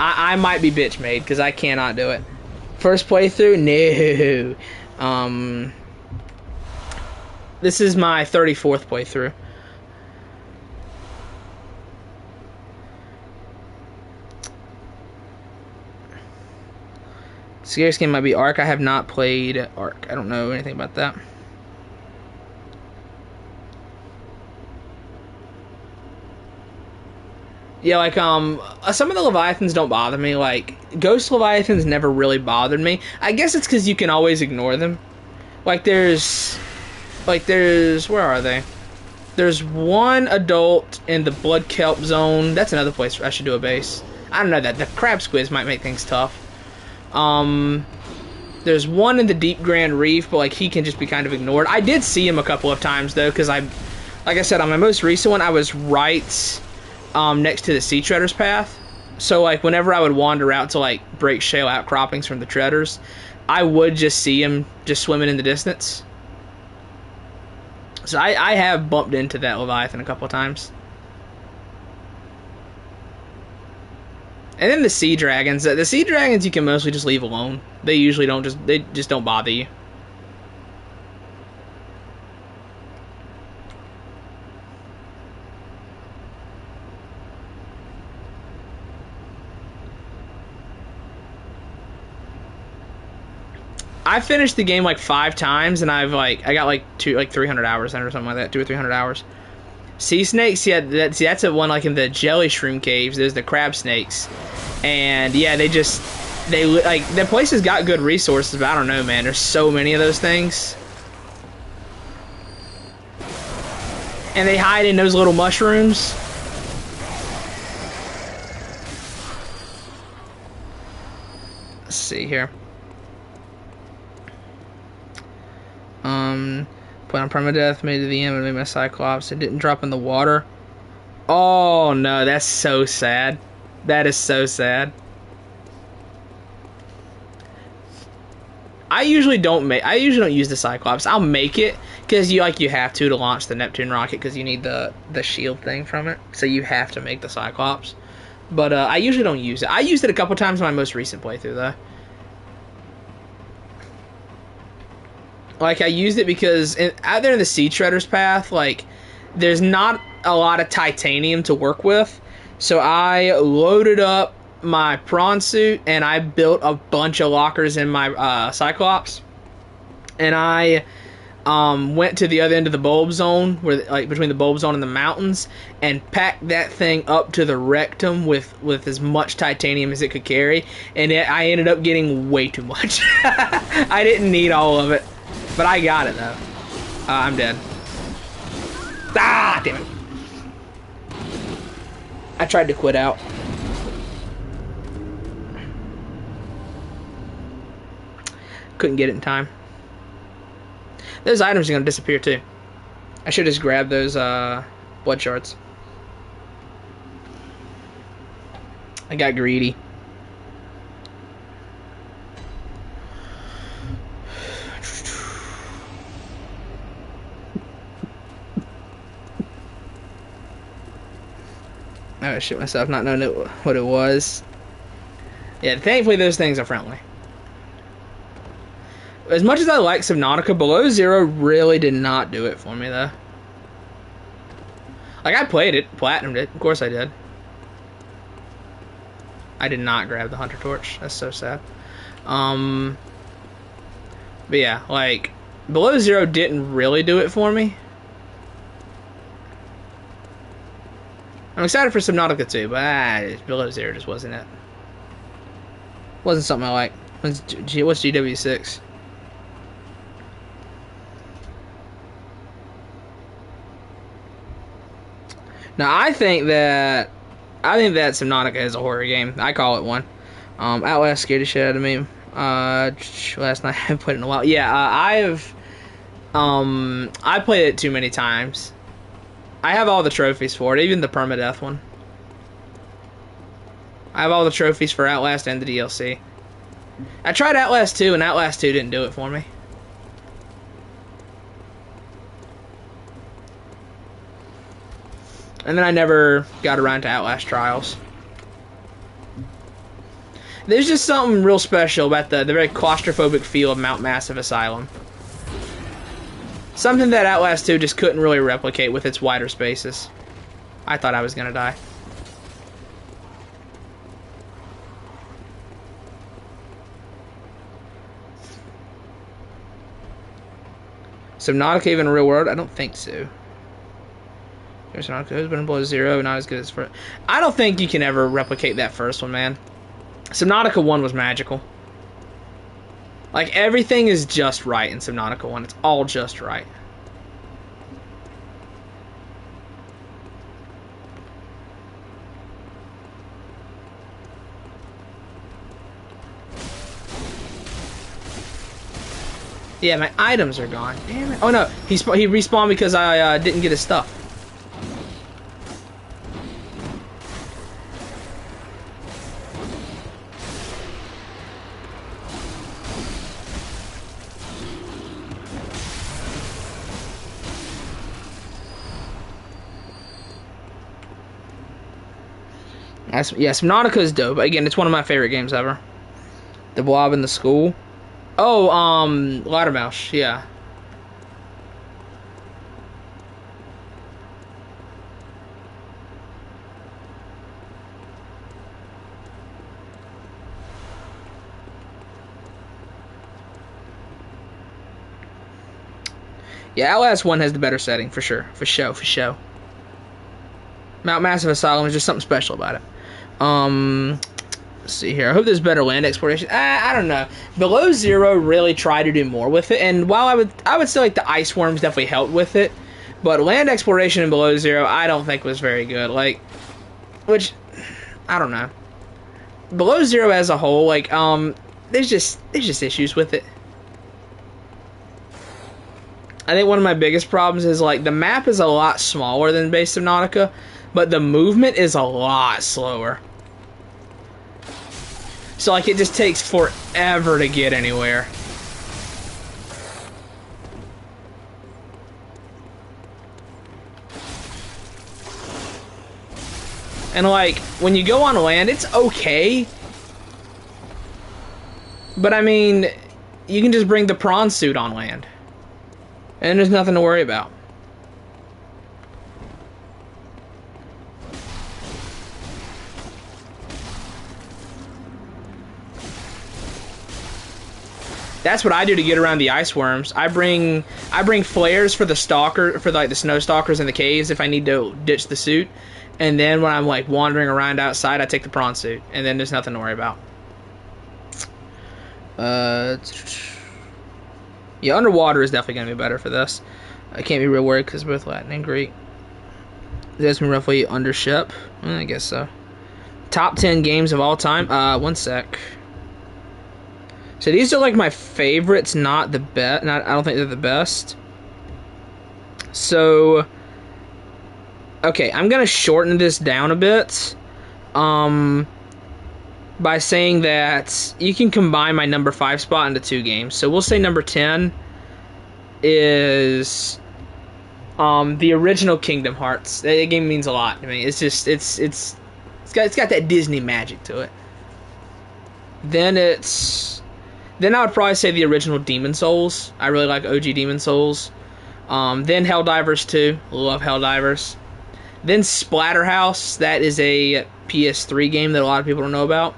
I might be bitch made because I cannot do it. First playthrough? No. This is my 34th playthrough. Scariest game might be Ark. I have not played Ark. I don't know anything about that. Yeah, like, some of the Leviathans don't bother me. Like, Ghost Leviathans never really bothered me. I guess it's because you can always ignore them. Like, there's, where are they? There's one adult in the Blood Kelp Zone. That's another place I should do a base. I don't know, that the crab squids might make things tough. There's one in the Deep Grand Reef, but, like, he can just be kind of ignored. I did see him a couple of times, though, because like I said, on my most recent one, I was right next to the Sea Treader's Path. So, like, whenever I would wander out to, like, break shale outcroppings from the treaders, I would just see him just swimming in the distance. So I have bumped into that Leviathan a couple of times. And then the sea dragons. The sea dragons you can mostly just leave alone. They usually don't they just don't bother you. I finished the game like 5 times, and I got like 300 hours in or something like that, 200 or 300 hours. Sea snakes, yeah, that's a one like in the jelly shroom caves. There's the crab snakes, and yeah, they like the place has got good resources, but I don't know, man. There's so many of those things, and they hide in those little mushrooms. Let's see here. Put on permadeath, made it to the end, and made my Cyclops. It didn't drop in the water. Oh no, that's so sad. That is so sad. I usually don't use the Cyclops. I'll make it because you have to launch the Neptune rocket because you need the shield thing from it. So you have to make the Cyclops. But I usually don't use it. I used it a couple times in my most recent playthrough though. Like, I used it because out there in the Seed Shredder's path, like, there's not a lot of titanium to work with. So I loaded up my prawn suit, and I built a bunch of lockers in my Cyclops. And I went to the other end of the bulb zone, where like between the bulb zone and the mountains, and packed that thing up to the rectum with as much titanium as it could carry. And I ended up getting way too much. I didn't need all of it. But I got it, though. I'm dead. Ah, damn it. I tried to quit out. Couldn't get it in time. Those items are going to disappear, too. I should just grab those blood shards. I got greedy. I would shit myself not knowing what it was. Yeah, thankfully those things are friendly. As much as I like Subnautica, Below Zero really did not do it for me, though. Like, I played it, platinumed it, of course I did. I did not grab the Hunter Torch, that's so sad. But yeah, like, Below Zero didn't really do it for me. I'm excited for Subnautica 2, but Below Zero just wasn't it. Wasn't something I like. What's GW6? Now I think that Subnautica is a horror game. I call it one. Outlast scared the shit out of me. Last night I haven't played it in a while. Yeah, I played it too many times. I have all the trophies for it, even the permadeath one. I have all the trophies for Outlast and the DLC. I tried Outlast 2, and Outlast 2 didn't do it for me. And then I never got around to Outlast Trials. There's just something real special about the very claustrophobic feel of Mount Massive Asylum. Something that Outlast 2 just couldn't really replicate with its wider spaces. I thought I was gonna die. Subnautica even in real world? I don't think so. Subnautica has been Below Zero, not as good as first. I don't think you can ever replicate that first one, man. Subnautica 1 was magical. Like, everything is just right in Subnautica 1. It's all just right. Yeah, my items are gone. Damn it. Oh, no. He respawned because I didn't get his stuff. Yeah, Subnautica is dope. Again, it's one of my favorite games ever. The Blob in the School. Oh, Loudermouse, yeah. Yeah, Outlast 1 has the better setting, for sure. For show. Mount Massive Asylum is just something special about it. Let's see here. I hope there's better land exploration. I don't know. Below Zero really tried to do more with it, and while I would say like the ice worms definitely helped with it, but land exploration in Below Zero I don't think was very good. Like, which I don't know. Below Zero as a whole, like there's just issues with it. I think one of my biggest problems is like the map is a lot smaller than Base Subnautica, but the movement is a lot slower. So like it just takes forever to get anywhere. And like when you go on land, it's okay. But I mean, you can just bring the prawn suit on land. And there's nothing to worry about. That's what I do to get around the ice worms. I bring flares for the stalker, for like the snow stalkers in the caves if I need to ditch the suit. And then when I'm like wandering around outside, I take the prawn suit, and then there's nothing to worry about. Yeah, underwater is definitely gonna be better for this. I can't be real worried because both Latin and Greek. That's been roughly under ship. I guess so. Top 10 games of all time. One sec. So these are like my favorites, not the best. I don't think they're the best. So, okay, I'm gonna shorten this down a bit, by saying that you can combine my number 5 spot into 2 games. So we'll say number 10 is the original Kingdom Hearts. That game means a lot to me. It's just it's got that Disney magic to it. Then I would probably say the original Demon Souls. I really like OG Demon Souls. Then Helldivers 2. Love Helldivers. Then Splatterhouse. That is a PS3 game that a lot of people don't know about.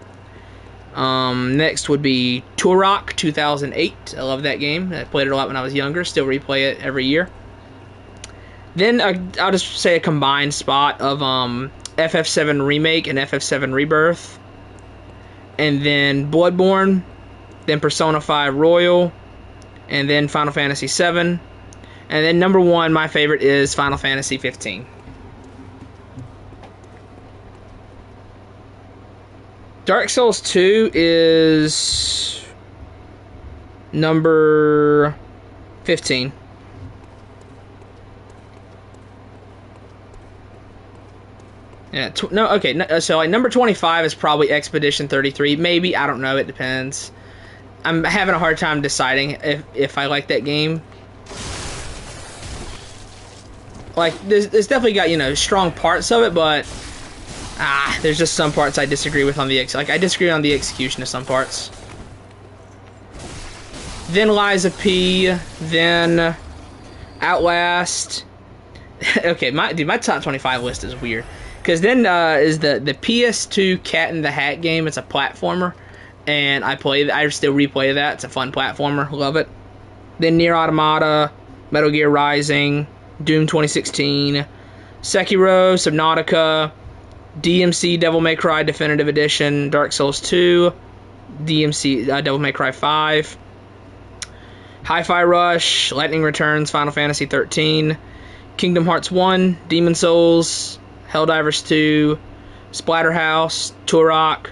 Next would be Turok 2008. I love that game. I played it a lot when I was younger. Still replay it every year. Then I'll just say a combined spot of FF7 Remake and FF7 Rebirth. And then Bloodborne. Then Persona 5 Royal. And then Final Fantasy 7. And then number 1, my favorite, is Final Fantasy 15. Dark Souls 2 is number 15. Yeah, so like number 25 is probably Expedition 33. Maybe, I don't know, it depends. I'm having a hard time deciding if I like that game. Like, there's definitely got, you know, strong parts of it, but there's just some parts I disagree with on the I disagree on the execution of some parts. Then Lies of P, then Outlast. Okay, my top 25 list is weird, because then is the PS2 Cat in the Hat game. It's a platformer, and I still replay that. It's a fun platformer, love it. Then Nier Automata, Metal Gear Rising, Doom 2016, Sekiro, Subnautica, DMC Devil May Cry Definitive Edition, Dark Souls 2, DMC Devil May Cry 5, Hi-Fi Rush, Lightning Returns, Final Fantasy 13, Kingdom Hearts 1, Demon Souls, Helldivers 2, Splatterhouse, Turok,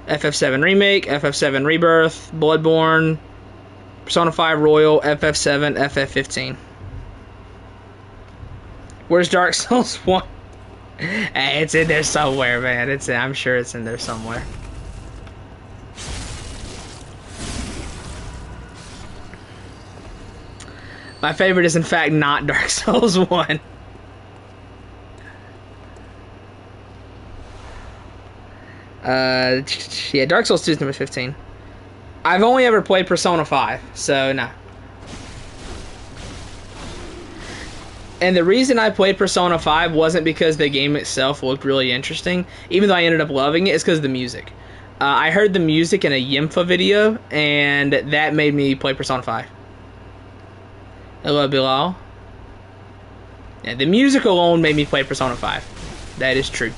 FF7 Remake, FF7 Rebirth, Bloodborne, Persona 5 Royal, FF7, FF15. Where's Dark Souls 1? Hey, it's in there somewhere, man. I'm sure it's in there somewhere. My favorite is, in fact, not Dark Souls 1. Yeah, Dark Souls 2 is number 15. I've only ever played Persona 5, so no. And the reason I played Persona 5 wasn't because the game itself looked really interesting, even though I ended up loving it, it's because of the music. I heard the music in a Yimfa video, and that made me play Persona 5. Hello, Bilal. Yeah, the music alone made me play Persona 5. That is true.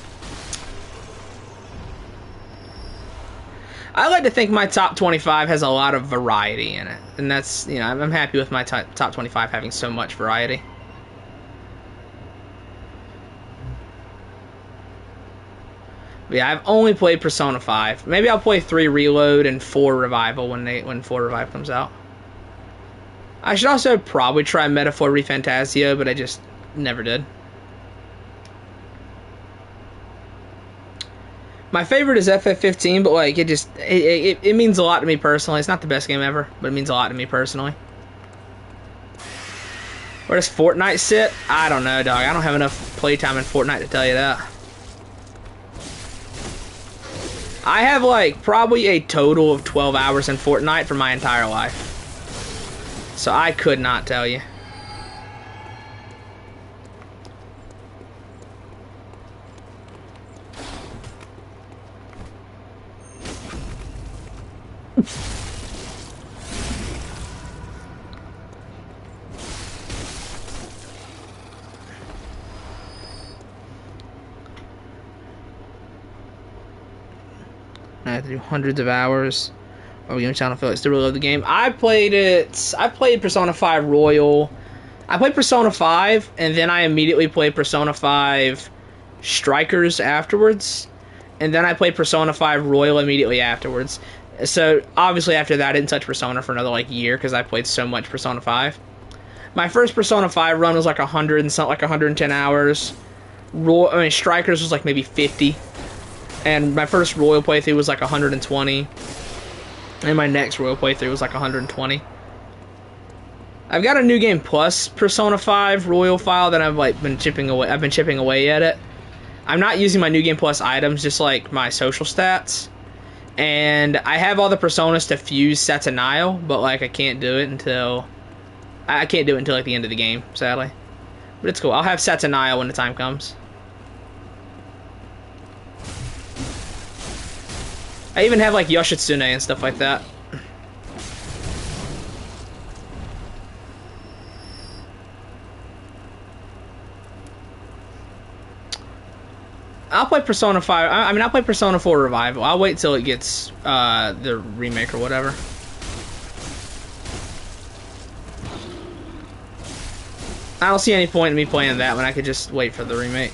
I like to think my top 25 has a lot of variety in it. And that's, you know, I'm happy with my top 25 having so much variety. But yeah, I've only played Persona 5. Maybe I'll play 3 Reload and 4 Revival when 4 Revival comes out. I should also probably try Metaphor ReFantazio, but I just never did. My favorite is FF15, but like it means a lot to me personally. It's not the best game ever, but it means a lot to me personally. Where does Fortnite sit? I don't know, dog. I don't have enough playtime in Fortnite to tell you that. I have like probably a total of 12 hours in Fortnite for my entire life. So I could not tell you. I have to do hundreds of hours. Are we gonna channel Felix to really love the game? I played Persona 5 Royal. I played Persona 5, and then I immediately played Persona 5 Strikers afterwards. And then I played Persona 5 Royal immediately afterwards. So, obviously after that, I didn't touch Persona for another, like, year, because I played so much Persona 5. My first Persona 5 run was like 100 and something, like 110 hours. Strikers was like maybe 50. And my first Royal playthrough was like 120. And my next Royal playthrough was like 120. I've got a New Game Plus Persona 5 Royal file that I've like been chipping away. I've been chipping away at it. I'm not using my New Game Plus items, just like my social stats. And I have all the Personas to fuse Satanael, but like I can't do it until like the end of the game, sadly. But it's cool. I'll have Satanael when the time comes. I even have like Yoshitsune and stuff like that. I'll play Persona 5. I mean, I'll play Persona 4 Revival. I'll wait till it gets the remake or whatever. I don't see any point in me playing that when I could just wait for the remake.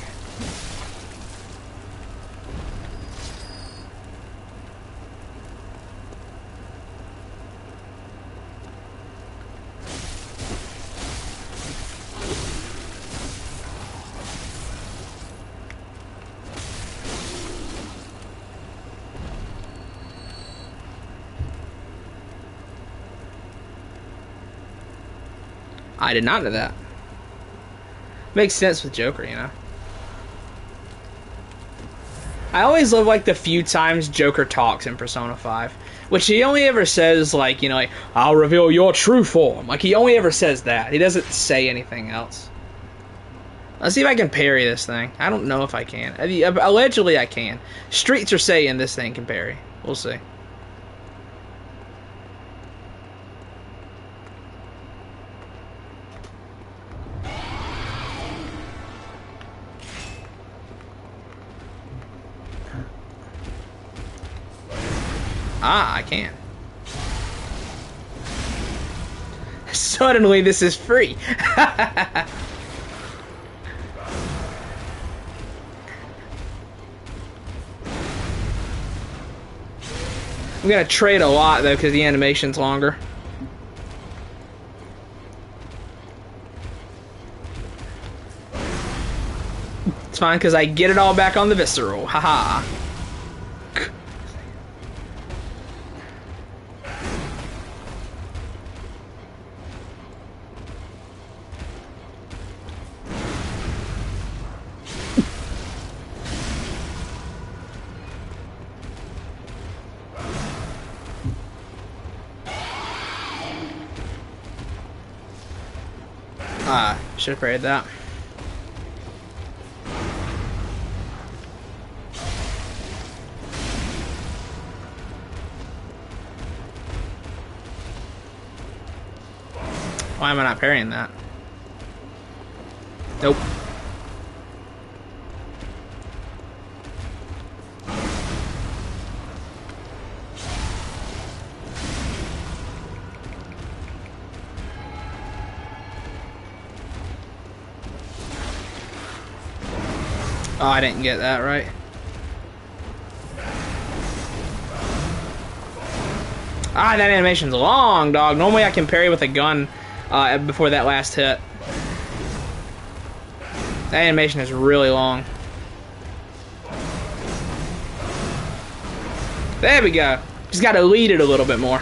I did not know that. Makes sense with Joker, you know. I always love like the few times Joker talks in Persona 5, which he only ever says like, you know, like, I'll reveal your true form. Like he only ever says that. He doesn't say anything else. Let's see if I can parry this thing. I don't know if I can. Allegedly I can. Streets are saying this thing can parry. We'll see. Ah, I can. Suddenly this is free. I'm gonna trade a lot though because the animation's longer. It's fine because I get it all back on the visceral. Haha. Should have prayed that. Well, Why am I not parrying that? Nope. Oh, I didn't get that right. Ah, that animation's long, dog. Normally I can parry with a gun before that last hit. That animation is really long. There we go. Just gotta lead it a little bit more.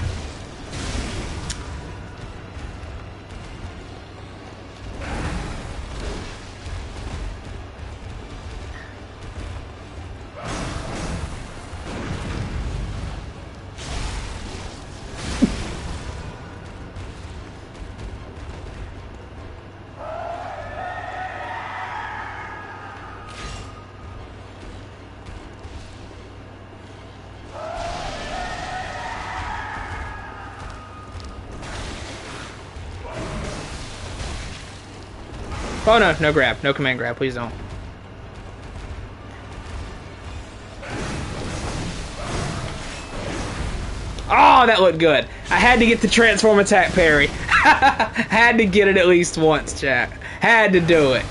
Oh no, no grab. No command grab, please don't. Oh, that looked good. I had to get the transform attack parry. Had to get it at least once, chat. Had to do it.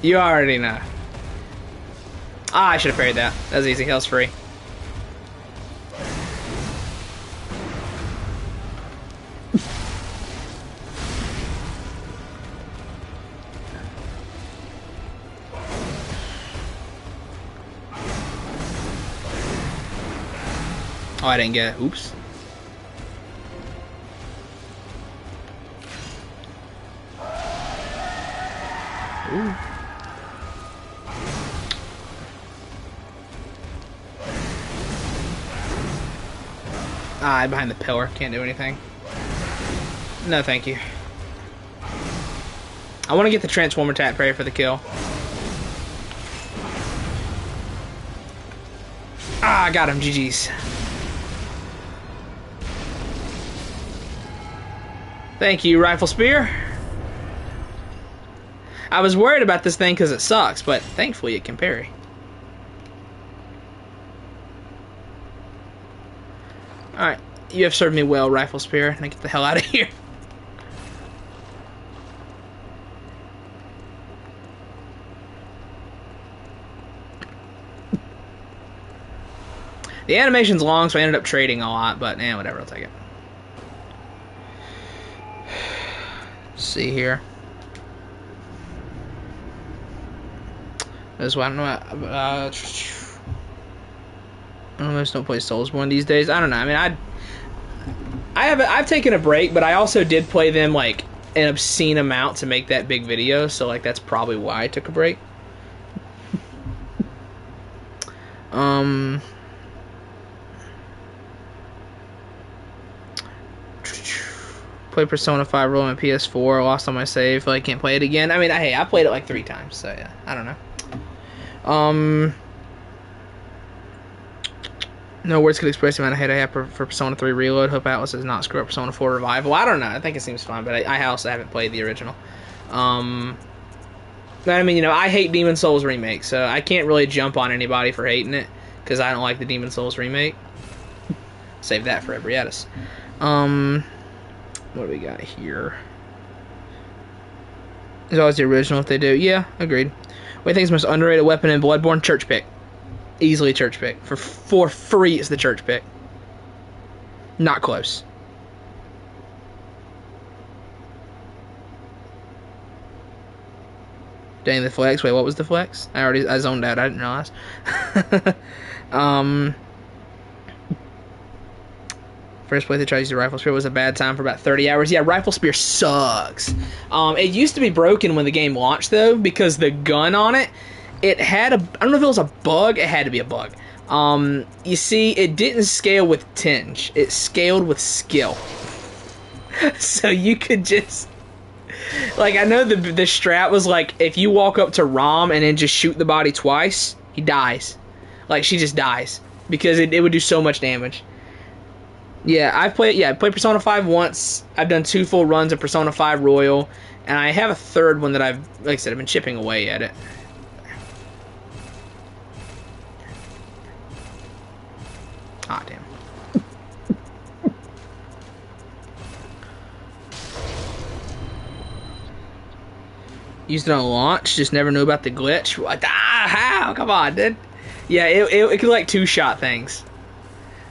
You already know. Ah, I should have parried that. That was easy. That was free. Oh, I didn't get it. Oops. Ooh. Ah, I'm behind the pillar. Can't do anything. No, thank you. I want to get the transform attack parry for the kill. Ah, I got him. GG's. Thank you, Rifle Spear. I was worried about this thing because it sucks, but thankfully it can parry. Alright, you have served me well, Rifle Spear. Now get the hell out of here. The animation's long, so I ended up trading a lot, but whatever, I'll take it. See here. That's why I don't know. I almost don't play Soulsborne these days. I don't know. I mean, I've taken a break, but I also did play them like an obscene amount to make that big video. So like that's probably why I took a break. Play Persona 5 roll on PS4, lost on my save, feel like I can't play it again. I mean, hey, I played it like 3 times, so yeah, I don't know. No words could express the amount of hate I have for Persona 3 Reload. Hope Atlas does not screw up Persona 4 Revival. I don't know, I think it seems fun, but I also haven't played the original. But I mean, you know, I hate Demon Souls Remake, so I can't really jump on anybody for hating it, because I don't like the Demon Souls Remake. Save that for Ebrietas. What do we got here? It's always the original if they do. Yeah, agreed. What do you think is the most underrated weapon in Bloodborne? Church pick. Easily church pick. For free, it's the church pick. Not close. Dang, the flex. Wait, what was the flex? I zoned out. I didn't realize. First play they tried to use the Rifle Spear was a bad time for about 30 hours. Yeah, Rifle Spear sucks. It used to be broken when the game launched, though, because the gun on it, it had a... I don't know if it was a bug. It had to be a bug. You see, it didn't scale with tinge. It scaled with skill. So you could just... Like, I know the strat was like, if you walk up to Rom and then just shoot the body twice, he dies. Like, she just dies. Because it would do so much damage. Yeah, I played Persona 5 once. I've done 2 full runs of Persona 5 Royal, and I have a third one that like I said, I've been chipping away at it. Ah, damn. Used it on launch, just never knew about the glitch. What? Ah, how? Come on, dude. Yeah, it could like 2-shot things.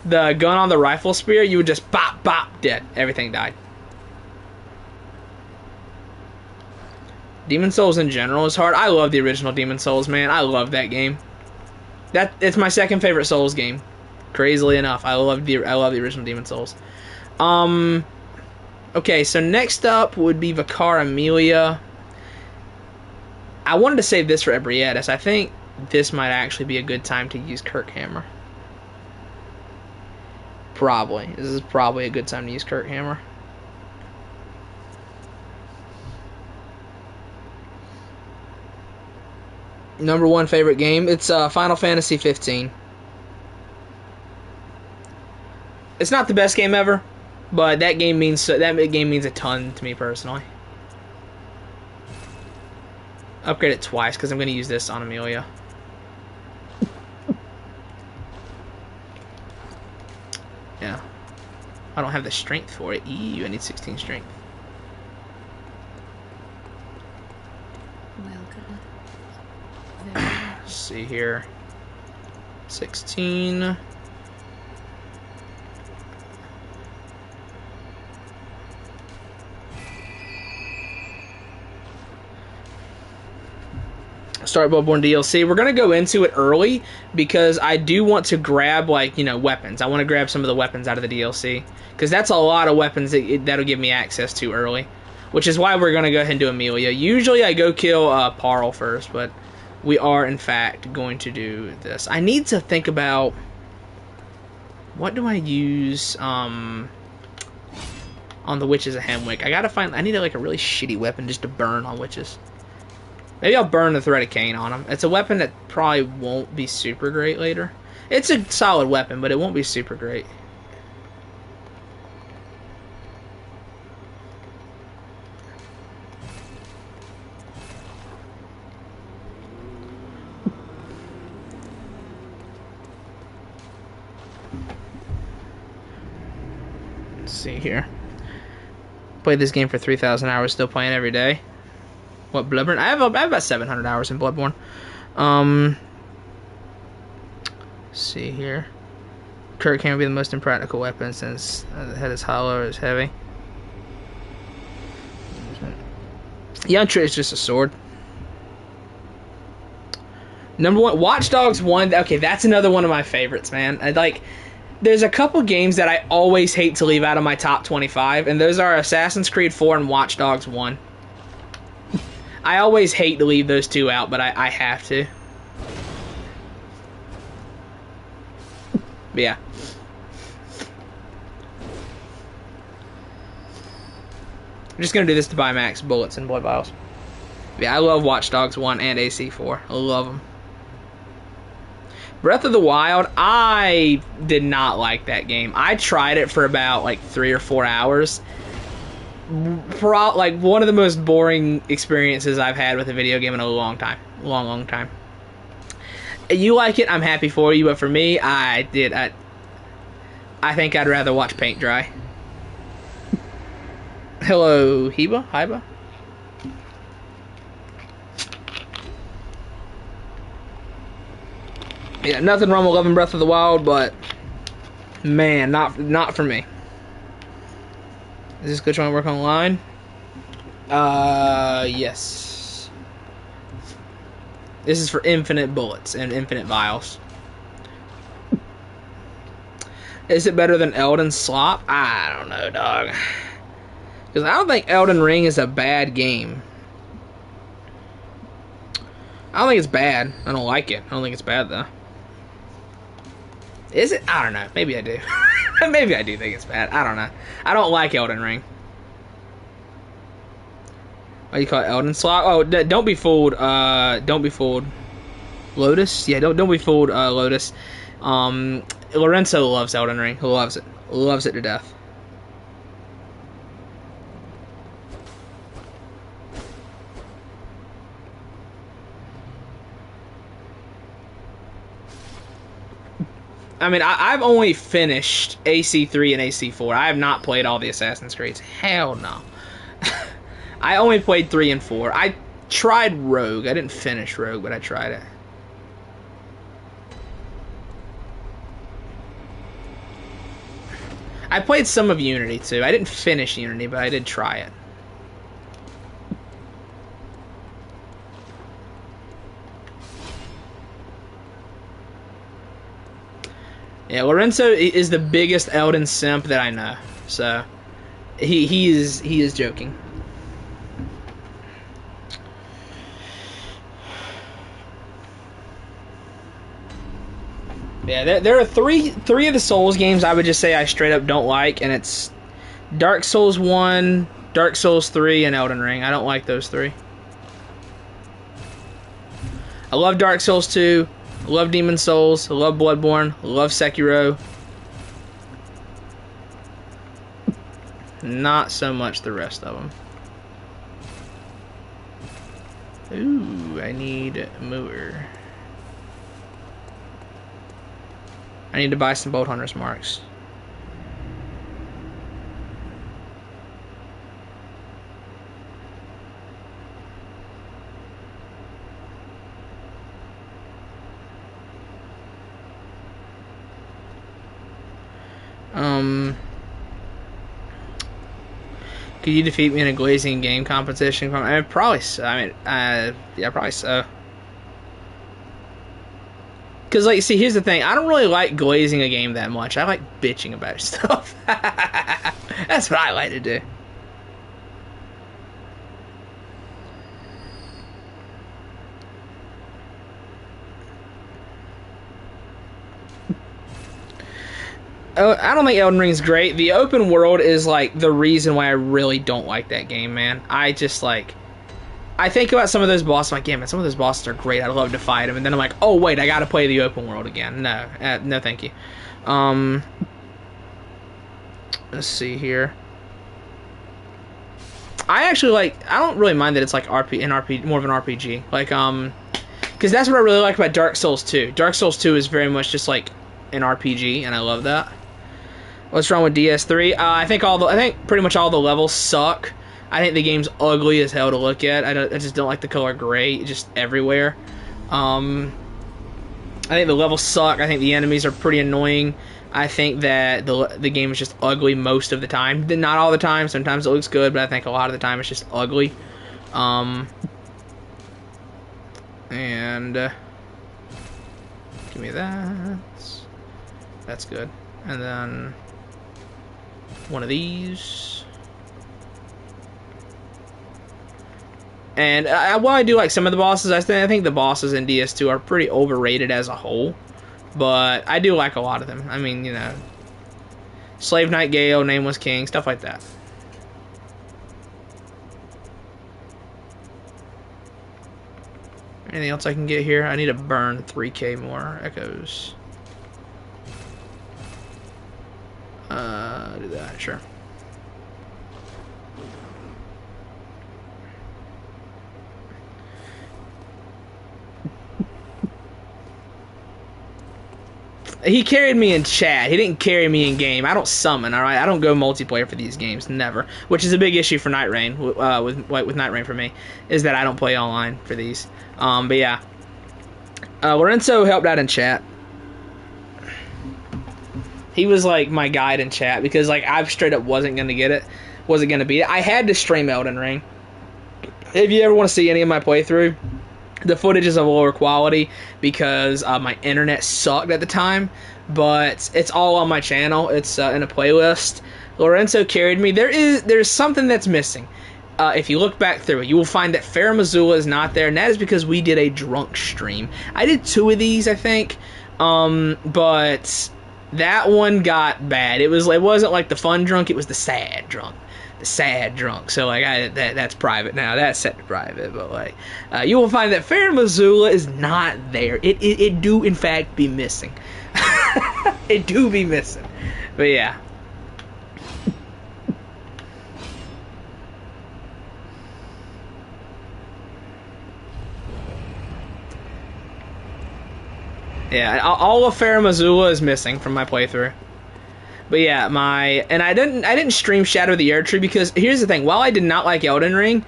The gun on the rifle spear, you would just bop, bop, dead. Everything died. Demon Souls in general is hard. I love the original Demon Souls, man. I love that game. It's my second favorite Souls game. Crazily enough, I love the original Demon Souls. Okay, so next up would be Vicar Amelia. I wanted to save this for Ebrietas. I think this might actually be a good time to use Kirkhammer. Probably. This is probably a good time to use Kirkhammer. Number 1 favorite game? It's Final Fantasy 15. It's not the best game ever, but that game means a ton to me personally. Upgrade it twice because I'm going to use this on Amelia. Yeah. I don't have the strength for it. Ew, I need 16 strength. Let's see here. 16. Start Bloodborne DLC. We're going to go into it early because I do want to grab, like, you know, weapons. I want to grab some of the weapons out of the DLC because that's a lot of weapons that'll give me access to early, which is why we're going to go ahead and do Amelia. Usually I go kill Parl first, but we are, in fact, going to do this. I need to think about what do I use on the Witches of Hemwick. I need like a really shitty weapon just to burn on witches. Maybe I'll burn the Thread of Cain on him. It's a weapon that probably won't be super great later. It's a solid weapon, but it won't be super great. Let's see here. Played this game for 3,000 hours, still playing every day. What, Bloodborne? I have about 700 hours in Bloodborne. Let's see here. Kirk can be the most impractical weapon since the head is hollow or is heavy. Yantra is just a sword. Number 1, Watch Dogs 1. Okay, that's another one of my favorites, man. There's a couple games that I always hate to leave out of my top 25, and those are Assassin's Creed 4 and Watch Dogs 1. I always hate to leave those two out, but I have to. But yeah. I'm just going to do this to buy max bullets and blood vials. Yeah, I love Watch Dogs 1 and AC4. I love them. Breath of the Wild, I did not like that game. I tried it for about like 3 or 4 hours. Like one of the most boring experiences I've had with a video game in a long time. Long time. You like it, I'm happy for you, but for me, I think I'd rather watch paint dry. Hello, Hiba? Yeah, nothing wrong with loving Breath of the Wild, but man, not for me. Is this good trying to work online? Yes. This is for infinite bullets and infinite vials. Is it better than Elden Slop? I don't know, dog. Because I don't think Elden Ring is a bad game. I don't think it's bad. I don't like it. I don't think it's bad, though. Is it? I don't know. Maybe I do. Maybe I do think it's bad. I don't know. I don't like Elden Ring. What do you call it? Elden Slot? Oh, don't be fooled. Don't be fooled. Lotus? Yeah, don't be fooled, Lotus. Lorenzo loves Elden Ring. He loves it. Loves it to death. I mean, I've only finished AC3 and AC4. I have not played all the Assassin's Creeds. Hell no. I only played 3 and 4. I tried Rogue. I didn't finish Rogue, but I tried it. I played some of Unity, too. I didn't finish Unity, but I did try it. Yeah, Lorenzo is the biggest Elden simp that I know. So, he is joking. Yeah, there are three of the Souls games I would just say I straight up don't like, and it's Dark Souls 1, Dark Souls 3, and Elden Ring. I don't like those 3. I love Dark Souls 2, I love Demon Souls, I love Bloodborne, I love Sekiro. Not so much the rest of them. Ooh, I need more. I need to buy some Bolt Hunter's marks. Could you defeat me in a glazing game competition? I mean, probably so. Yeah, probably so. Because, like, see, here's the thing. I don't really like glazing a game that much. I like bitching about stuff. That's what I like to do. I don't think Elden Ring's great. The open world is, like, the reason why I really don't like that game, man. I just, like... I think about some of those bosses, I'm like, yeah, man, some of those bosses are great. I'd love to fight them. And then I'm like, oh, wait, I gotta play the open world again. No, no thank you. Let's see here. I actually, like... I don't really mind that it's, like, more of an RPG. Like, because that's what I really like about Dark Souls 2. Dark Souls 2 is very much just, like, an RPG, and I love that. What's wrong with DS3? I think pretty much all the levels suck. I think the game's ugly as hell to look at. I just don't like the color gray, just everywhere. I think the levels suck. I think the enemies are pretty annoying. I think that the game is just ugly most of the time. Not all the time. Sometimes it looks good, but I think a lot of the time it's just ugly. And give me that. That's good. And then one of these. And while I do like some of the bosses, I think the bosses in DS2 are pretty overrated as a whole. But I do like a lot of them. I mean, you know, Slave Knight Gale, Nameless King, stuff like that. Anything else I can get here? I need to burn 3k more echoes. Do that, sure. He carried me in chat. He didn't carry me in game. I don't summon, alright? I don't go multiplayer for these games. Never. Which is a big issue for Night Rain, with Night Rain for me, is that I don't play online for these. But yeah. Lorenzo helped out in chat. He was like my guide in chat because like I straight up wasn't gonna get it. Wasn't gonna beat it. I had to stream Elden Ring. If you ever want to see any of my playthrough, the footage is of lower quality because my internet sucked at the time, but it's all on my channel. It's in a playlist. Lorenzo carried me. There's something that's missing. If you look back through it, you will find that Farrah Missoula is not there, and that is because we did a drunk stream. I did 2 of these, I think, but that one got bad. It wasn't like the fun drunk, it was the sad drunk. Sad drunk, so like that's private now. That's set to private, but like you will find that Farrah Missoula is not there. It do in fact be missing. It do be missing, but yeah. Yeah, all of Farum Azula is missing from my playthrough. But yeah, I didn't stream Shadow of the Erdtree because here's the thing. While I did not like Elden Ring,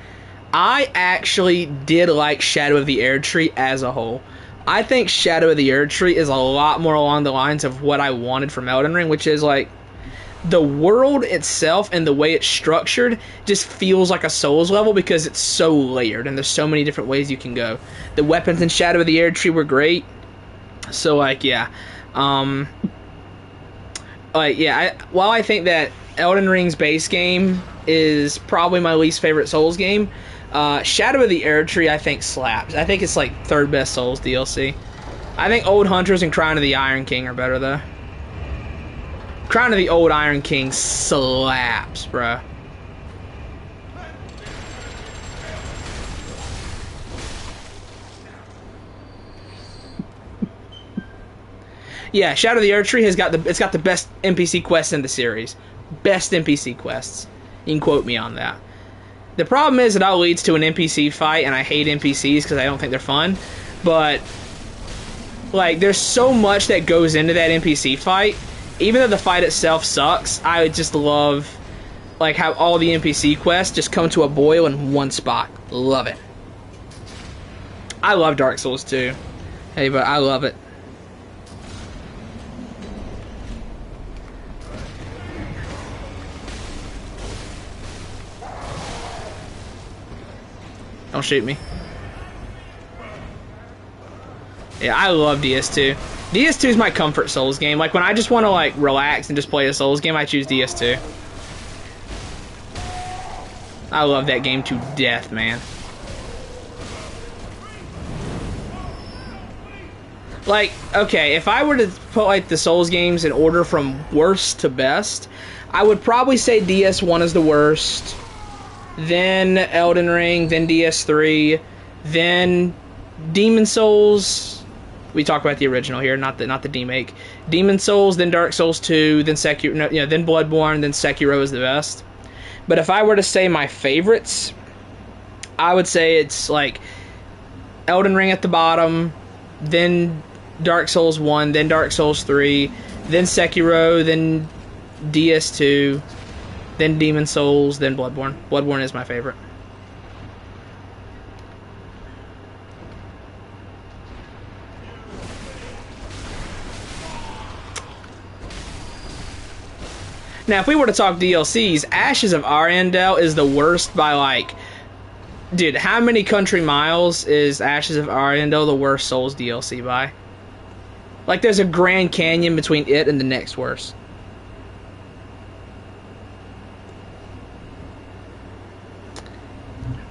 I actually did like Shadow of the Erdtree as a whole. I think Shadow of the Erdtree is a lot more along the lines of what I wanted from Elden Ring, which is like the world itself and the way it's structured just feels like a Souls level because it's so layered and there's so many different ways you can go. The weapons in Shadow of the Erdtree were great. So like yeah. While I think that Elden Ring's base game is probably my least favorite Souls game, Shadow of the Erdtree I think slaps. I think it's like third best Souls DLC. I think Old Hunters and Crown of the Iron King are better though. Crown of the Old Iron King slaps, bruh. Yeah, Shadow of the Erdtree has got the best NPC quests in the series. Best NPC quests. You can quote me on that. The problem is it all leads to an NPC fight, and I hate NPCs because I don't think they're fun. But like, there's so much that goes into that NPC fight. Even though the fight itself sucks, I just love like how all the NPC quests just come to a boil in one spot. Love it. I love Dark Souls 2. Hey, but I love it. Don't shoot me. Yeah, I love DS2. DS2 is my comfort Souls game. Like, when I just want to, like, relax and just play a Souls game, I choose DS2. I love that game to death, man. Like, okay, if I were to put, like, the Souls games in order from worst to best, I would probably say DS1 is the worst, then Elden Ring, then DS3, then Demon Souls. We talk about the original here, not the demake. Demon Souls, then Dark Souls 2, then Sekiro, no, you know, then Bloodborne, then Sekiro is the best. But if I were to say my favorites, I would say it's like Elden Ring at the bottom, then Dark Souls 1, then Dark Souls 3, then Sekiro, then DS2, then Demon Souls, then Bloodborne. Bloodborne is my favorite. Now, if we were to talk DLCs, Ashes of Arendelle is the worst by, like... Dude, how many country miles is Ashes of Arendelle the worst Souls DLC by? Like, there's a Grand Canyon between it and the next worst.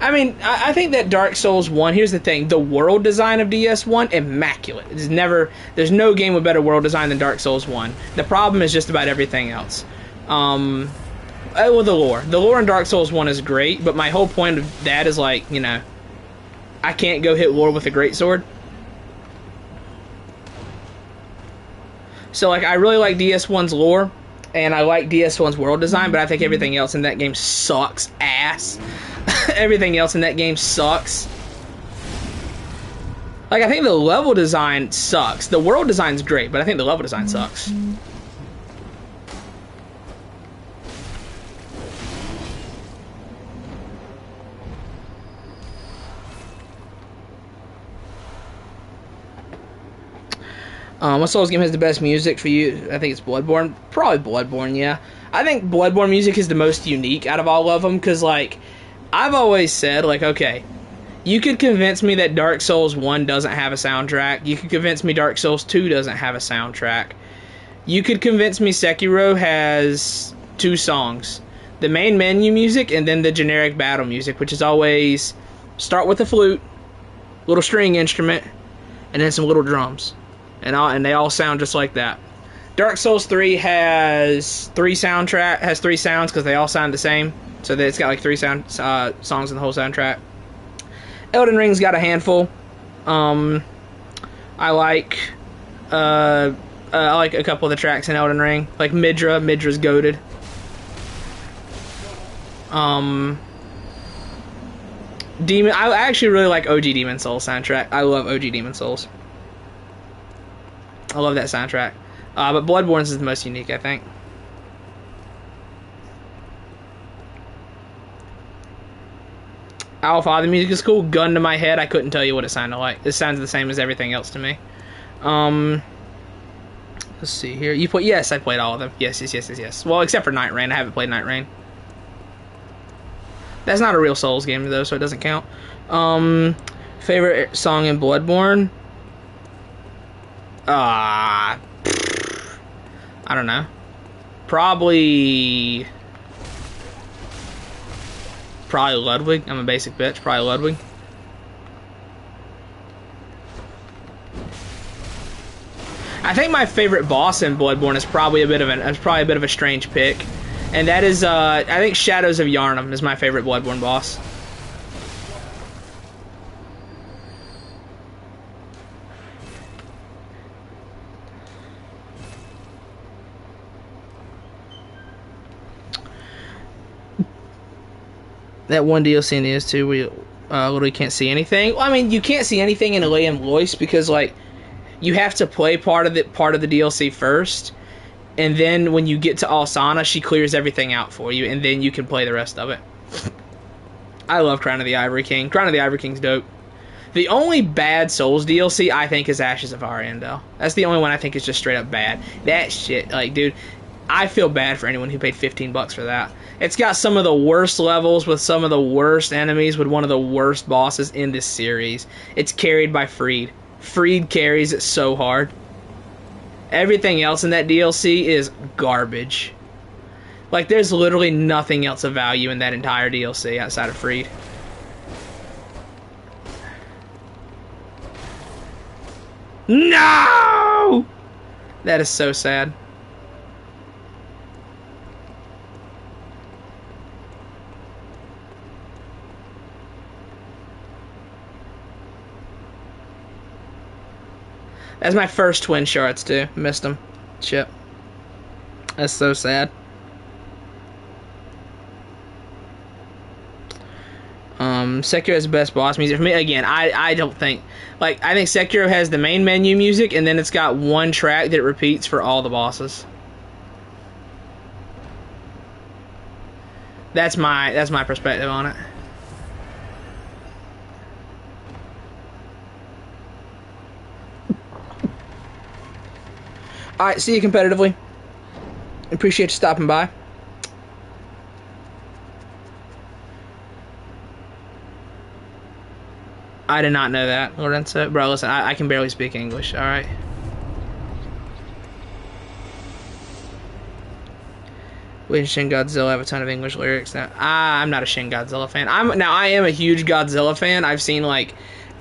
I mean, I think that Dark Souls 1, here's the thing, the world design of DS1, immaculate. There's no game with better world design than Dark Souls 1. The problem is just about everything else. Well, the lore. The lore in Dark Souls 1 is great, but my whole point of that is, like, you know, I can't go hit lore with a greatsword. So, like, I really like DS1's lore, and I like DS1's world design, but I think everything else in that game sucks ass. Everything else in that game sucks. Like, I think the level design sucks. The world design's great, but I think the level design sucks. What Souls game has the best music for you? I think it's Bloodborne. Probably Bloodborne, yeah. I think Bloodborne music is the most unique out of all of them, because, like, I've always said, like, okay, you could convince me that Dark Souls 1 doesn't have a soundtrack. You could convince me Dark Souls 2 doesn't have a soundtrack. You could convince me Sekiro has 2 songs. The main menu music and then the generic battle music, which is always start with a flute, little string instrument, and then some little drums. And they all sound just like that. Dark Souls 3 has 3 sounds because they all sound the same. So it's got like 3 songs in the whole soundtrack. Elden Ring's got a handful. I like a couple of the tracks in Elden Ring, like Midra. Midra's goated. I actually really like OG Demon Souls soundtrack. I love OG Demon Souls. I love that soundtrack. But Bloodborne's is the most unique, I think. Alpha, the music is cool. Gun to my head, I couldn't tell you what it sounded like. It sounds the same as everything else to me. Let's see here. You play? Yes, I played all of them. Yes. Well, except for Night Rain. I haven't played Night Rain. That's not a real Souls game though, so it doesn't count. Favorite song in Bloodborne? I don't know. Probably Ludwig. I'm a basic bitch. Probably Ludwig. I think my favorite boss in Bloodborne is probably a bit of a strange pick, and that is I think Shadows of Yharnam is my favorite Bloodborne boss. That one DLC in the S2 where you literally can't see anything. Well, I mean, you can't see anything in Elaine Lois because like you have to play part of the DLC first, and then when you get to Alsana, she clears everything out for you, and then you can play the rest of it. I love Crown of the Ivory King. Crown of the Ivory King's dope. The only bad Souls DLC I think is Ashes of Ariandel. That's the only one I think is just straight up bad. That shit, like, dude, I feel bad for anyone who paid $15 for that. It's got some of the worst levels with some of the worst enemies with one of the worst bosses in this series. It's carried by Freed. Freed carries it so hard. Everything else in that DLC is garbage. Like, there's literally nothing else of value in that entire DLC outside of Freed. No! That is so sad. That's my first twin shards too. Missed them. Shit. That's so sad. Sekiro has the best boss music. For me, again, I don't think... Like, I think Sekiro has the main menu music, and then it's got one track that it repeats for all the bosses. That's my perspective on it. Alright, see you competitively. Appreciate you stopping by. I did not know that, Lorenzo. Bro, listen, I can barely speak English, alright? When Shin Godzilla have a ton of English lyrics now. I'm not a Shin Godzilla fan. I am a huge Godzilla fan. I've seen, like,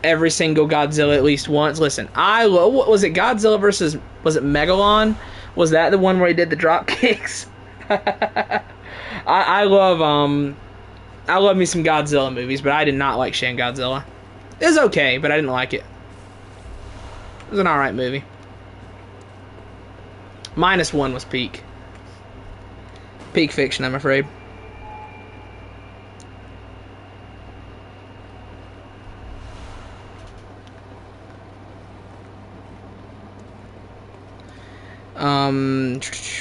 every single Godzilla at least once. Listen, what was it, Godzilla versus... Was it Megalon? Was that the one where he did the drop kicks? I love me some Godzilla movies, but I did not like Shin Godzilla. It was okay, but I didn't like it. It was an alright movie. -1 was peak. Peak fiction, I'm afraid.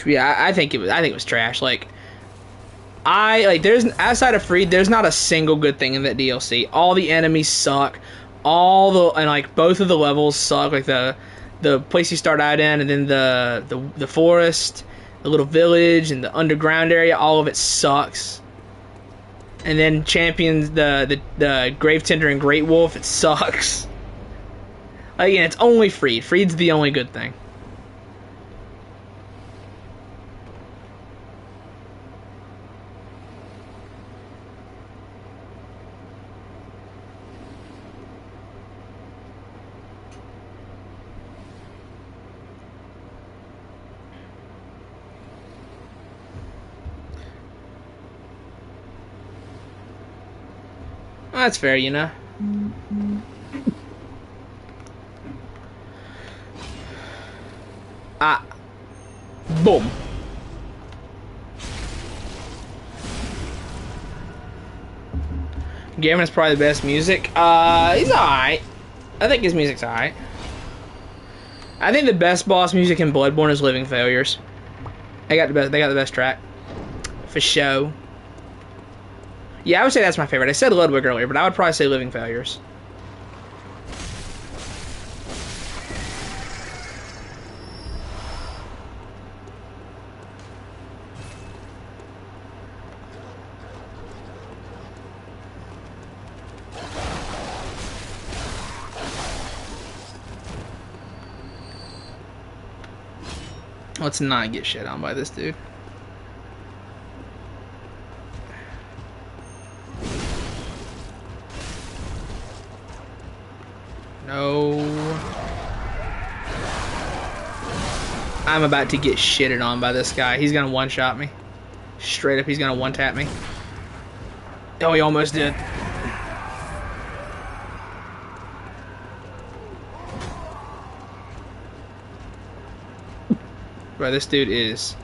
Yeah, I think it was trash. There's outside of Freed, there's not a single good thing in that DLC. All the enemies suck. Both of the levels suck. Like the place you start out in, and then the forest, the little village, and the underground area. All of it sucks. And then Champions, the Gravetender and Great Wolf, it sucks. Again, it's only Freed. Freed's the only good thing. Well, that's fair, you know. Boom. Gavin's probably the best music. He's alright. I think his music's alright. I think the best boss music in Bloodborne is Living Failures. They got the best. They got the best track for show. Yeah, I would say that's my favorite. I said Ludwig earlier, but I would probably say Living Failures. Let's not get shit on by this dude. No. I'm about to get shitted on by this guy. He's gonna one-shot me. Straight up, he's gonna one-tap me. Oh, he almost did. Bro, this dude is...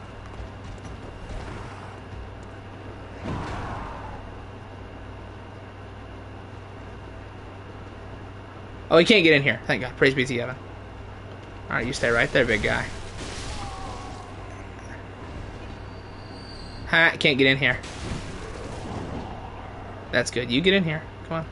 Oh, he can't get in here. Thank God. Praise be to heaven. Alright, you stay right there, big guy. Ha, can't get in here. That's good. You get in here. Come on.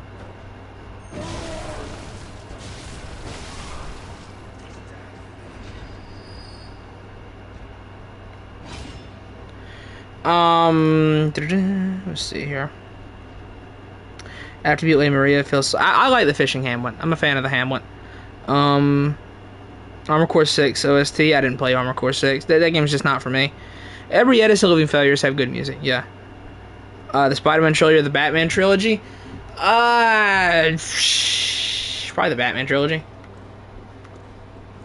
Let's see here. After beat Lady Maria feels... I like the fishing Hamlet. I'm a fan of the Hamlet. Armor Core 6 OST. I didn't play Armor Core 6. That game's just not for me. Every Edison Living Failures have good music. Yeah. The Spider-Man trilogy or the Batman trilogy? Probably the Batman trilogy.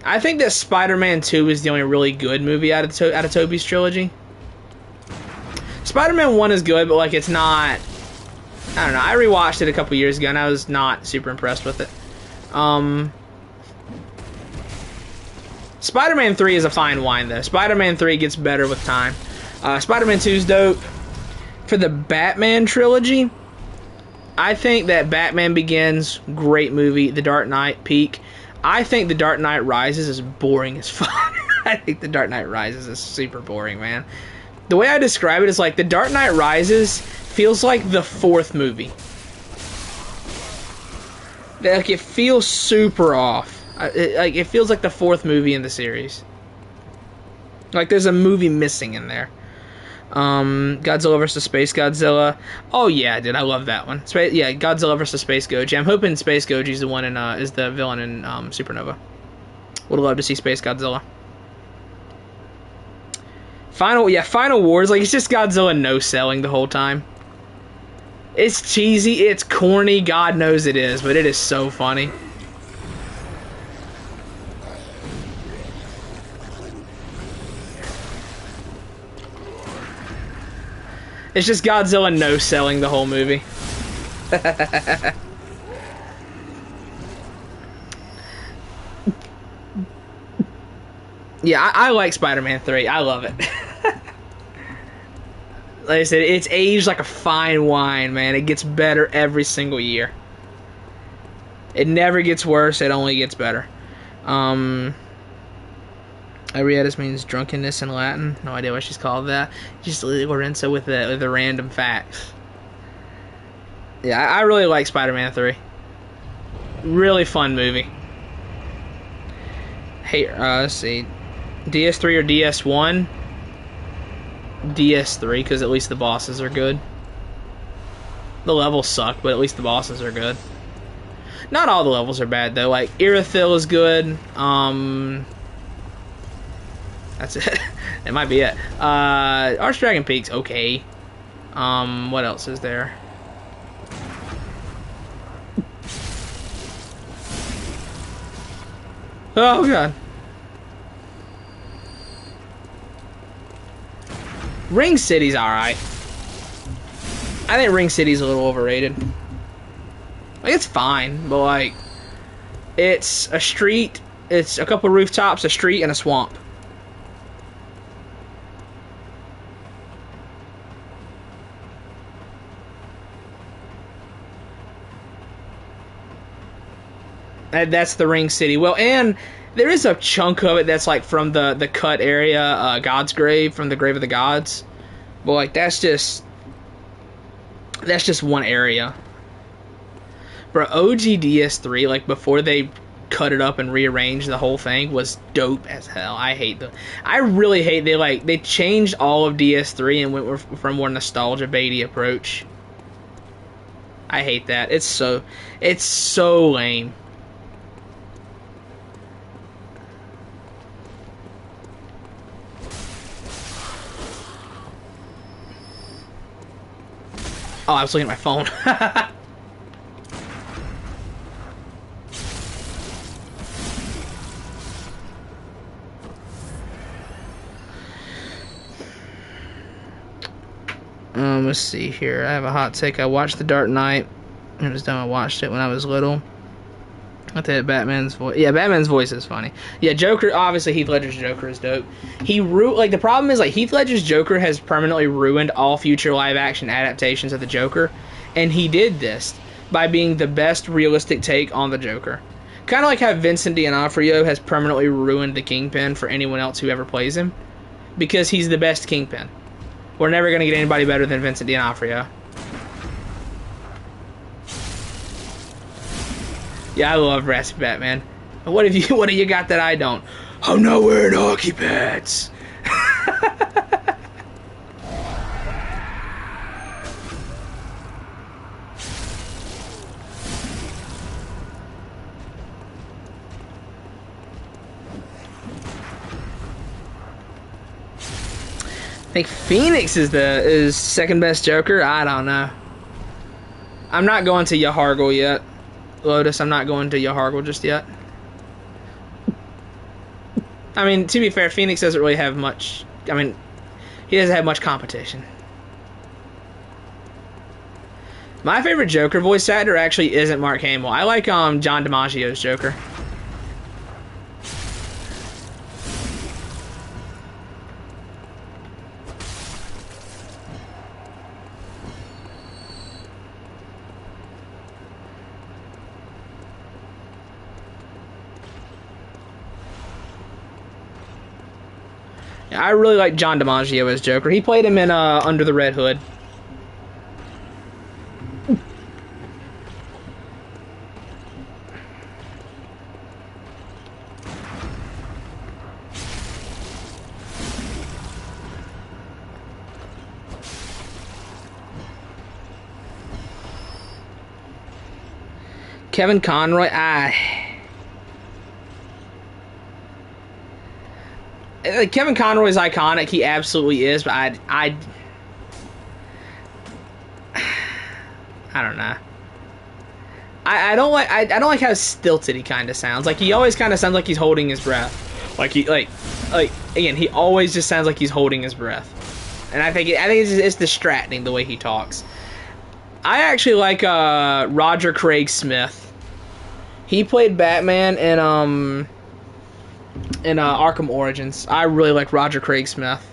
I think that Spider-Man 2 is the only really good movie out of Tobey's trilogy. Spider-Man 1 is good, but like it's not... I don't know. I rewatched it a couple years ago, and I was not super impressed with it. Spider-Man 3 is a fine wine, though. Spider-Man 3 gets better with time. Spider-Man 2 is dope. For the Batman trilogy, I think that Batman Begins, great movie. The Dark Knight, peak. I think The Dark Knight Rises is boring as fuck. I think The Dark Knight Rises is super boring, man. The way I describe it is like The Dark Knight Rises feels like the fourth movie. Like, it feels super off. It feels like the fourth movie in the series. Like, there's a movie missing in there. Godzilla vs. Space Godzilla. Oh, yeah, dude, I love that one. Godzilla vs. Space Goji. I'm hoping Space Goji's the one is the villain in Supernova. Would love to see Space Godzilla. Final Wars. Like, it's just Godzilla no-selling the whole time. It's cheesy, it's corny, God knows it is, but it is so funny. It's just Godzilla no-selling the whole movie. Yeah, I like Spider-Man 3. I love it. Like I said, it's aged like a fine wine, man. It gets better every single year. It never gets worse. It only gets better. Arietis means drunkenness in Latin. No idea why she's called that. Just Lorenzo with the random facts. Yeah, I really like Spider-Man 3. Really fun movie. Hey, let's see. DS3 or DS1? DS3, because at least the bosses are good. The levels suck, but at least the bosses are good. Not all the levels are bad, though. Like, Irithyll is good. That's it. That might be it. Archdragon Peak's okay. What else is there? Oh, God. Ring City's alright. I think Ring City's a little overrated. Like, it's fine, but like, it's a street, it's a couple rooftops, a street, and a swamp. And that's the Ring City. Well, and There is a chunk of it that's like from the cut area, God's Grave, from the Grave of the Gods. But like that's just one area. Bro, OG DS3, like before they cut it up and rearranged the whole thing, was dope as hell. I really hate they changed all of DS3 and went for a more nostalgia baity approach. I hate that. It's so lame. Oh, I was looking at my phone. Let's see here. I have a hot take. I watched The Dark Knight. It was dumb. I watched it when I was little. I think Batman's voice. Yeah, Batman's voice is funny. Yeah, Joker. Obviously, Heath Ledger's Joker is dope. The problem is like Heath Ledger's Joker has permanently ruined all future live action adaptations of the Joker, and he did this by being the best realistic take on the Joker. Kind of like how Vincent D'Onofrio has permanently ruined the Kingpin for anyone else who ever plays him, because he's the best Kingpin. We're never going to get anybody better than Vincent D'Onofrio. Yeah, I love Raspy Batman. What have you got that I don't? I'm not wearing hockey pads. I think Phoenix is second best Joker. I don't know. I'm not going to Yahargle yet. Lotus, I'm not going to Yahargle just yet. I mean, to be fair, Phoenix doesn't really have much. I mean, he doesn't have much competition. My favorite Joker voice actor actually isn't Mark Hamill. I like John DiMaggio's Joker. I really like John DiMaggio as Joker. He played him in Under the Red Hood. Kevin Conroy, Kevin Conroy's iconic. He absolutely is, but I don't know. I don't like how stilted he kind of sounds. Like he always kind of sounds like he's holding his breath. Like again, he always just sounds like he's holding his breath. And I think it's distracting the way he talks. I actually like Roger Craig Smith. He played Batman in Arkham Origins. I really like Roger Craig Smith.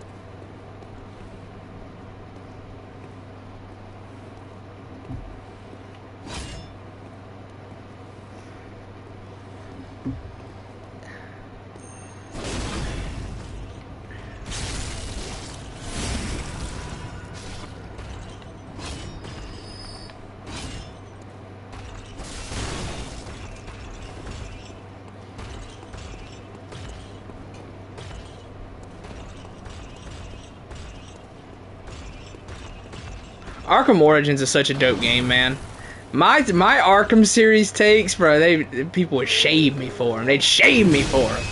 Arkham Origins is such a dope game, man. My Arkham series takes, bro, people would shame me for them. They'd shame me for them.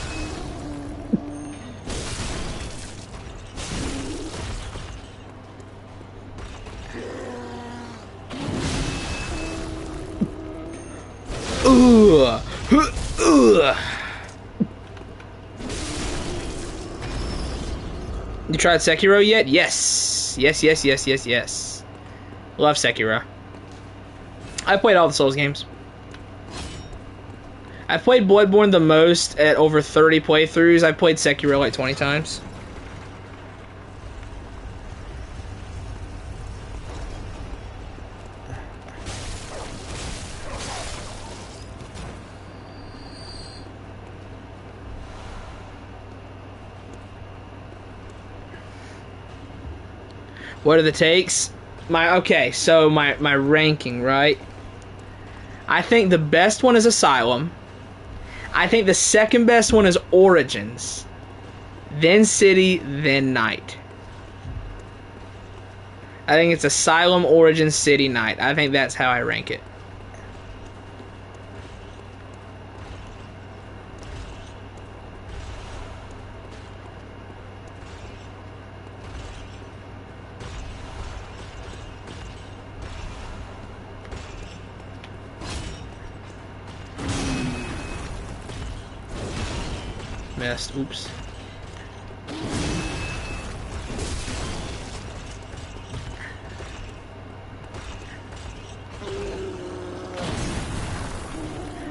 You tried Sekiro yet? Yes. Yes. Love Sekiro. I played all the Souls games. I've played Bloodborne the most at over 30 playthroughs. I've played Sekiro like 20 times. What are the takes? My ranking, right? I think the best one is Asylum. I think the second best one is Origins. Then City, then Night. I think it's Asylum, Origins, City, Night. I think that's how I rank it. Missed. Oops.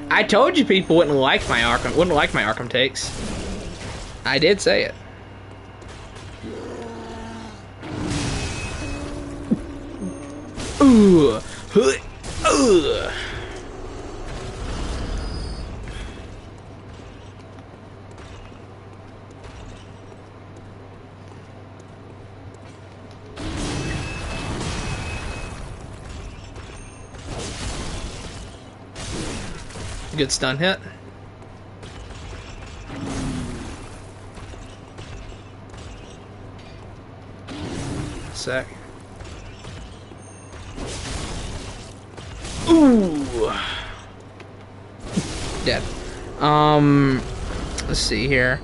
I told you people wouldn't like my Arkham takes. I did say it. Ooh. Ugh. Good stun hit. Sec. Ooh. Dead. Let's see here.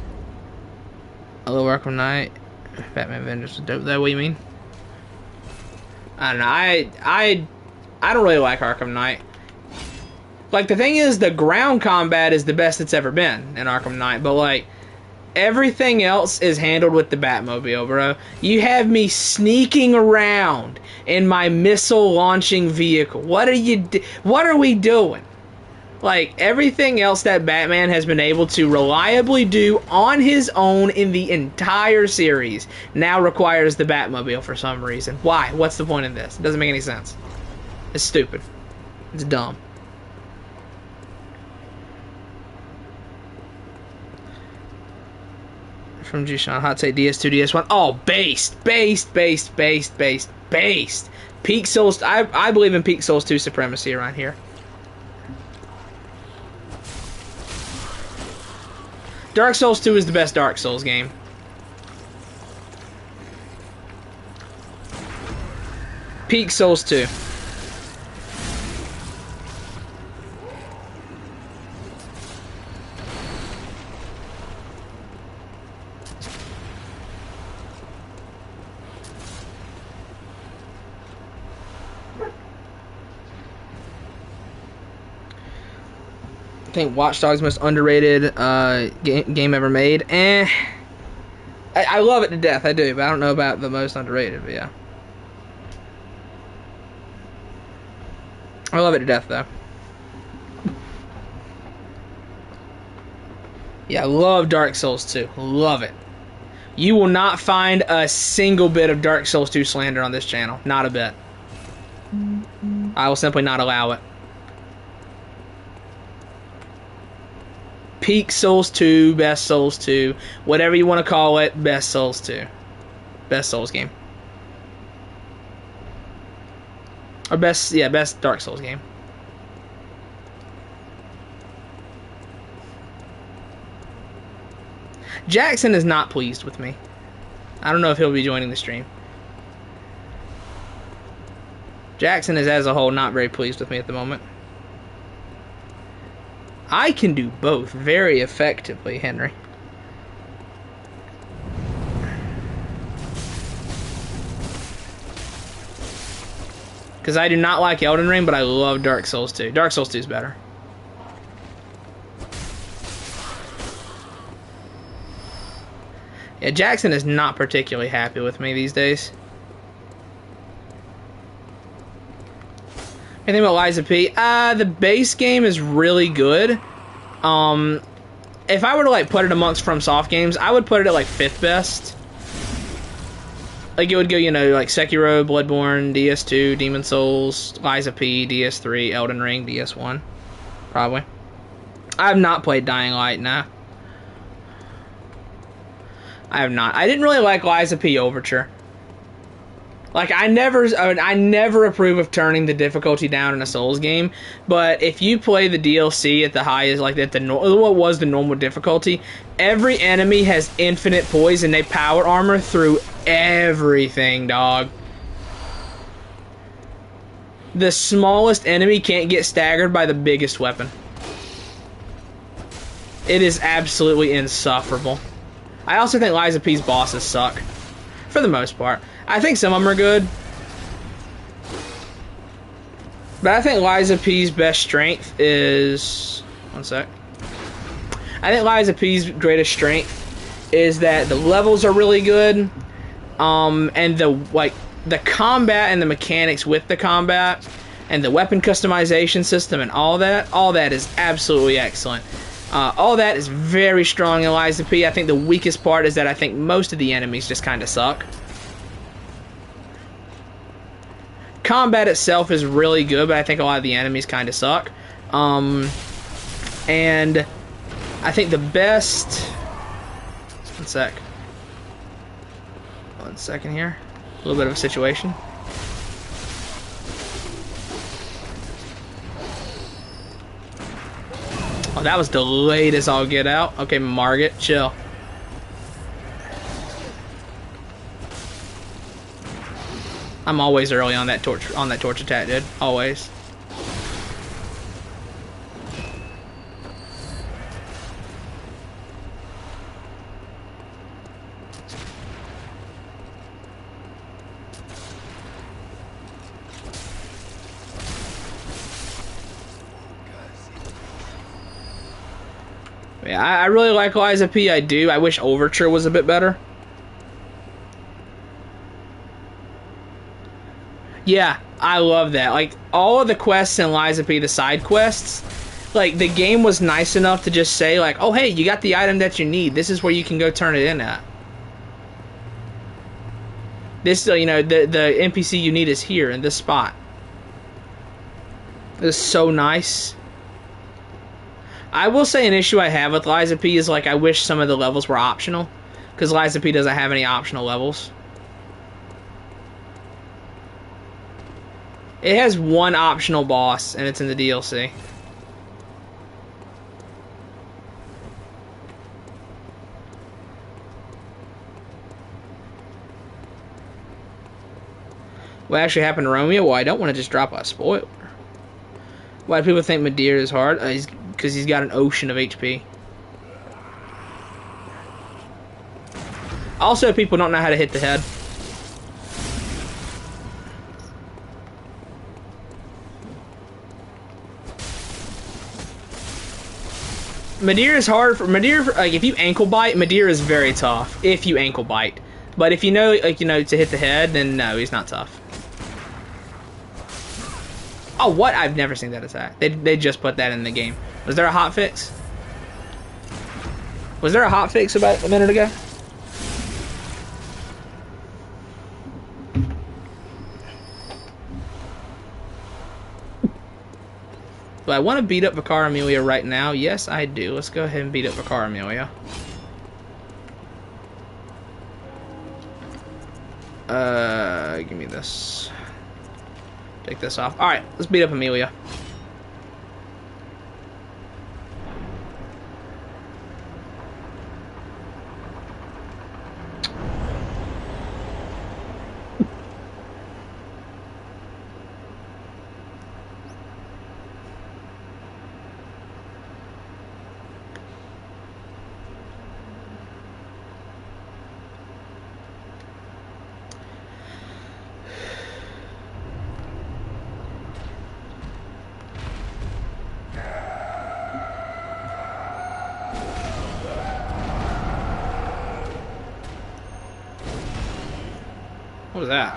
Hello, Arkham Knight. Batman Vengeance. Is that what you mean? I don't know. I don't really like Arkham Knight. Like, the thing is, the ground combat is the best it's ever been in Arkham Knight, but, like, everything else is handled with the Batmobile, bro. You have me sneaking around in my missile-launching vehicle. What are we doing? Like, everything else that Batman has been able to reliably do on his own in the entire series now requires the Batmobile for some reason. Why? What's the point in this? It doesn't make any sense. It's stupid. It's dumb. From G-Sean, hot take DS2, DS1. Oh, based. Peak Souls, I believe in Peak Souls 2 supremacy around here. Dark Souls 2 is the best Dark Souls game. Peak Souls 2. I think Watch Dogs' most underrated game ever made. I love it to death, I do, but I don't know about the most underrated, but yeah. I love it to death, though. Yeah, I love Dark Souls 2. Love it. You will not find a single bit of Dark Souls 2 slander on this channel. Not a bit. I will simply not allow it. Peak Souls 2, best Souls 2, whatever you want to call it, best Souls 2. Best Souls game. Or best Dark Souls game. Jackson is not pleased with me. I don't know if he'll be joining the stream. Jackson is, as a whole, not very pleased with me at the moment. I can do both very effectively, Henry. Because I do not like Elden Ring, but I love Dark Souls 2. Dark Souls 2 is better. Yeah, Jackson is not particularly happy with me these days. Anything about Liza P? The base game is really good. If I were to like put it amongst FromSoft games, I would put it at like 5th best. Like it would go, you know, like Sekiro, Bloodborne, DS2, Demon Souls, Liza P, DS3, Elden Ring, DS1. Probably. I have not played Dying Light, nah. I have not. I didn't really like Liza P Overture. Like I never approve of turning the difficulty down in a Souls game, but if you play the DLC at the highest, like at the what was the normal difficulty, every enemy has infinite poison. They power armor through everything, dog. The smallest enemy can't get staggered by the biggest weapon. It is absolutely insufferable. I also think Lies of P's bosses suck. For the most part. I think some of them are good. But I think Lies of P's best strength is... One sec. I think Lies of P's greatest strength is that the levels are really good. And the combat and the mechanics with the combat and the weapon customization system and all that is absolutely excellent. All that is very strong in Lies of P. I think the weakest part is that I think most of the enemies just kind of suck. Combat itself is really good, but I think a lot of the enemies kind of suck. And I think the best... One second here. A little bit of a situation. Oh, that was delayed as all get out. Okay, Margit, chill. I'm always early on that torch attack, dude. Always. Yeah, I really like Lies of P. I do. I wish Overture was a bit better. Yeah, I love that. Like, all of the quests in Lies of P, the side quests, like, the game was nice enough to just say, like, oh, hey, you got the item that you need. This is where you can go turn it in at. This, you know, the NPC you need is here in this spot. It's so nice. I will say an issue I have with Lies of P is, like, I wish some of the levels were optional. Because Lies of P doesn't have any optional levels. It has one optional boss, and it's in the DLC. What actually happened to Romeo? Well, I don't want to just drop a spoiler. Why do people think Madeira is hard? Because he's got an ocean of HP. Also, people don't know how to hit the head. Madeira is hard for Madeira. Like, if you ankle bite, Madeira is very tough. If you ankle bite, but if you know, like, you know, to hit the head, then no, he's not tough. Oh, what? I've never seen that attack. They just put that in the game. Was there a hotfix? Was there a hotfix about a minute ago? Do I want to beat up Vicar Amelia right now? Yes, I do. Let's go ahead and beat up Vicar Amelia. Give me this. Take this off. Alright, let's beat up Amelia. What was that?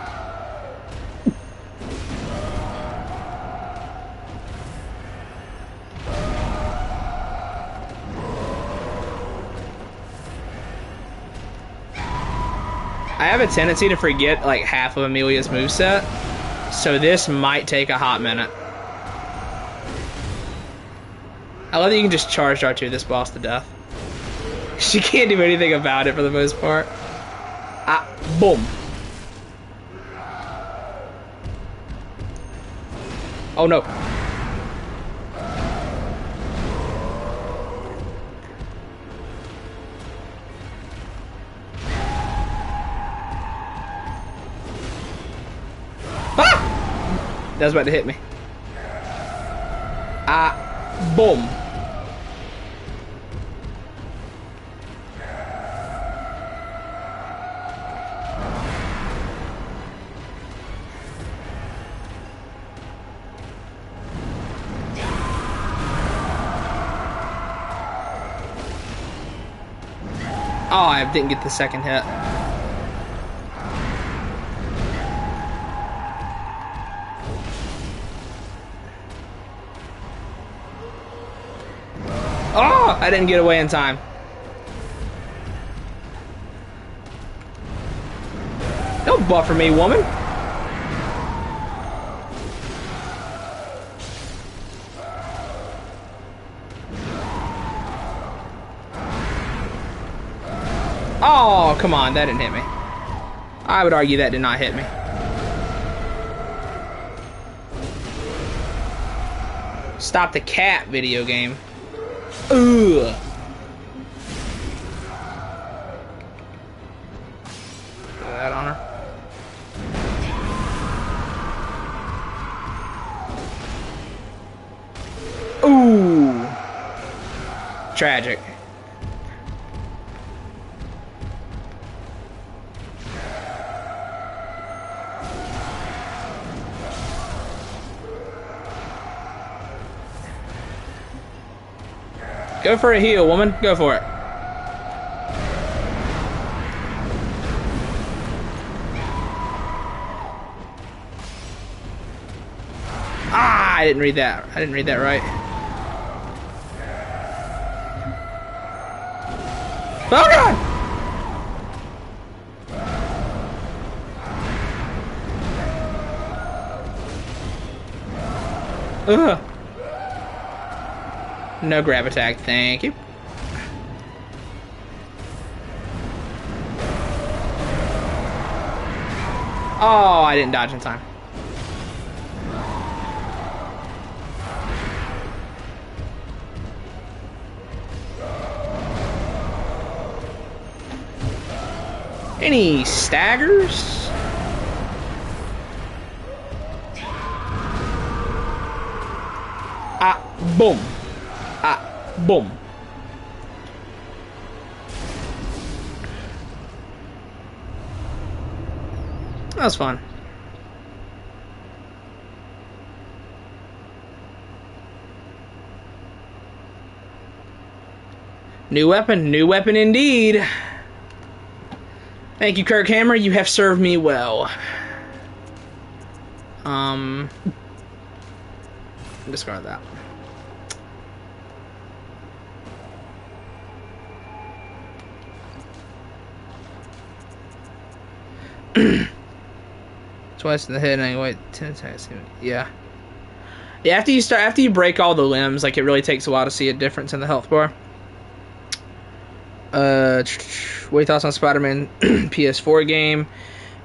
I have a tendency to forget like half of Amelia's moveset, so this might take a hot minute. I love that you can just charge R2 this boss to death. She can't do anything about it for the most part. Ah, boom. Oh no. Ah! That was about to hit me. Boom. Oh, I didn't get the second hit. Oh, I didn't get away in time. Don't buffer me, woman. Oh, come on, that didn't hit me. I would argue that did not hit me. Stop the cat, video game. Ugh. Throw that on her. Ooh. Tragic. Go for a heal, woman. Go for it. Ah, I didn't read that. I didn't read that right. Oh god! Ugh. No grab attack, thank you. Oh, I didn't dodge in time. Any staggers? Boom. Boom. That was fun. New weapon indeed. Thank you, Kirk Hammer. You have served me well. Discard that. Twice in the head anyway. 10 attacks. Yeah. Yeah. After you break all the limbs, like it really takes a while to see a difference in the health bar. What are your thoughts on Spider-Man PS4 game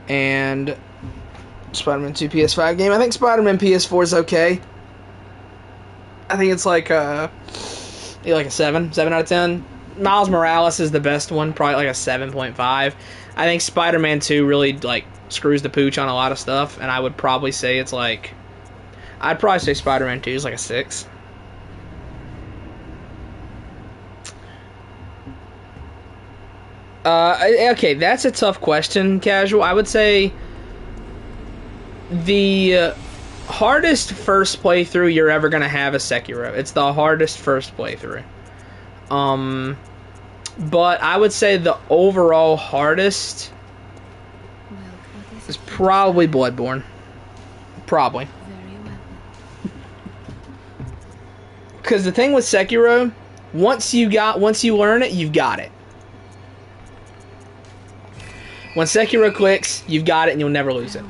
and Spider-Man 2 PS5 game? I think Spider-Man PS4 is okay. I think it's like a 7 out of 10. Miles Morales is the best one, probably like a 7.5. I think Spider-Man 2 really like screws the pooch on a lot of stuff, and I would probably say it's like, I'd probably say Spider-Man 2 is like a 6. Okay, that's a tough question, Casual. I would say the hardest first playthrough you're ever gonna have is Sekiro. It's the hardest first playthrough. But I would say the overall hardest is probably Bloodborne. Probably. Because the thing with Sekiro, once you learn it, you've got it. When Sekiro clicks, you've got it and you'll never lose it.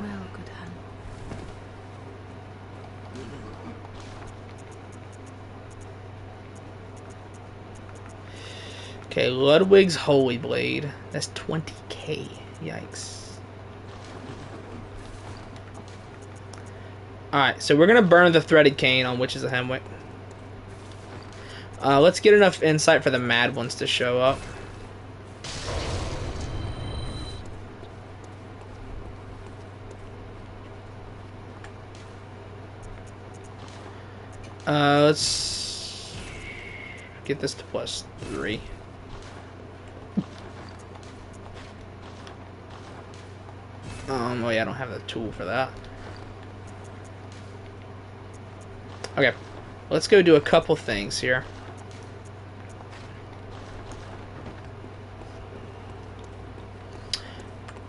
Okay, Ludwig's Holy Blade. That's 20k. Yikes. Alright, so we're going to burn the threaded cane on Witches of Hemwick. Let's get enough insight for the mad ones to show up. Let's get this to +3. Oh yeah, I don't have the tool for that. Okay, let's go do a couple things here.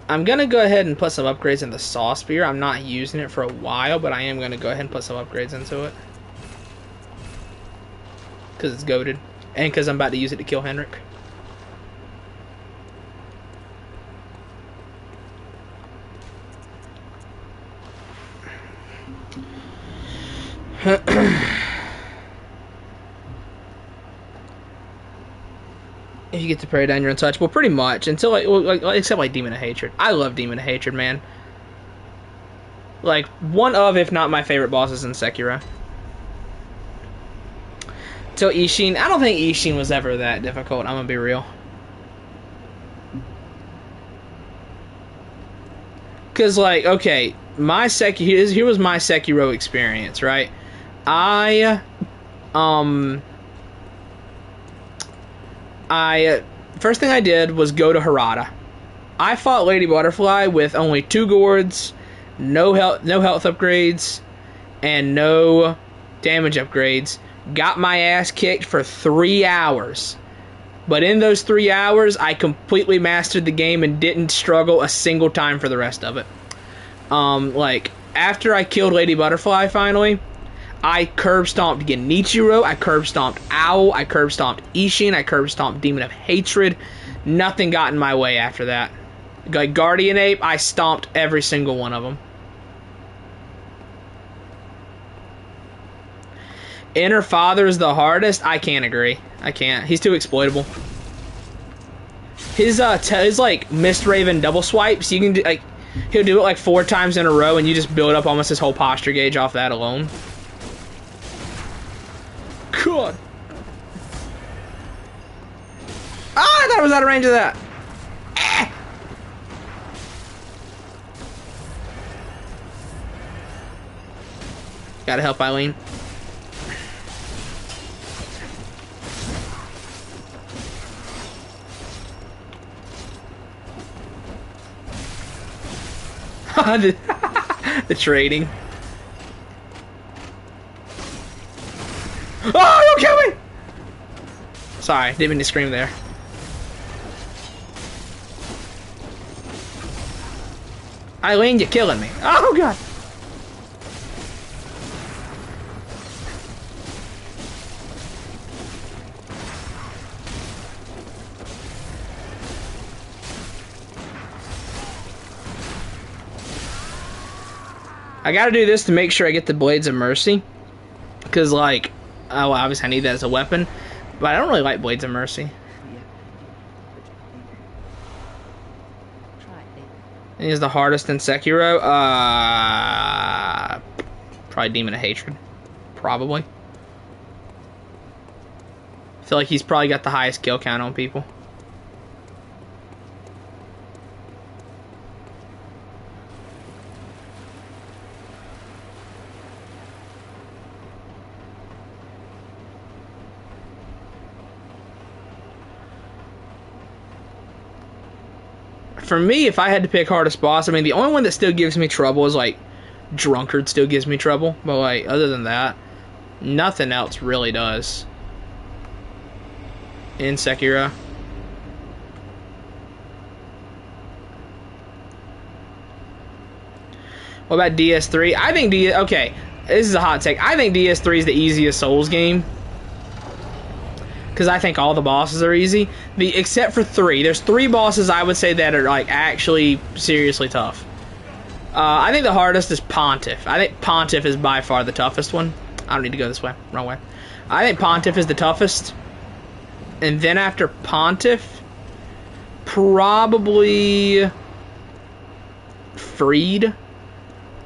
I'm gonna go ahead and put some upgrades in the Saw Spear. I'm not using it for a while, but I am gonna go ahead and put some upgrades into it. Because it's goated. And because I'm about to use it to kill Henrik. If you get to pray down, you're untouchable. Pretty much. Until, except like Demon of Hatred. I love Demon of Hatred, man. Like, one of, if not my favorite bosses in Sekiro. So Ishin, I don't think Ishin was ever that difficult, I'm gonna be real. Cause like, okay, my here was my Sekiro experience, right? First thing I did was go to Harada. I fought Lady Butterfly with only 2 gourds, no health upgrades, and no damage upgrades. Got my ass kicked for 3 hours. But in those 3 hours, I completely mastered the game and didn't struggle a single time for the rest of it. Like, after I killed Lady Butterfly finally, I curb stomped Genichiro, I curb stomped Owl, I curb stomped Ishin, I curb stomped Demon of Hatred. Nothing got in my way after that. Like Guardian Ape, I stomped every single one of them. Inner Father is the hardest. I can't agree. I can't. He's too exploitable. His like Mist Raven double swipes. You can do, like, he'll do it like 4 times in a row, and you just build up almost his whole posture gauge off that alone. God. Ah, I thought I was out of range of that. Ah. Gotta help Eileen. the trading. Oh, don't kill me! Sorry, didn't mean to scream there. Eileen, you're killing me. Oh, God. I gotta do this to make sure I get the Blades of Mercy. Because, like, well, obviously I need that as a weapon. But I don't really like Blades of Mercy. And he's the hardest in Sekiro. Probably Demon of Hatred. Probably. I feel like he's probably got the highest kill count on people. For me, if I had to pick hardest boss, I mean, the only one that still gives me trouble is, like, Drunkard still gives me trouble. But, like, other than that, nothing else really does. In Sekiro. What about DS3? I think okay, this is a hot take. I think DS3 is the easiest Souls game. Because I think all the bosses are easy. Except for 3. There's 3 bosses I would say that are, like, actually seriously tough. I think the hardest is Pontiff. I think Pontiff is by far the toughest one. I don't need to go this way. Wrong way. I think Pontiff is the toughest. And then after Pontiff, probably Freed.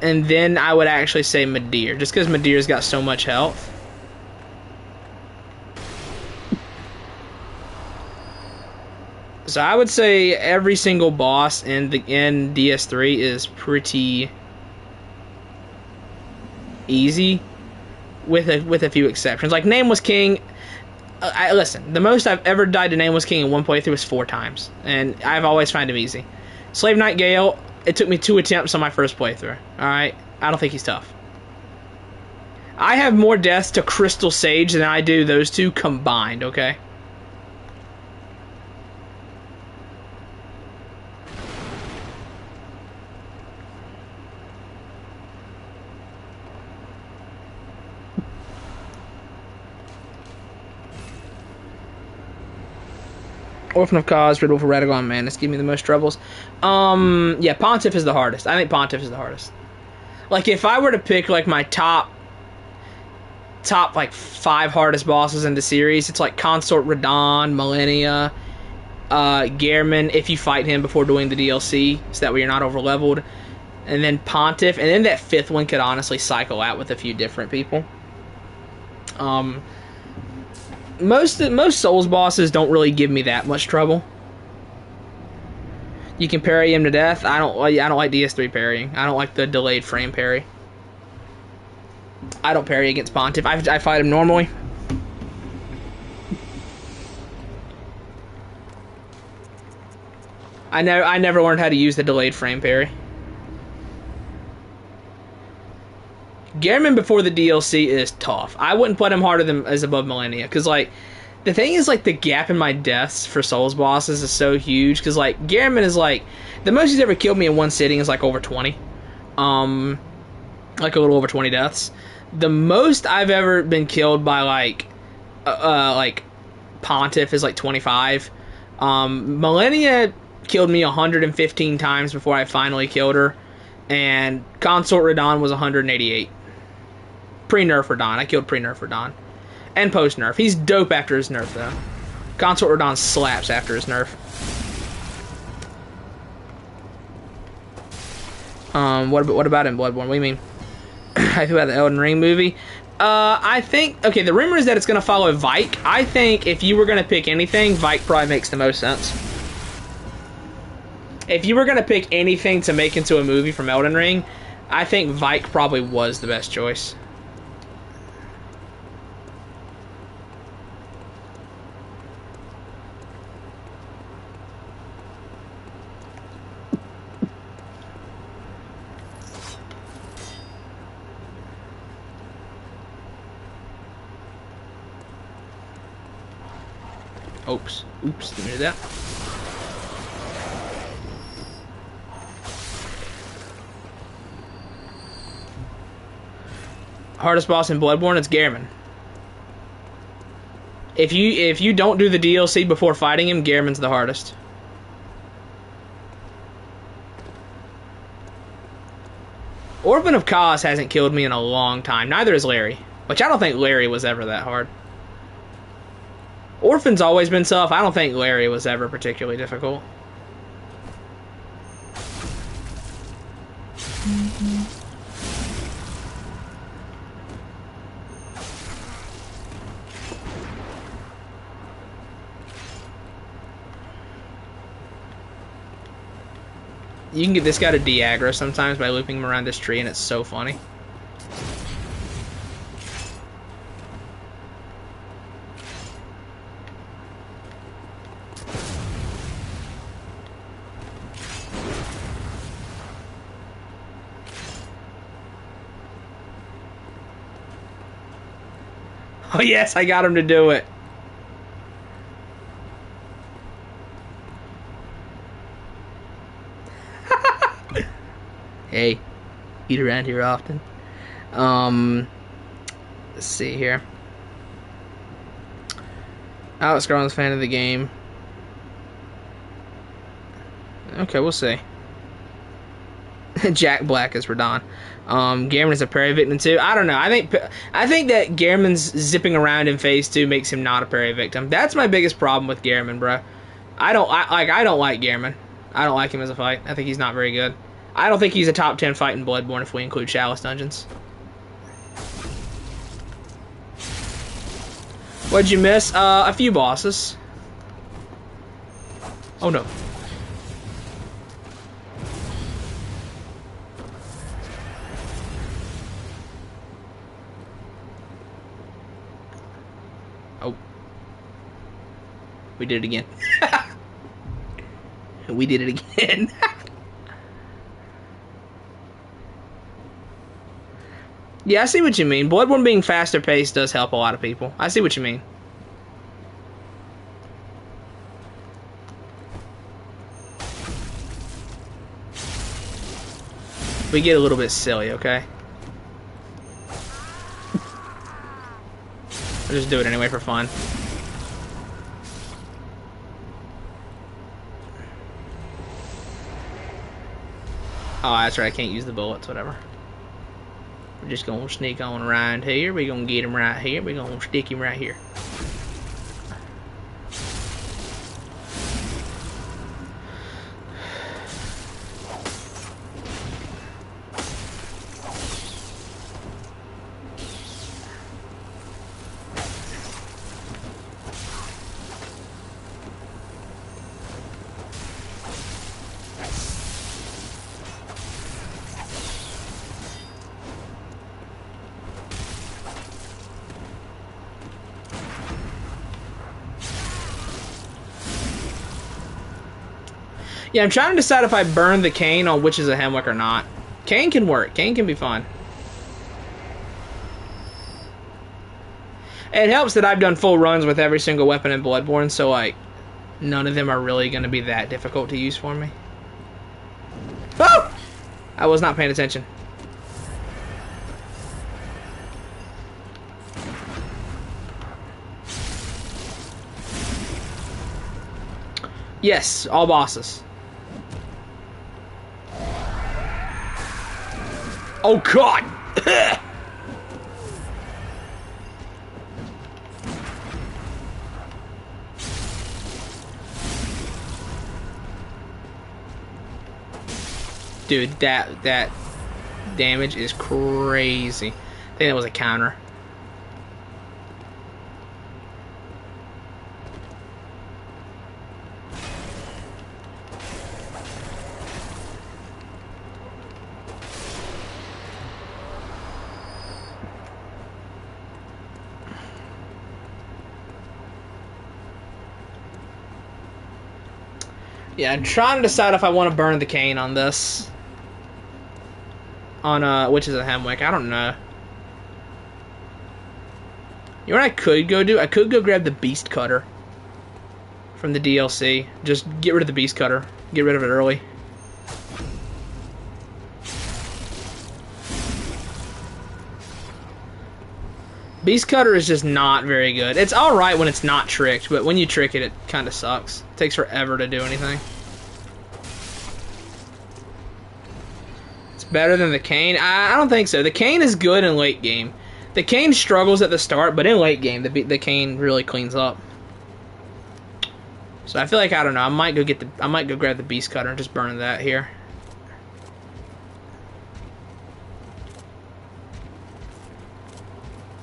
and then I would actually say Madeir, just because Madeir's got so much health. So I would say every single boss in DS3 is pretty easy, with a few exceptions. Like Nameless King, listen, the most I've ever died to Nameless King in one playthrough was 4 times, and I've always found him easy. Slave Knight Gale, it took me 2 attempts on my first playthrough. Alright? I don't think he's tough. I have more deaths to Crystal Sage than I do those two combined, okay? Orphan of Cause, Riddle for Radical Madness, give me the most troubles. Yeah, Pontiff is the hardest. I think Pontiff is the hardest. Like, if I were to pick, like, my top, like, 5 hardest bosses in the series, it's like Consort Radahn, Millennia, Gehrman, if you fight him before doing the DLC, so that way you're not over-leveled, and then Pontiff, and then that 5th one could honestly cycle out with a few different people. Most Souls bosses don't really give me that much trouble. You can parry him to death. I don't like DS3 parrying. I don't like the delayed frame parry. I don't parry against Pontiff. I fight him normally. I never learned how to use the delayed frame parry. Gehrman before the DLC is tough. I wouldn't put him harder than as above Millennia, because, like, the thing is, like, the gap in my deaths for Souls bosses is so huge, because, like, Gehrman is, like, the most he's ever killed me in one sitting is, like, over 20. Like, a little over 20 deaths. The most I've ever been killed by, like Pontiff is, like, 25. Millennia killed me 115 times before I finally killed her, and Consort Radahn was 188. Pre-nerf Radahn. I killed pre-nerf Radahn. And post-nerf. He's dope after his nerf, though. Consort Radahn slaps after his nerf. What about in Bloodborne? What do you mean? I feel about the Elden Ring movie. I think... Okay, the rumor is that it's going to follow Vike. I think if you were going to pick anything, Vike probably makes the most sense. If you were going to pick anything to make into a movie from Elden Ring, I think Vike probably was the best choice. Oops, didn't do that. Hardest boss in Bloodborne, it's Gehrman. If you don't do the DLC before fighting him, Gehrman's the hardest. Orphan of Cause hasn't killed me in a long time. Neither has Larry. Which I don't think Larry was ever that hard. Orphan's always been tough. I don't think Larry was ever particularly difficult. You can get this guy to de-aggro sometimes by looping him around this tree, and it's so funny. Oh yes, I got him to do it. Hey, eat around here often. Let's see here. Alex Garland's a fan of the game. Okay, we'll see. Jack Black is Radahn. Gehrman is a parry victim too. I don't know. I think that Gehrman's zipping around in phase 2 makes him not a parry victim. That's my biggest problem with Gehrman, bro. I don't like Gehrman. I don't like him as a fight. I think he's not very good. I don't think he's a top 10 fight in Bloodborne if we include Chalice Dungeons. What'd you miss? A few bosses. Oh no. Oh. We did it again. We did it again. Yeah, I see what you mean. Bloodborne being faster paced does help a lot of people. I see what you mean. We get a little bit silly, okay? I'll just do it anyway for fun. Oh, that's right, I can't use the bullets, whatever. We're just gonna sneak on around here. We're gonna get him right here. We're gonna stick him right here. Yeah, I'm trying to decide if I burn the cane on Witches of Hemwick or not. Cane can work. Cane can be fun. It helps that I've done full runs with every single weapon in Bloodborne, so, like, none of them are really going to be that difficult to use for me. Oh! I was not paying attention. Yes, all bosses. Oh god! Dude, that damage is crazy. I think that was a counter. Yeah, I'm trying to decide if I want to burn the cane on this. On, Witches of Hemwick. I don't know. You know what I could go do? I could go grab the Beast Cutter from the DLC. Just get rid of the Beast Cutter. Get rid of it early. Beast Cutter is just not very good. It's alright when it's not tricked, but when you trick it, it kind of sucks. It takes forever to do anything. It's better than the cane? I don't think so. The cane is good in late game. The cane struggles at the start, but in late game, the cane really cleans up. So I feel like, I don't know, I might go grab the Beast Cutter and just burn that here.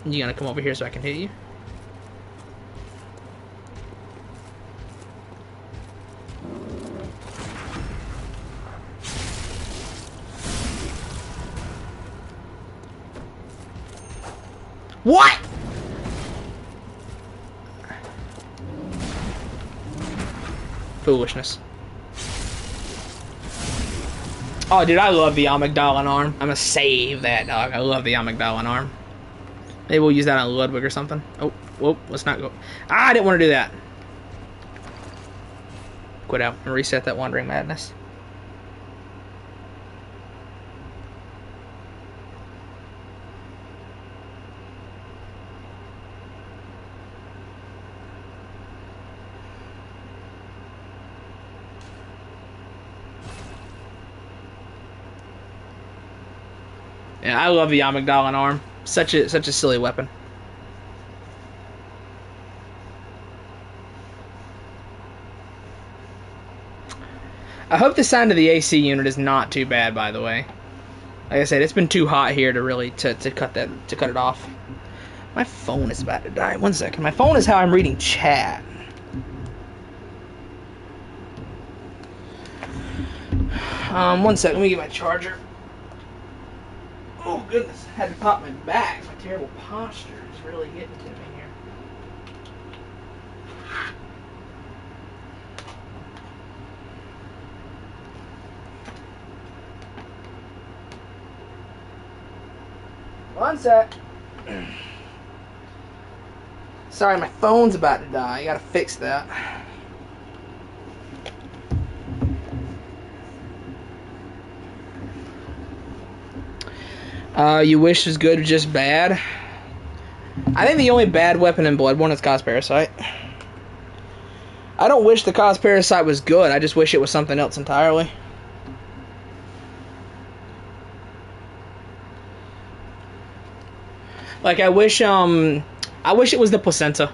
You gonna come over here so I can hit you? What? Foolishness. Oh, dude, I love the Amygdalin arm. I'm gonna save that, dog. I love the Amygdalin arm. Maybe we'll use that on Ludwig or something. Oh, whoa, let's not go. Ah, I didn't want to do that. Quit out and reset that Wandering Madness. Yeah, I love the Amygdalin arm. Such a silly weapon. I hope the sound of the AC unit is not too bad, by the way. Like I said, it's been too hot here to really to cut it off. My phone is about to die. 1 second. My phone is how I'm reading chat. One second. Let me get my charger. Oh goodness! I had to pop my back. My terrible posture is really getting to me here. One sec. Sorry, my phone's about to die. I gotta fix that. You wish was good or just bad? I think the only bad weapon in Bloodborne is Cause Parasite. I don't wish the Cause Parasite was good. I just wish it was something else entirely. Like, I wish it was the placenta.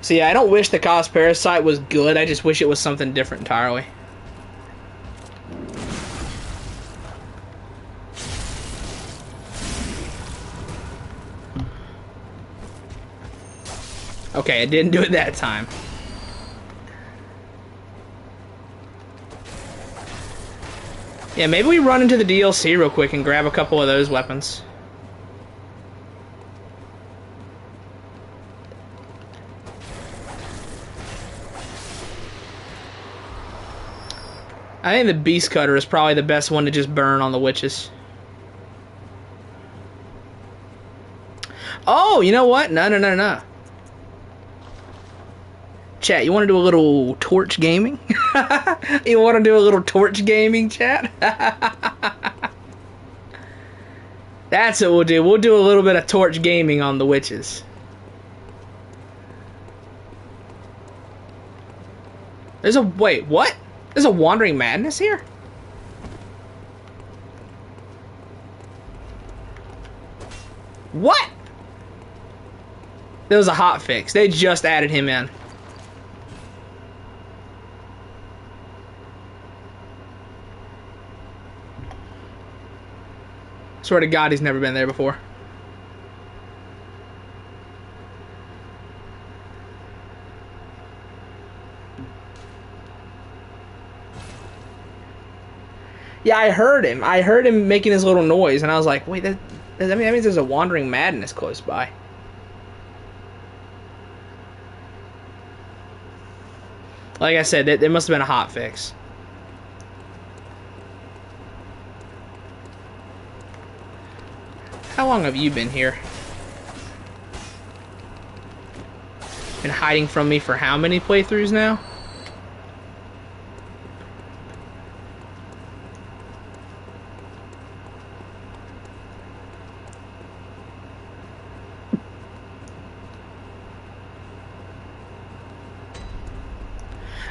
So yeah, I don't wish the Cause Parasite was good, I just wish it was something different entirely. Okay, I didn't do it that time. Yeah, maybe we run into the DLC real quick and grab a couple of those weapons. I think the Beast Cutter is probably the best one to just burn on the witches. Oh, you know what? No. Chat, you want to do a little torch gaming? You want to do a little torch gaming, chat? That's what we'll do. We'll do a little bit of torch gaming on the witches. Wait, what? There's a Wandering Madness here? What? There was a hotfix. They just added him in. Swear to God, he's never been there before. Yeah, I heard him. I heard him making his little noise, and I was like, wait, that means there's a Wandering Madness close by. Like I said, there must have been a hotfix. How long have you been here? Been hiding from me for how many playthroughs now?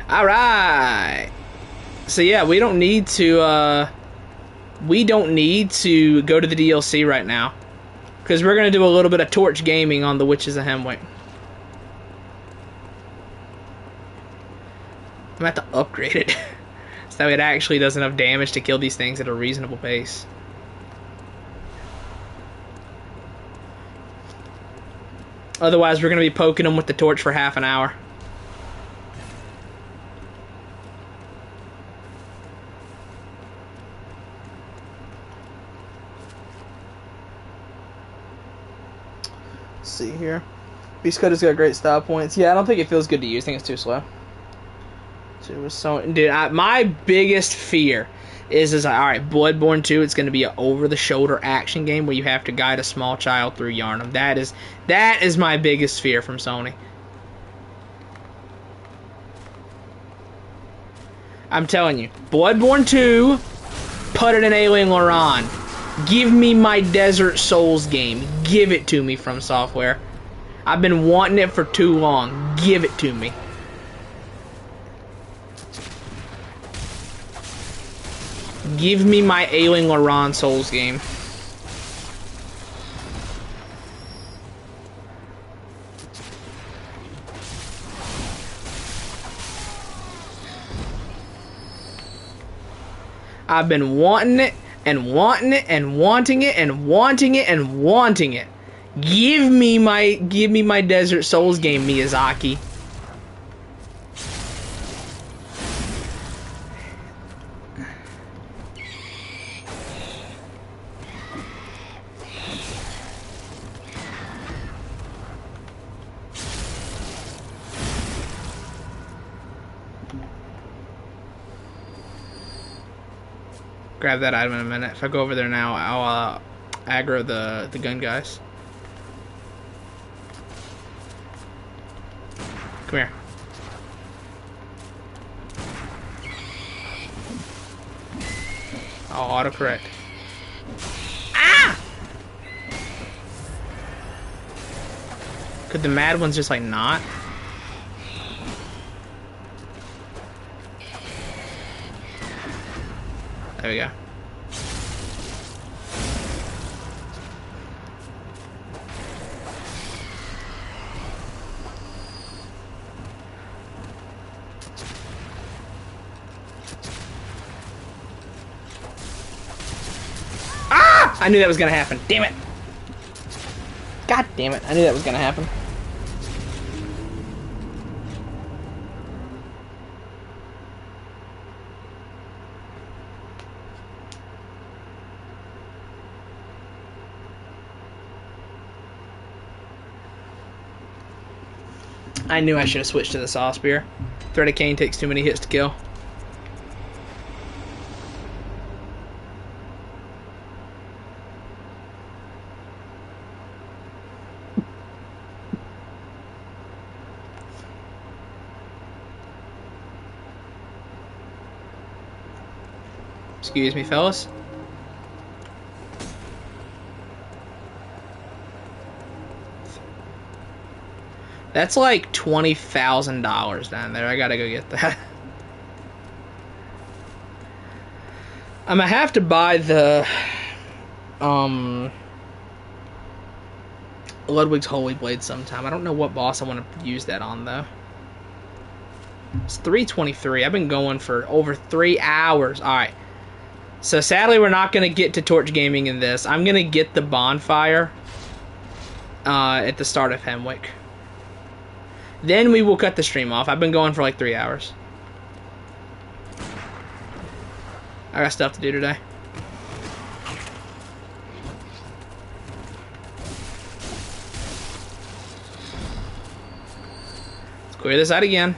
Alright. So yeah, we don't need to go to the DLC right now. Because we're going to do a little bit of torch gaming on the Witches of Hemwick. I'm going to have to upgrade it. So that it actually does enough damage to kill these things at a reasonable pace. Otherwise, we're going to be poking them with the torch for half an hour. See here. Beast Cutter's got great style points. Yeah, I don't think it feels good to use. I think it's too slow. Dude, my biggest fear is alright, Bloodborne 2, it's going to be an over-the-shoulder action game where you have to guide a small child through Yharnam. That is my biggest fear from Sony. I'm telling you, Bloodborne 2, put it in Alien Loran. Give me my Desert Souls game. Give it to me, From Software. I've been wanting it for too long. Give it to me. Give me my Ailing Laurent Souls game. I've been wanting it and wanting it and wanting it and wanting it and wanting it. Give me my Desert Souls game, Miyazaki. Grab that item in a minute. If I go over there now, I'll aggro the gun guys. Come here. I'll autocorrect. Ah! Could the mad ones just like not? There we go. Ah! I knew that was gonna happen. Damn it. God damn it. I knew that was gonna happen. I knew I should have switched to the Saw Spear. Thread of Cane takes too many hits to kill. Excuse me, fellas. That's like $20,000 down there. I gotta go get that. I'm gonna have to buy the Ludwig's Holy Blade sometime. I don't know what boss I want to use that on though. It's 3:23. I've been going for over 3 hours. Alright. So sadly we're not gonna get to Torch Gaming in this. I'm gonna get the bonfire at the start of Hemwick. Then we will cut the stream off. I've been going for like 3 hours. I got stuff to do today. Let's clear this out again.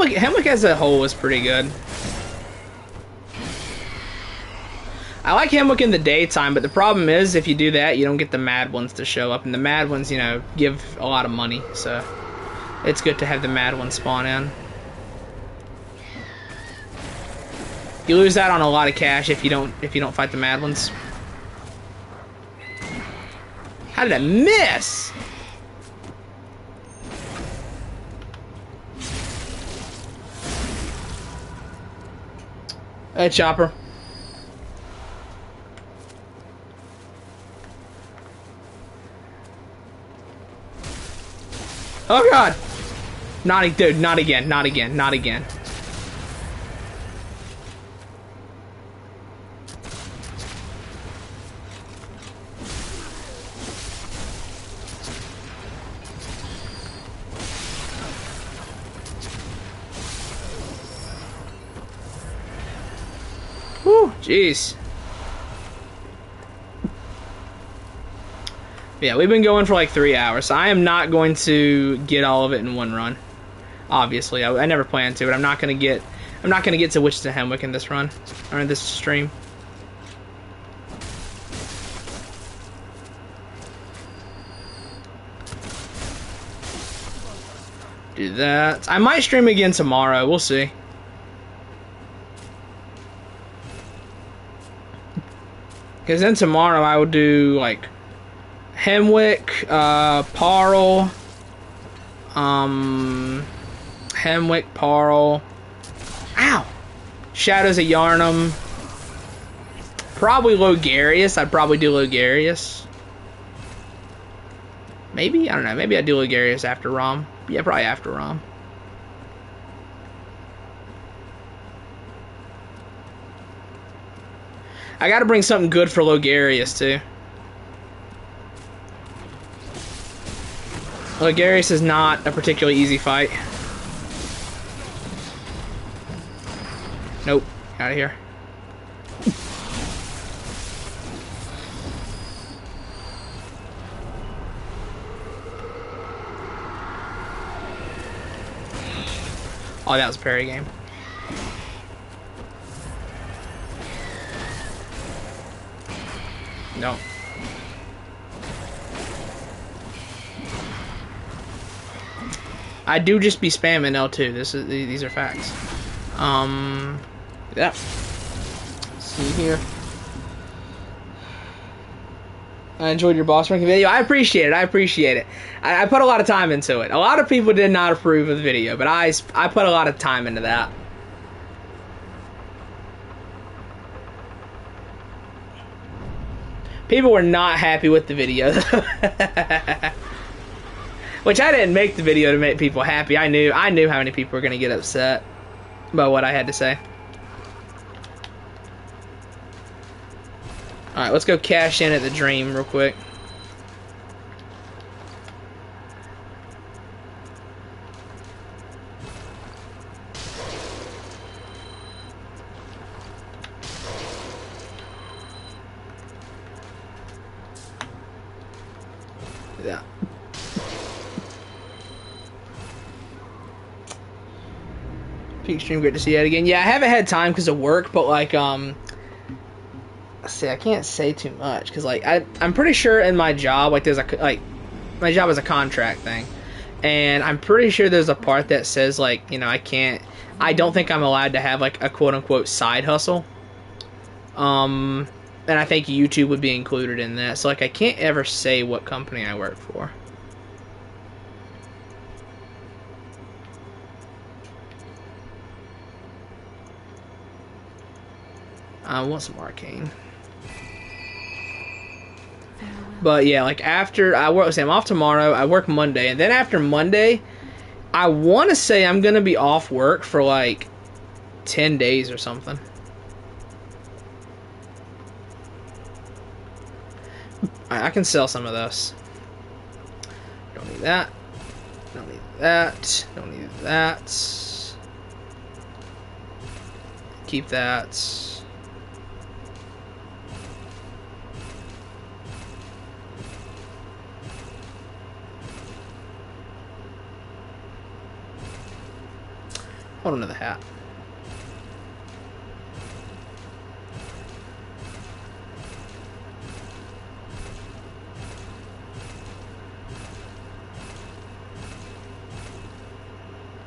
Hemwick as a whole was pretty good. I like Hemwick in the daytime, but the problem is if you do that, you don't get the mad ones to show up, and the mad ones, you know, give a lot of money, so it's good to have the mad ones spawn in. You lose out on a lot of cash if you don't fight the mad ones. How did I miss? Hey, Chopper. Oh God! Dude, not again, not again, not again. Whew, jeez. Yeah, we've been going for like 3 hours, so I am not going to get all of it in one run. Obviously, I never planned to, but I'm not gonna get to Witches of Hemwick in this run or in this stream. Do that. I might stream again tomorrow. We'll see. Because then tomorrow I will do like Hemwick, Parle, Hemwick, Parle. Ow! Shadows of Yharnam. Probably Logarius. I'd probably do Logarius. Maybe? I don't know. Maybe I'd do Logarius after Rom. Yeah, probably after Rom. I gotta bring something good for Logarius, too. Logarius is not a particularly easy fight. Nope. Out of here. Oh, that was a parry game. No. I do just be spamming L2. These are facts. Yeah. See here. I enjoyed your boss ranking video. I appreciate it. I appreciate it. I put a lot of time into it. A lot of people did not approve of the video, but I put a lot of time into that. People were not happy with the video. Which I didn't make the video to make people happy. I knew how many people were going to get upset about what I had to say. Alright, let's go cash in at the Dream real quick. Yeah. Peak stream, great to see that again. Yeah, I haven't had time because of work, but like, see, I can't say too much because like I'm pretty sure in my job, like my job is a contract thing, and I'm pretty sure there's a part that says like, you know, I don't think I'm allowed to have like a quote unquote side hustle. And I think YouTube would be included in that. So like I can't ever say what company I work for. I want some Arcane. But yeah, like after I'm off tomorrow, I work Monday, and then after Monday, I want to say I'm going to be off work for like 10 days or something. I can sell some of this. Don't need that. Don't need that. Don't need that. Keep that. Hold on to the hat.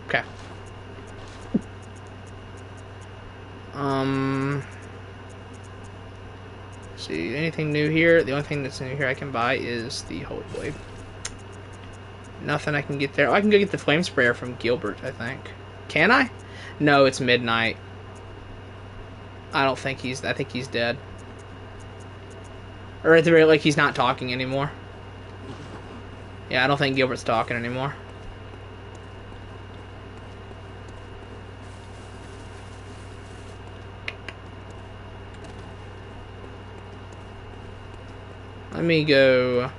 Okay. See, anything new here? The only thing that's new here I can buy is the Holy Blade. Nothing I can get there. Oh, I can go get the Flame Sprayer from Gilbert, I think. Can I? No, it's midnight. I don't think I think he's dead. Or at the very, like, he's not talking anymore. Yeah, I don't think Gilbert's talking anymore. Let me go.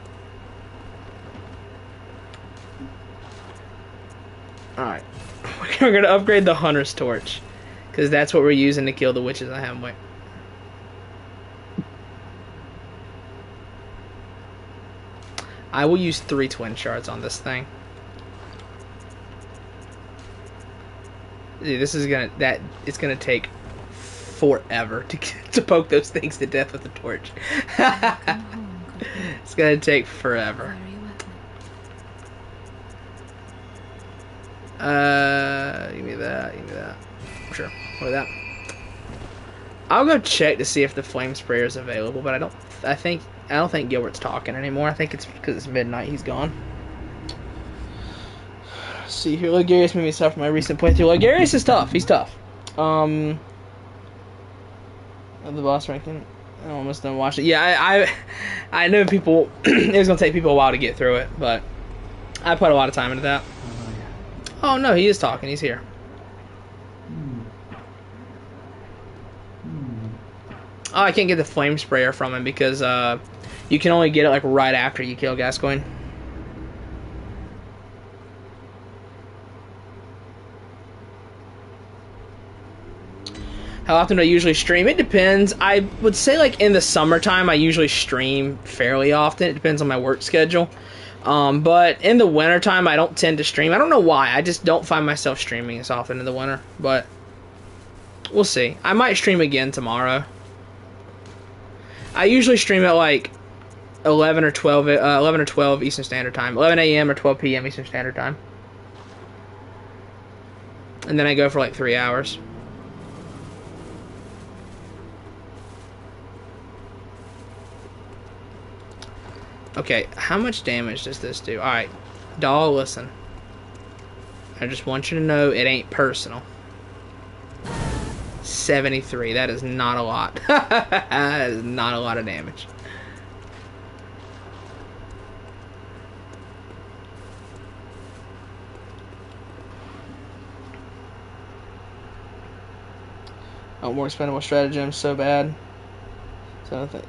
Alright. We're going to upgrade the Hunter's Torch. Because that's what we're using to kill the Witches of Hemwick. I will use 3 twin shards on this thing. Dude, this is it's gonna take forever to poke those things to death with a torch. It's gonna take forever. Give me that. Sure, what that? I'll go check to see if the flame sprayer is available, but I don't think Gilbert's talking anymore. I think it's because it's midnight. He's gone. Let's see here, Logarius made me tough for my recent playthrough. Logarius is tough. He's tough. The boss ranking. I almost done watch it. Yeah, I know people. It was gonna take people a while to get through it, but I put a lot of time into that. Oh no, he is talking. He's here. Oh, I can't get the flame sprayer from him because you can only get it like right after you kill Gascoigne. How often do I usually stream? It depends. I would say like in the summertime I usually stream fairly often. It depends on my work schedule. But in the wintertime I don't tend to stream. I don't know why. I just don't find myself streaming as often in the winter. But we'll see. I might stream again tomorrow. I usually stream at like 11 or 12 Eastern Standard Time. 11 a.m. or 12 p.m. Eastern Standard Time. And then I go for like 3 hours. Okay, how much damage does this do? Alright, doll, listen. I just want you to know it ain't personal. 73, that is not a lot. That is not a lot of damage. Oh, more expendable stratagems, so bad. So I think,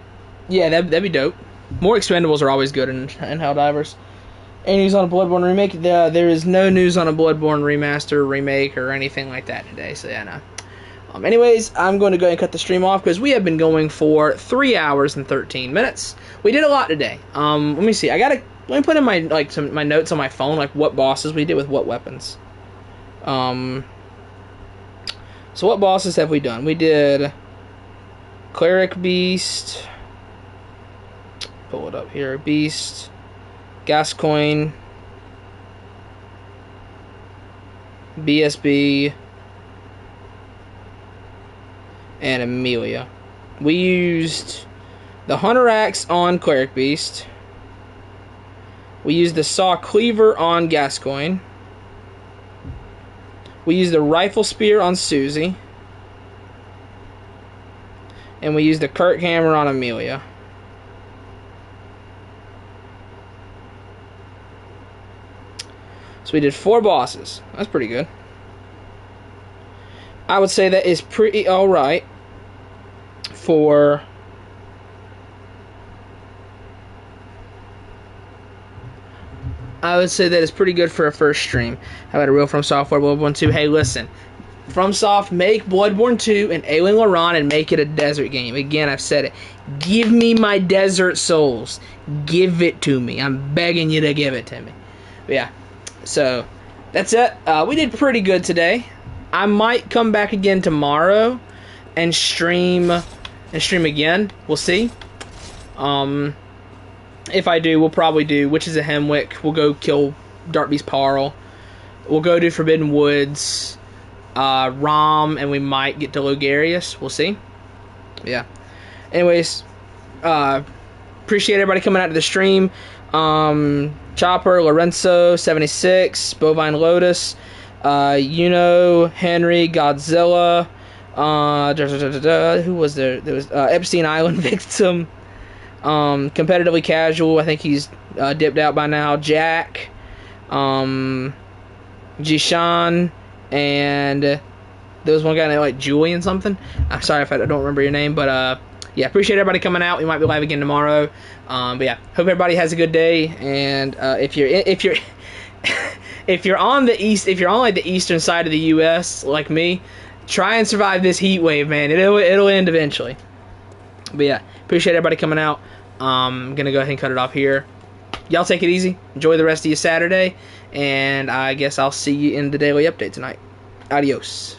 yeah, that'd be dope. More expendables are always good in Helldivers. Any news on a Bloodborne remake? There is no news on a Bloodborne remaster, remake, or anything like that today. So yeah, no. Anyways, I'm going to go ahead and cut the stream off because we have been going for 3 hours and 13 minutes. We did a lot today. Let me see. Let me put in my my notes on my phone, like what bosses we did with what weapons. So what bosses have we done? We did Cleric Beast. Pull it up here. Beast, Gascoigne, BSB, and Amelia. We used the Hunter Axe on Cleric Beast. We used the Saw Cleaver on Gascoigne. We used the Rifle Spear on Susie. And we used the Kirk Hammer on Amelia. So we did 4 bosses. That's pretty good. I would say that is pretty alright for... I would say that is pretty good for a first stream. How about a real From Software Bloodborne 2? Hey, listen. FromSoft, make Bloodborne 2 and Ailing Laran and make it a desert game. Again, I've said it. Give me my desert souls. Give it to me. I'm begging you to give it to me. But yeah. So, that's it. We did pretty good today. I might come back again tomorrow and stream again. We'll see. If I do, we'll probably do Witches of Hemwick. We'll go kill Dark Beast Parl. We'll go do Forbidden Woods, Rom, and we might get to Logarius. We'll see. Yeah. Anyways, appreciate everybody coming out to the stream. Chopper, Lorenzo, 76, Bovine Lotus, Henry, Godzilla, who was there? There was Epstein Island Victim, Competitively Casual, I think he's dipped out by now, Jack, Jishan, and there was one guy named like Julian something. I'm sorry if I don't remember your name, but yeah, appreciate everybody coming out. We might be live again tomorrow. But yeah, hope everybody has a good day. And if you're if you're on the like the eastern side of the U.S. like me, try and survive this heat wave, man. It'll end eventually. But yeah, appreciate everybody coming out. I'm gonna go ahead and cut it off here. y'all take it easy. Enjoy the rest of your Saturday, and I guess I'll see you in the daily update tonight. Adios.